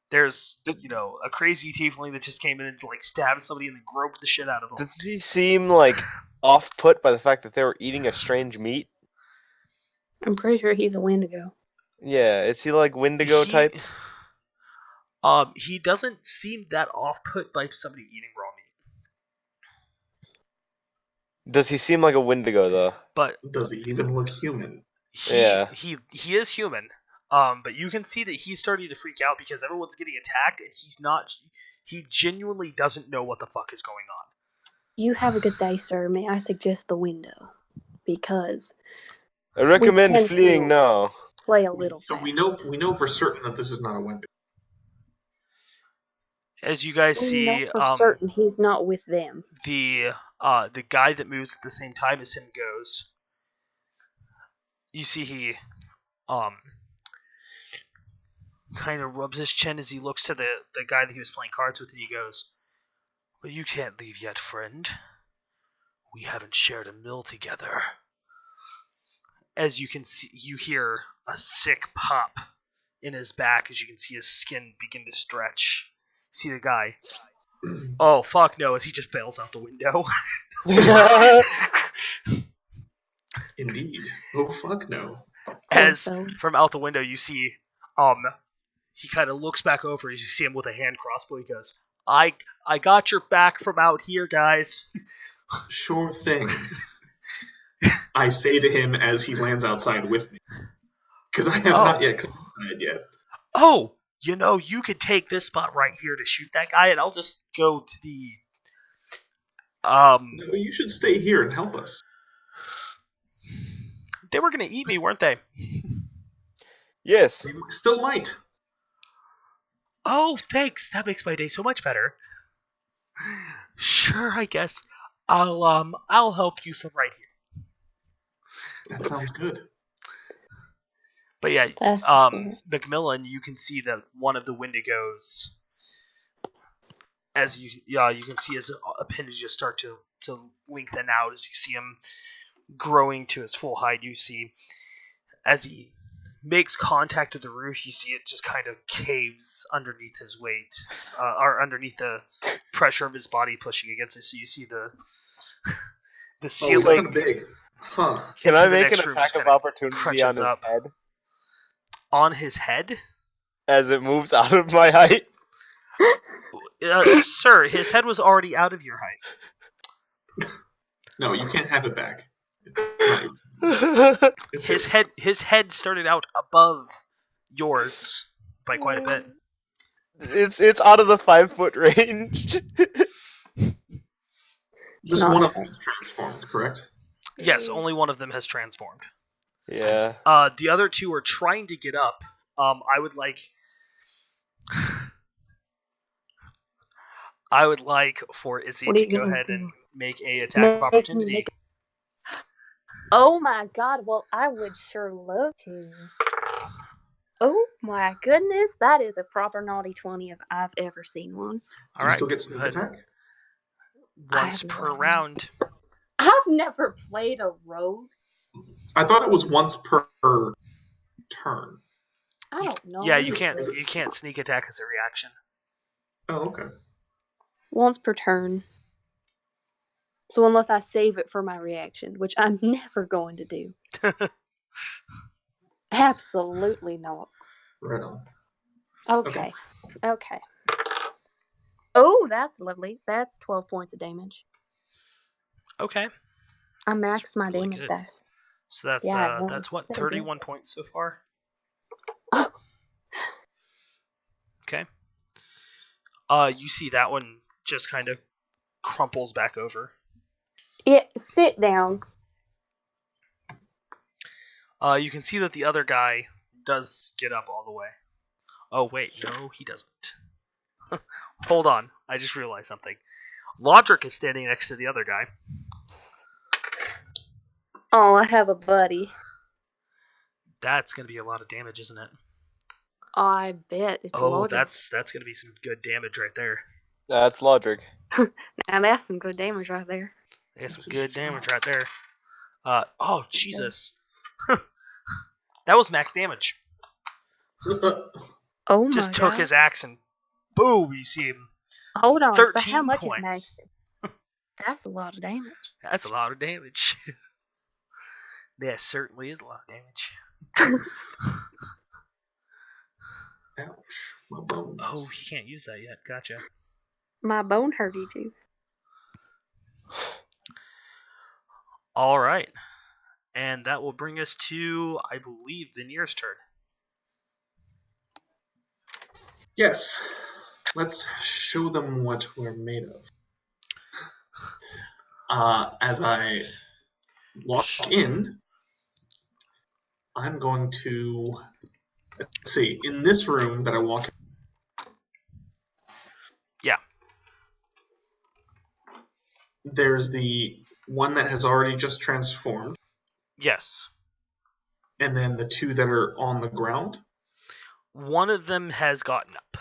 There's a crazy tiefling that just came in and like stabbed somebody and then groped the shit out of them. Does he seem like off-put by the fact that they were eating a strange meat? I'm pretty sure he's a Wendigo. Yeah, is he like Wendigo types? He doesn't seem that off-put by somebody eating raw meat. Does he seem like a Wendigo though? But Does he even look human? Yeah. he is human. But you can see that he's starting to freak out because everyone's getting attacked and he's not. He genuinely doesn't know what the fuck is going on. You have a good day, sir. May I suggest the window? Because I recommend tend fleeing to now. play a little So fast. we know for certain that this is not a Wendigo. As you guys We see, know for certain he's not with them. the guy that moves at the same time as him goes. You see he kind of rubs his chin as he looks to the guy that he was playing cards with and he goes, "But you can't leave yet, friend. We haven't shared a meal together." As you can see, you hear a sick pop in his back as you can see his skin begin to stretch. See the guy. Oh fuck no! As he just bails out the window. Indeed. Oh fuck no. As from out the window you see, he kind of looks back over as you see him with a hand crossbow. He goes, "I got your back from out here, guys." Sure thing. I say to him as he lands outside with me. Because I have not yet come inside yet. Oh, you could take this spot right here to shoot that guy, and I'll just go to the. No, you should stay here and help us. They were gonna eat me, weren't they? Yes. We still might. Oh, thanks. That makes my day so much better. Sure, I guess. I'll help you from right here. That sounds good. But yeah, That's the spirit. Macmillan, you can see that one of the Wendigos, as you can see his appendages start to lengthen out as you see him growing to his full height. You see as he makes contact with the roof, you see it just kind of caves underneath his weight, or underneath the pressure of his body pushing against it. So you see the Oh, it's ceiling. kind of big. Huh. Can I the make an next room just attack of kinda opportunity on crunches his up. head On his head? as it moves out of my height? Sir, his head was already out of your height. No, you can't have it back. It's not yours. His head started out above yours by quite a bit. It's out of the 5-foot range. Just Not one of fair. them is transformed, correct? Yes, only one of them has transformed. Yeah. The other two are trying to get up. I would like for Izzy What are to you go gonna ahead do? and make a attack of opportunity. Oh my god, well, I would sure love to. Oh my goodness, that is a proper naughty 20 if I've ever seen one. Do you still get sneak go ahead. attack? Once have per no idea. round. I've never played a rogue. I thought it was once per turn. I don't know. Yeah, you can't sneak attack as a reaction. Oh, okay. Once per turn. So unless I save it for my reaction, which I'm never going to do. Absolutely not. Right on. Okay. Oh, that's lovely. That's 12 points of damage. Okay. I maxed my really damage good. dice. So that's Yeah, no, that's what, it's very 31 points so far. Okay. You see that one just kind of crumples back over. Yeah, sit down. You can see that the other guy does get up all the way. Oh, wait, no, he doesn't. Hold on, I just realized something. Lodric is standing next to the other guy. Oh, I have a buddy. That's going to be a lot of damage, isn't it? I bet it's loaded. That's going to be some good damage right there. That's Lodric. Now that's some good damage right there. That's some good damage right there. Oh, Jesus. That was max damage. Oh my Just took god. his axe and boom, you see him. Hold on, but 13 how much points. is max? That's a lot of damage. That's a lot of damage. That certainly is a lot of damage. Ouch. My bones. Oh, he can't use that yet. Gotcha. My bone hurty too. All right. And that will bring us to, I believe, the nearest turn. Yes. Let's show them what we're made of. As I walk in, I'm going to... Let's see. In this room that I walk in... Yeah. There's the one that has already just transformed, Yes. and then the two that are on the ground. One of them has gotten up,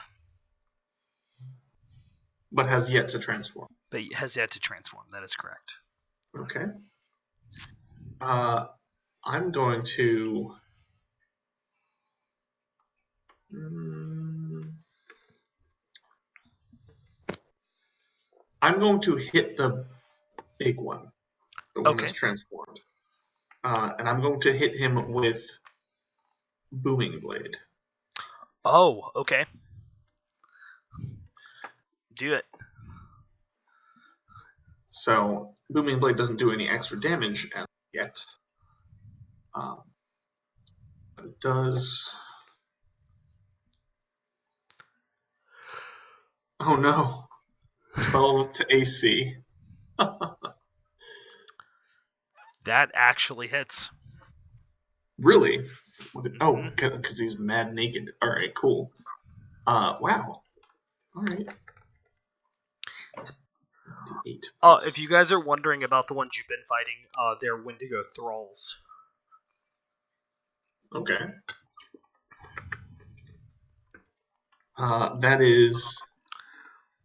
But has yet to transform. but has yet to transform. That is correct. Okay. I'm going to... I'm going to hit the big one. The one that's transformed. And I'm going to hit him with Booming Blade. Oh, okay. Do it. So, Booming Blade doesn't do any extra damage as yet. But it does... Oh no. 12 to AC. That actually hits. Really? Oh, Mhm. because he's mad naked. Alright, cool. Wow. Alright. 8 If you guys are wondering about the ones you've been fighting, they're Wendigo thralls. Okay. That is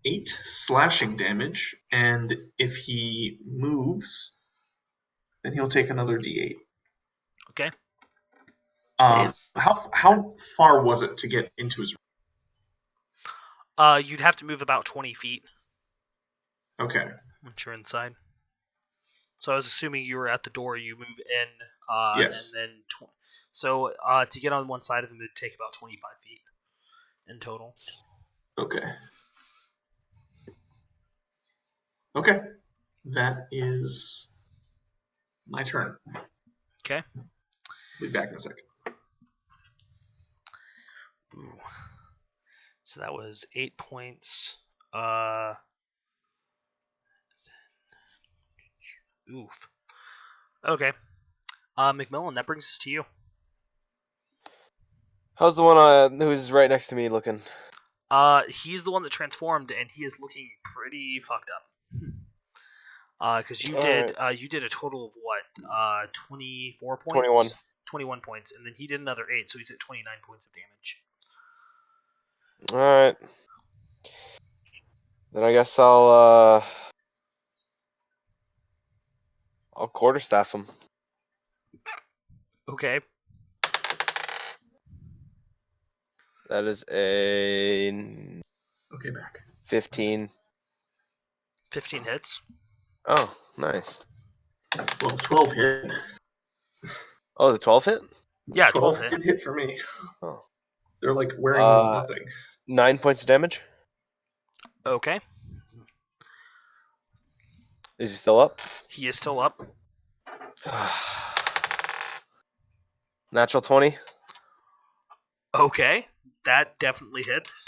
8 slashing damage, and if he moves, then he'll take another D8. Okay. How far was it to get into his room? You'd have to move about 20 feet. Okay. Once you're inside. So I was assuming you were at the door, you move in, yes. and then... So to get on one side of him, it'd take about 25 feet in total. Okay. Okay. That is my turn. Okay. Be back in a second. Ooh. So that was 8 points. Oof. Okay. McMillan, that brings us to you. How's the one who's right next to me looking? He's the one that transformed, and he is looking pretty fucked up. Because you did a total of what? 24 points. 21. 21 points, and then he did another 8, so he's at 29 points of damage. Alright. Then I guess I'll quarterstaff him. Okay. That is a Okay, back. 15. 15 hits. Oh, nice. Well, 12 hit. Oh, the 12 hit? Yeah, 12 hit. did hit for me. Oh. They're like wearing nothing. 9 points of damage. Okay. Is he still up? He is still up. Natural 20. Okay. That definitely hits.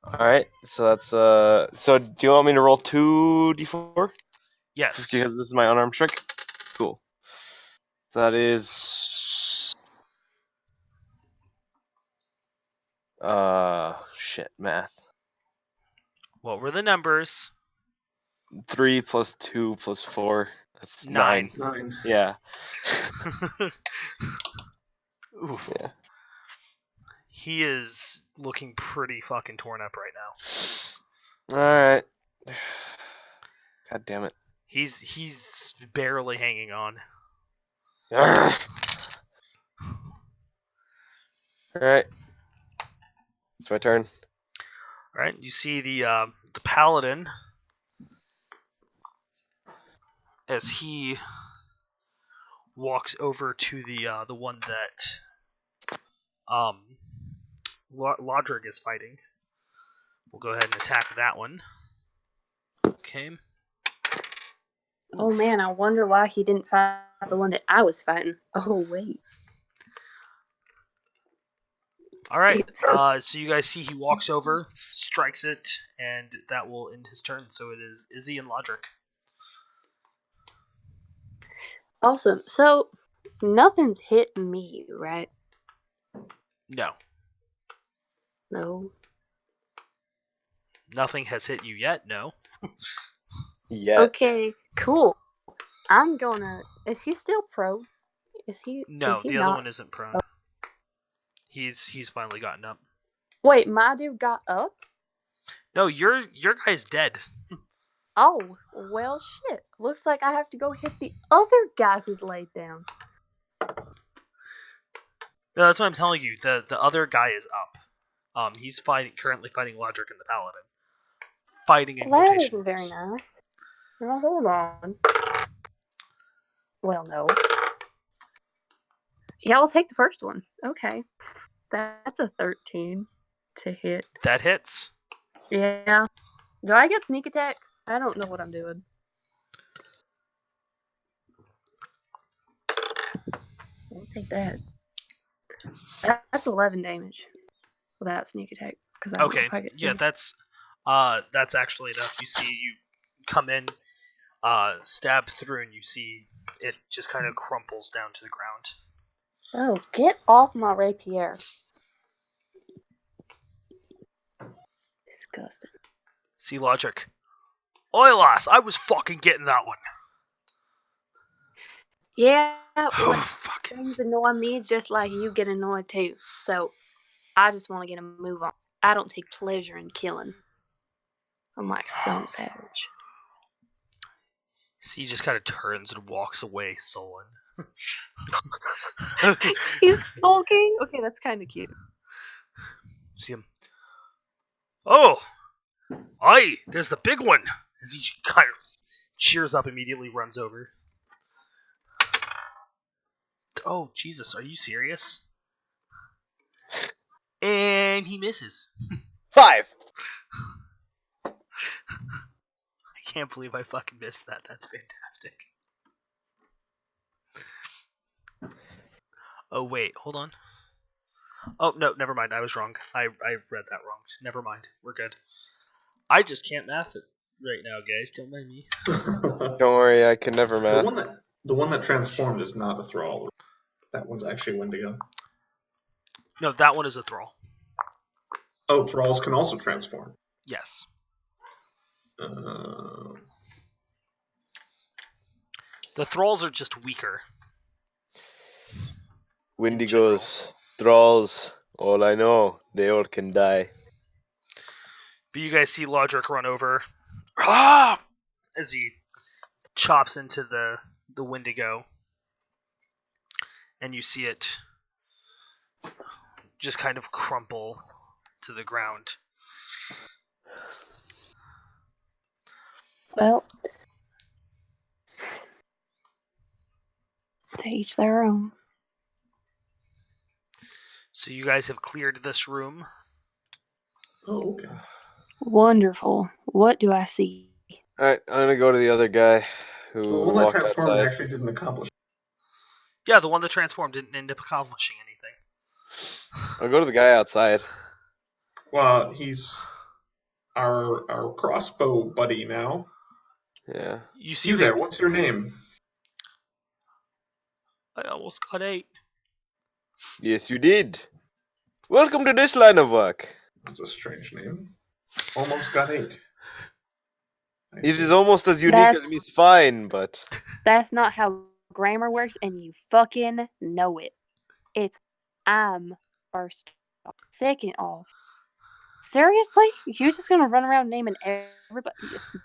Alright, so that's so do you want me to roll 2d4? Yes. Just because this is my unarmed trick? Cool. That is shit, math. What were the numbers? 3 plus 2 plus 4. That's 9. 9. Yeah. Oof. Yeah. He is looking pretty fucking torn up right now. Alright. God damn it. He's barely hanging on. Alright. It's my turn. Right? You see the paladin as he walks over to the one that Lodric is fighting. We'll go ahead and attack that one. Okay. Oh man, I wonder why he didn't fight the one that I was fighting. Oh wait. All right. So you guys see he walks over, strikes it, and that will end his turn. So it is Izzy and Lodric. Awesome. So nothing's hit me, right? No, No. nothing has hit you yet. No. Yeah. Okay, cool. I'm gonna. Is he still pro? Is he? No, Is he the not? other one isn't prone. He's finally gotten up. Wait, my dude got up. No, your guy's dead. Oh well, shit. Looks like I have to go hit the other guy who's laid down. No, that's what I'm telling you. The other guy is up. He's currently fighting Lodric and the Paladin. Fighting in Well, that quotation isn't very marks. nice. Now hold on. Well, no. Yeah, I'll take the first one. Okay, that's a 13 to hit. That hits. Yeah. Do I get sneak attack? I don't know what I'm doing. I'll take that. That's 11 damage without sneak attack. Because I don't know Okay. if I get Yeah, sneak. that's actually enough. You see, you come in, stab through, and you see it just kind of crumples down to the ground. Oh, get off my rapier. Disgusting. See Lodric. Oilas, I was fucking getting that one. Yeah, Oh, when fuck. things annoy me just like you get annoyed too. So, I just want to get a move on. I don't take pleasure in killing. I'm like so savage. See, he just kind of turns and walks away, sullen. He's sulking? Okay, that's kind of cute. See him. Oh! Aye, there's the big one! As he kind of cheers up, immediately runs over. Oh, Jesus, are you serious? And he misses. 5! I can't believe I fucking missed that. That's fantastic. Oh, wait, hold on. Oh, no, never mind. I was wrong. I read that wrong. Never mind. We're good. I just can't math it right now, guys. Don't mind me. Don't worry, I can never math. The one that transformed is not a thrall. That one's actually Wendigo. No, that one is a thrall. Oh, thralls can also transform. Yes. Uh, The thralls are just weaker. Wendigos, thralls, all I know, they all can die. But you guys see Lodric run over. Ah! As he chops into the Wendigo. And you see it just kind of crumple to the ground. Well, to each their own. So you guys have cleared this room. oh, okay. Wonderful. What do I see? Alright, I'm gonna go to the other guy who The one that walked transformed outside. actually didn't accomplish. Yeah, the one that transformed didn't end up accomplishing anything. I'll go to the guy outside. Well, he's our crossbow buddy now. Yeah. You see You they. there? What's your name? I almost got 8. Yes, you did. Welcome to this line of work. That's a strange name. Almost got 8. I It see. is almost as unique as That's Miss Fine, but that's not how grammar works, and you fucking know it. It's I'm first off. Second off. Seriously? You just gonna run around naming everybody?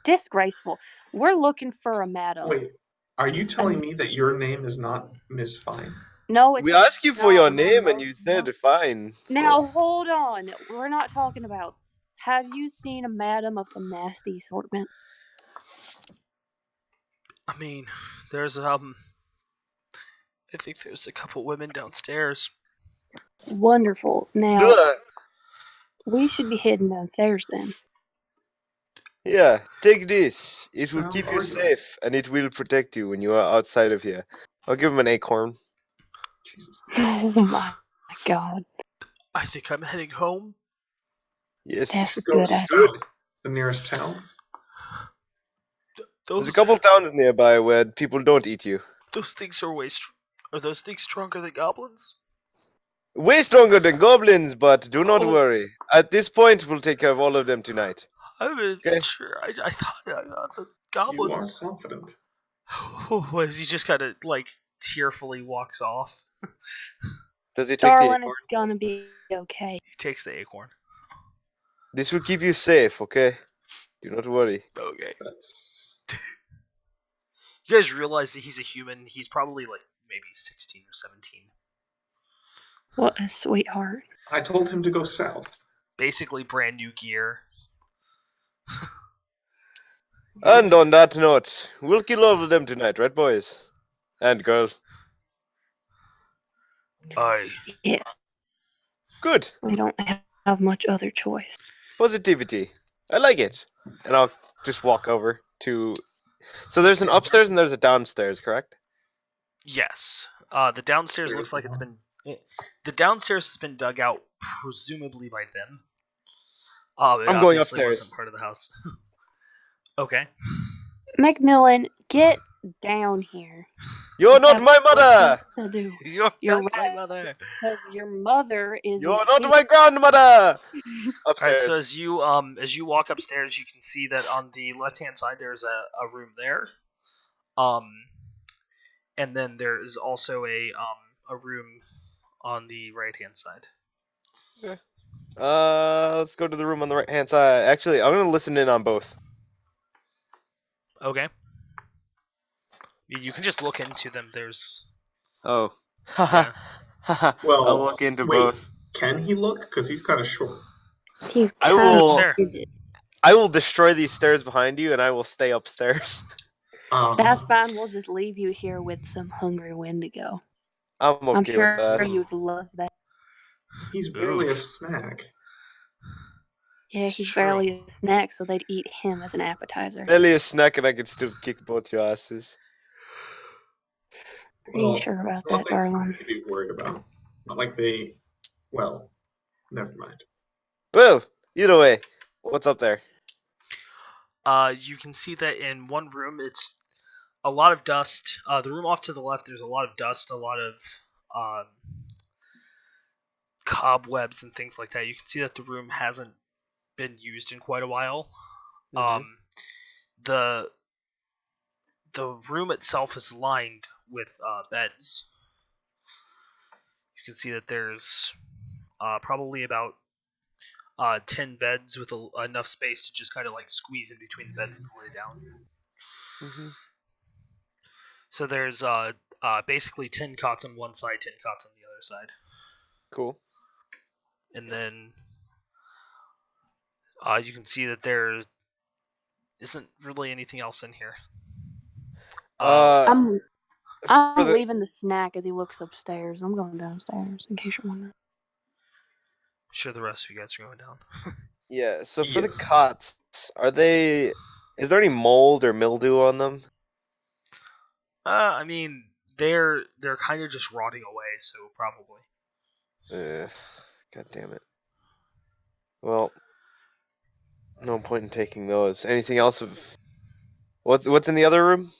Disgraceful. We're looking for a madam. Wait, are you telling me that your name is not Miss Fine? No, it's we asked you for not. your name and you said fine. Now hold on. We're not talking about. Have you seen a madam of the nasty assortment? I mean, there's I think there's a couple women downstairs. Wonderful. Now Duh. we should be heading downstairs then. Yeah, take this. It will Sound keep you argument. safe and it will protect you when you are outside of here. I'll give him an acorn. Jesus. Oh my god. I think I'm heading home. Yes. That's a Go good idea. south. The nearest town. There's a Those couple towns nearby where people don't eat you. those things are are those things stronger than goblins? Way stronger than goblins, but do not Oh. worry. At this point, we'll take care of all of them tonight. I'm not Okay. sure. I thought the You are goblins. confident. As he just kind of like tearfully walks off. Does he take the Darling, acorn? it's gonna be okay. He takes the acorn. This will keep you safe, okay? Do not worry. Okay. That's You guys realize that he's a human. He's probably like maybe 16 or 17. What a sweetheart. I told him to go south. Basically brand new gear. And on that note, we'll kill all of them tonight, right, boys? And girls. Yes, Good. we don't have much other choice. Positivity. I like it. And I'll just walk over to... So there's an upstairs and there's a downstairs, correct? Yes. The downstairs looks like it's been. The downstairs has been dug out, presumably by them. It I'm going obviously upstairs. wasn't part of the house. Okay. Macmillan, get down here. You're We not have my mother! something to do. You're You're not my right. mother. Because your mother is You're not my grandmother! Upstairs. Alright, so as you walk upstairs, you can see that on the left hand side there's a room there. And then there is also a room on the right hand side. Okay. Let's go to the room on the right hand side. Actually, I'm gonna listen in on both. Okay. You can just look into them. There's Oh. Yeah. Well, I'll look into wait. both. Can he look? Because he's kind of short. He's I kind will- of Fair. rigid. I will destroy these stairs behind you, and I will stay upstairs. That's fine. We'll just leave you here with some hungry Wendigo. I'm okay I'm with sure that. you'd love that. He's barely a Oof. snack. Yeah, It's he's true. barely a snack, so they'd eat him as an appetizer. Barely a snack, and I can still kick both your asses. Are you sure about that, darling? To be worried about. Not like they. Well, never mind. Well, either way, what's up there? You can see that in one room it's a lot of dust. The room off to the left, there's a lot of dust, a lot of cobwebs and things like that. You can see that the room hasn't been used in quite a while. Mhm. The room itself is lined with beds. You can see that there's probably about 10 beds with enough space to just kind of like squeeze in between the beds and lay down. Mhm. So there's basically 10 cots on one side, 10 cots on the other side. Cool. And then you can see that there isn't really anything else in here. I'm for the leaving the snack as he looks upstairs. I'm going downstairs, in case you're wondering. I'm sure the rest of you guys are going down. yeah. So for the Yes. cots, are they? Is there any mold or mildew on them? I mean, they're kind of just rotting away, so probably. God damn it. Well, No point in taking those. Anything else of what's in the other room?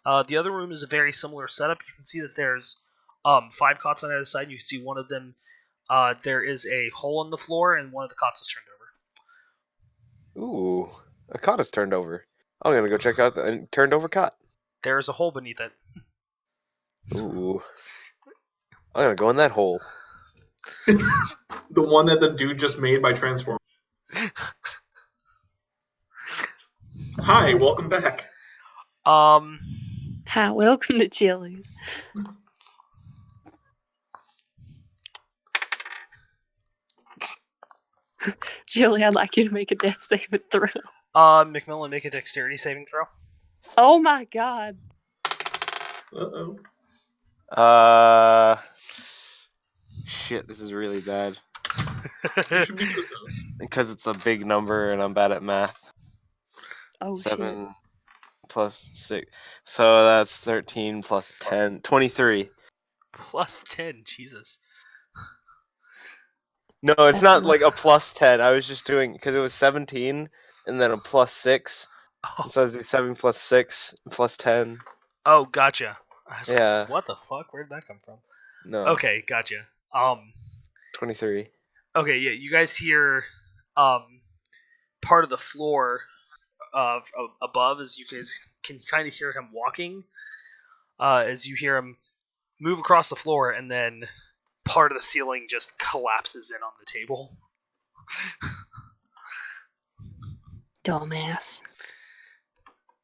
The other room is a very similar setup. You can see that there's 5 cots on either side. You can see one of them. There is a hole in the floor, and one of the cots is turned over. Ooh, a cot is turned over. I'm gonna go check out the turned over cot. There is a hole beneath it. Ooh, I'm gonna go in that hole. The one that the dude just made by Transformers. Hi, welcome back. Hi, welcome to Chili's. Chili, I'd like you to make a death saving throw. McMillan, make a dexterity saving throw. Oh my god. Uh-oh. Shit, this is really bad. You should be good at those. Because it's a big number and I'm bad at math. Oh 7 plus 6. So that's 13 plus 10. 23. Plus 10, Jesus. No, it's That's not not- like a plus 10. I was just doing, because it was 17 and then a plus 6. Oh, So I was doing 7 plus 6 plus 10. oh gotcha. I was Yeah. like, what the fuck? Where did that come from? No. Okay, gotcha. 23. Okay, yeah, you guys hear part of the floor of above as you guys can kind of hear him walking. As you hear him move across the floor, and then part of the ceiling just collapses in on the table. Dumbass.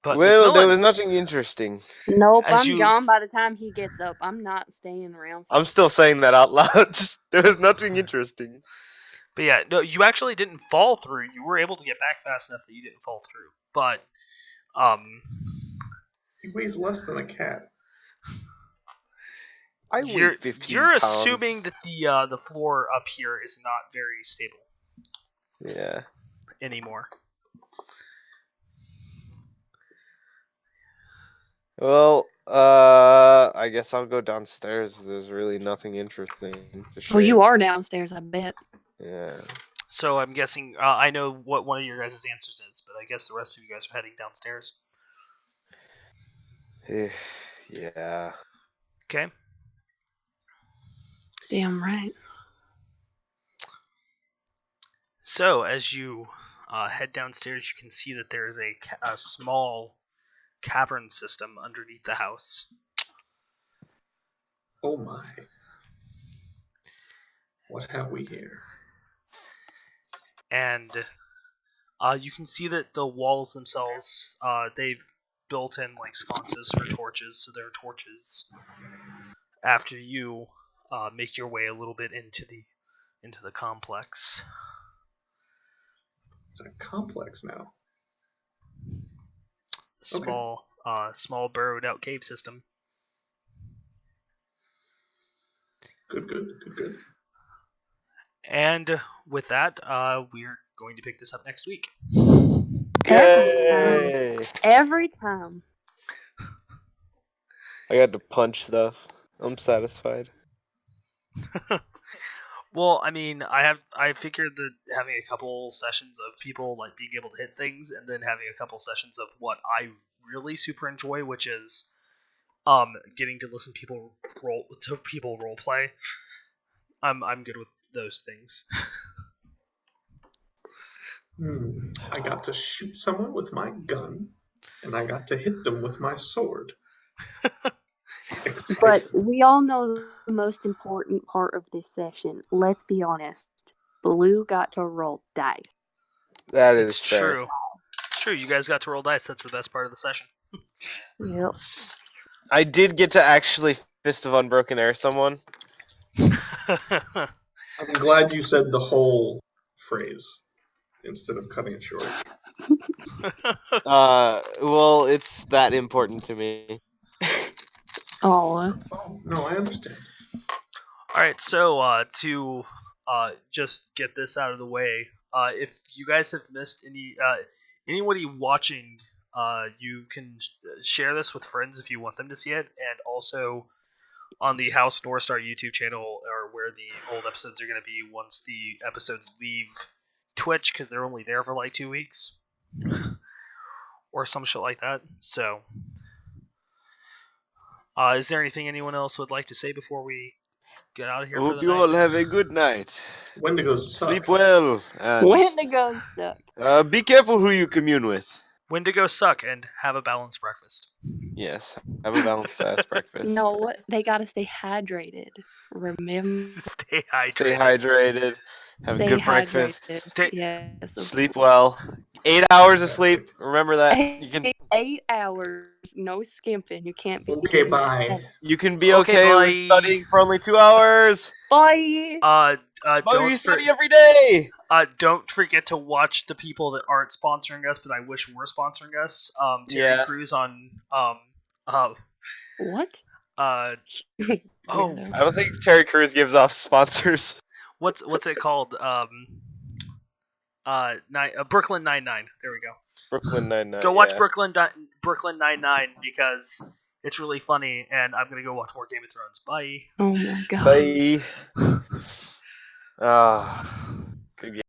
But Well, there McMillan, was nothing interesting. Nope, As I'm you- gone by the time he gets up. I'm not staying around. I'm still saying that out loud. There was nothing interesting. but yeah, no, you actually didn't fall through. You were able to get back fast enough that you didn't fall through. But He weighs less than a cat. I weigh you're 15 you're pounds. assuming that the floor up here is not very stable Yeah. anymore. Well, I guess I'll go downstairs. There's really nothing interesting to share. Well, you are downstairs, I bet. Yeah. So I'm guessing I know what one of your guys' answers is, but I guess the rest of you guys are heading downstairs. Yeah. Okay. Damn right. So as you head downstairs, you can see that there is a small cavern system underneath the house. Oh my. What have we here? And you can see that the walls themselves, they've built in like sconces for torches, so there are torches after you make your way a little bit into the complex. It's a complex now. Small burrowed out cave system. Good. And with that, we're going to pick this up next week. Yay! Every time. I got to punch stuff. I'm satisfied. Well, I mean, I figured that having a couple sessions of people like being able to hit things, and then having a couple sessions of what I really super enjoy, which is getting to listen to people role play. I'm good with those things. I got to shoot someone with my gun, and I got to hit them with my sword. But we all know the most important part of this session. Let's be honest. Blue got to roll dice. That is It's fair. true. It's true. You guys got to roll dice. That's the best part of the session. Yep. I did get to actually Fist of Unbroken Air someone. I'm glad you said the whole phrase instead of cutting it short. Well, it's that important to me. Oh. Oh, no, I understand. All right, so to just get this out of the way, if you guys have missed anybody watching, you can share this with friends if you want them to see it, and also on the House North Star YouTube channel, or where the old episodes are going to be once the episodes leave Twitch because they're only there for like 2 weeks, or some shit like that. So, is there anything anyone else would like to say before we get out of I here for hope the you night? all have a good night. Wendigos suck. Sleep well, and Wendigos suck. be careful who you commune with. Wendigo suck and have a balanced breakfast. Yes, have a balanced ass breakfast. No, they gotta stay hydrated. Remember, Stay hydrated. Stay hydrated. Have a stay good breakfast. hydrated. Yes. of Sleep well. 8 hours of Yes, sleep. Remember that. You can 8 hours, no skimping. You can't be. Okay, bye. you can be Okay, okay with bye. studying for only 2 hours. Bye. But Don't you study every day. don't forget to watch the people that aren't sponsoring us, but I wish were sponsoring us. Terry Yeah. Crews on What? oh, Weirdo. I don't think Terry Crews gives off sponsors. what's it called? Brooklyn Nine-Nine. There we go. Brooklyn Nine-Nine. Go watch yeah. Brooklyn Nine-Nine because it's really funny, and I'm gonna go watch more Game of Thrones. Bye. Oh my god. Bye. Ah, good game.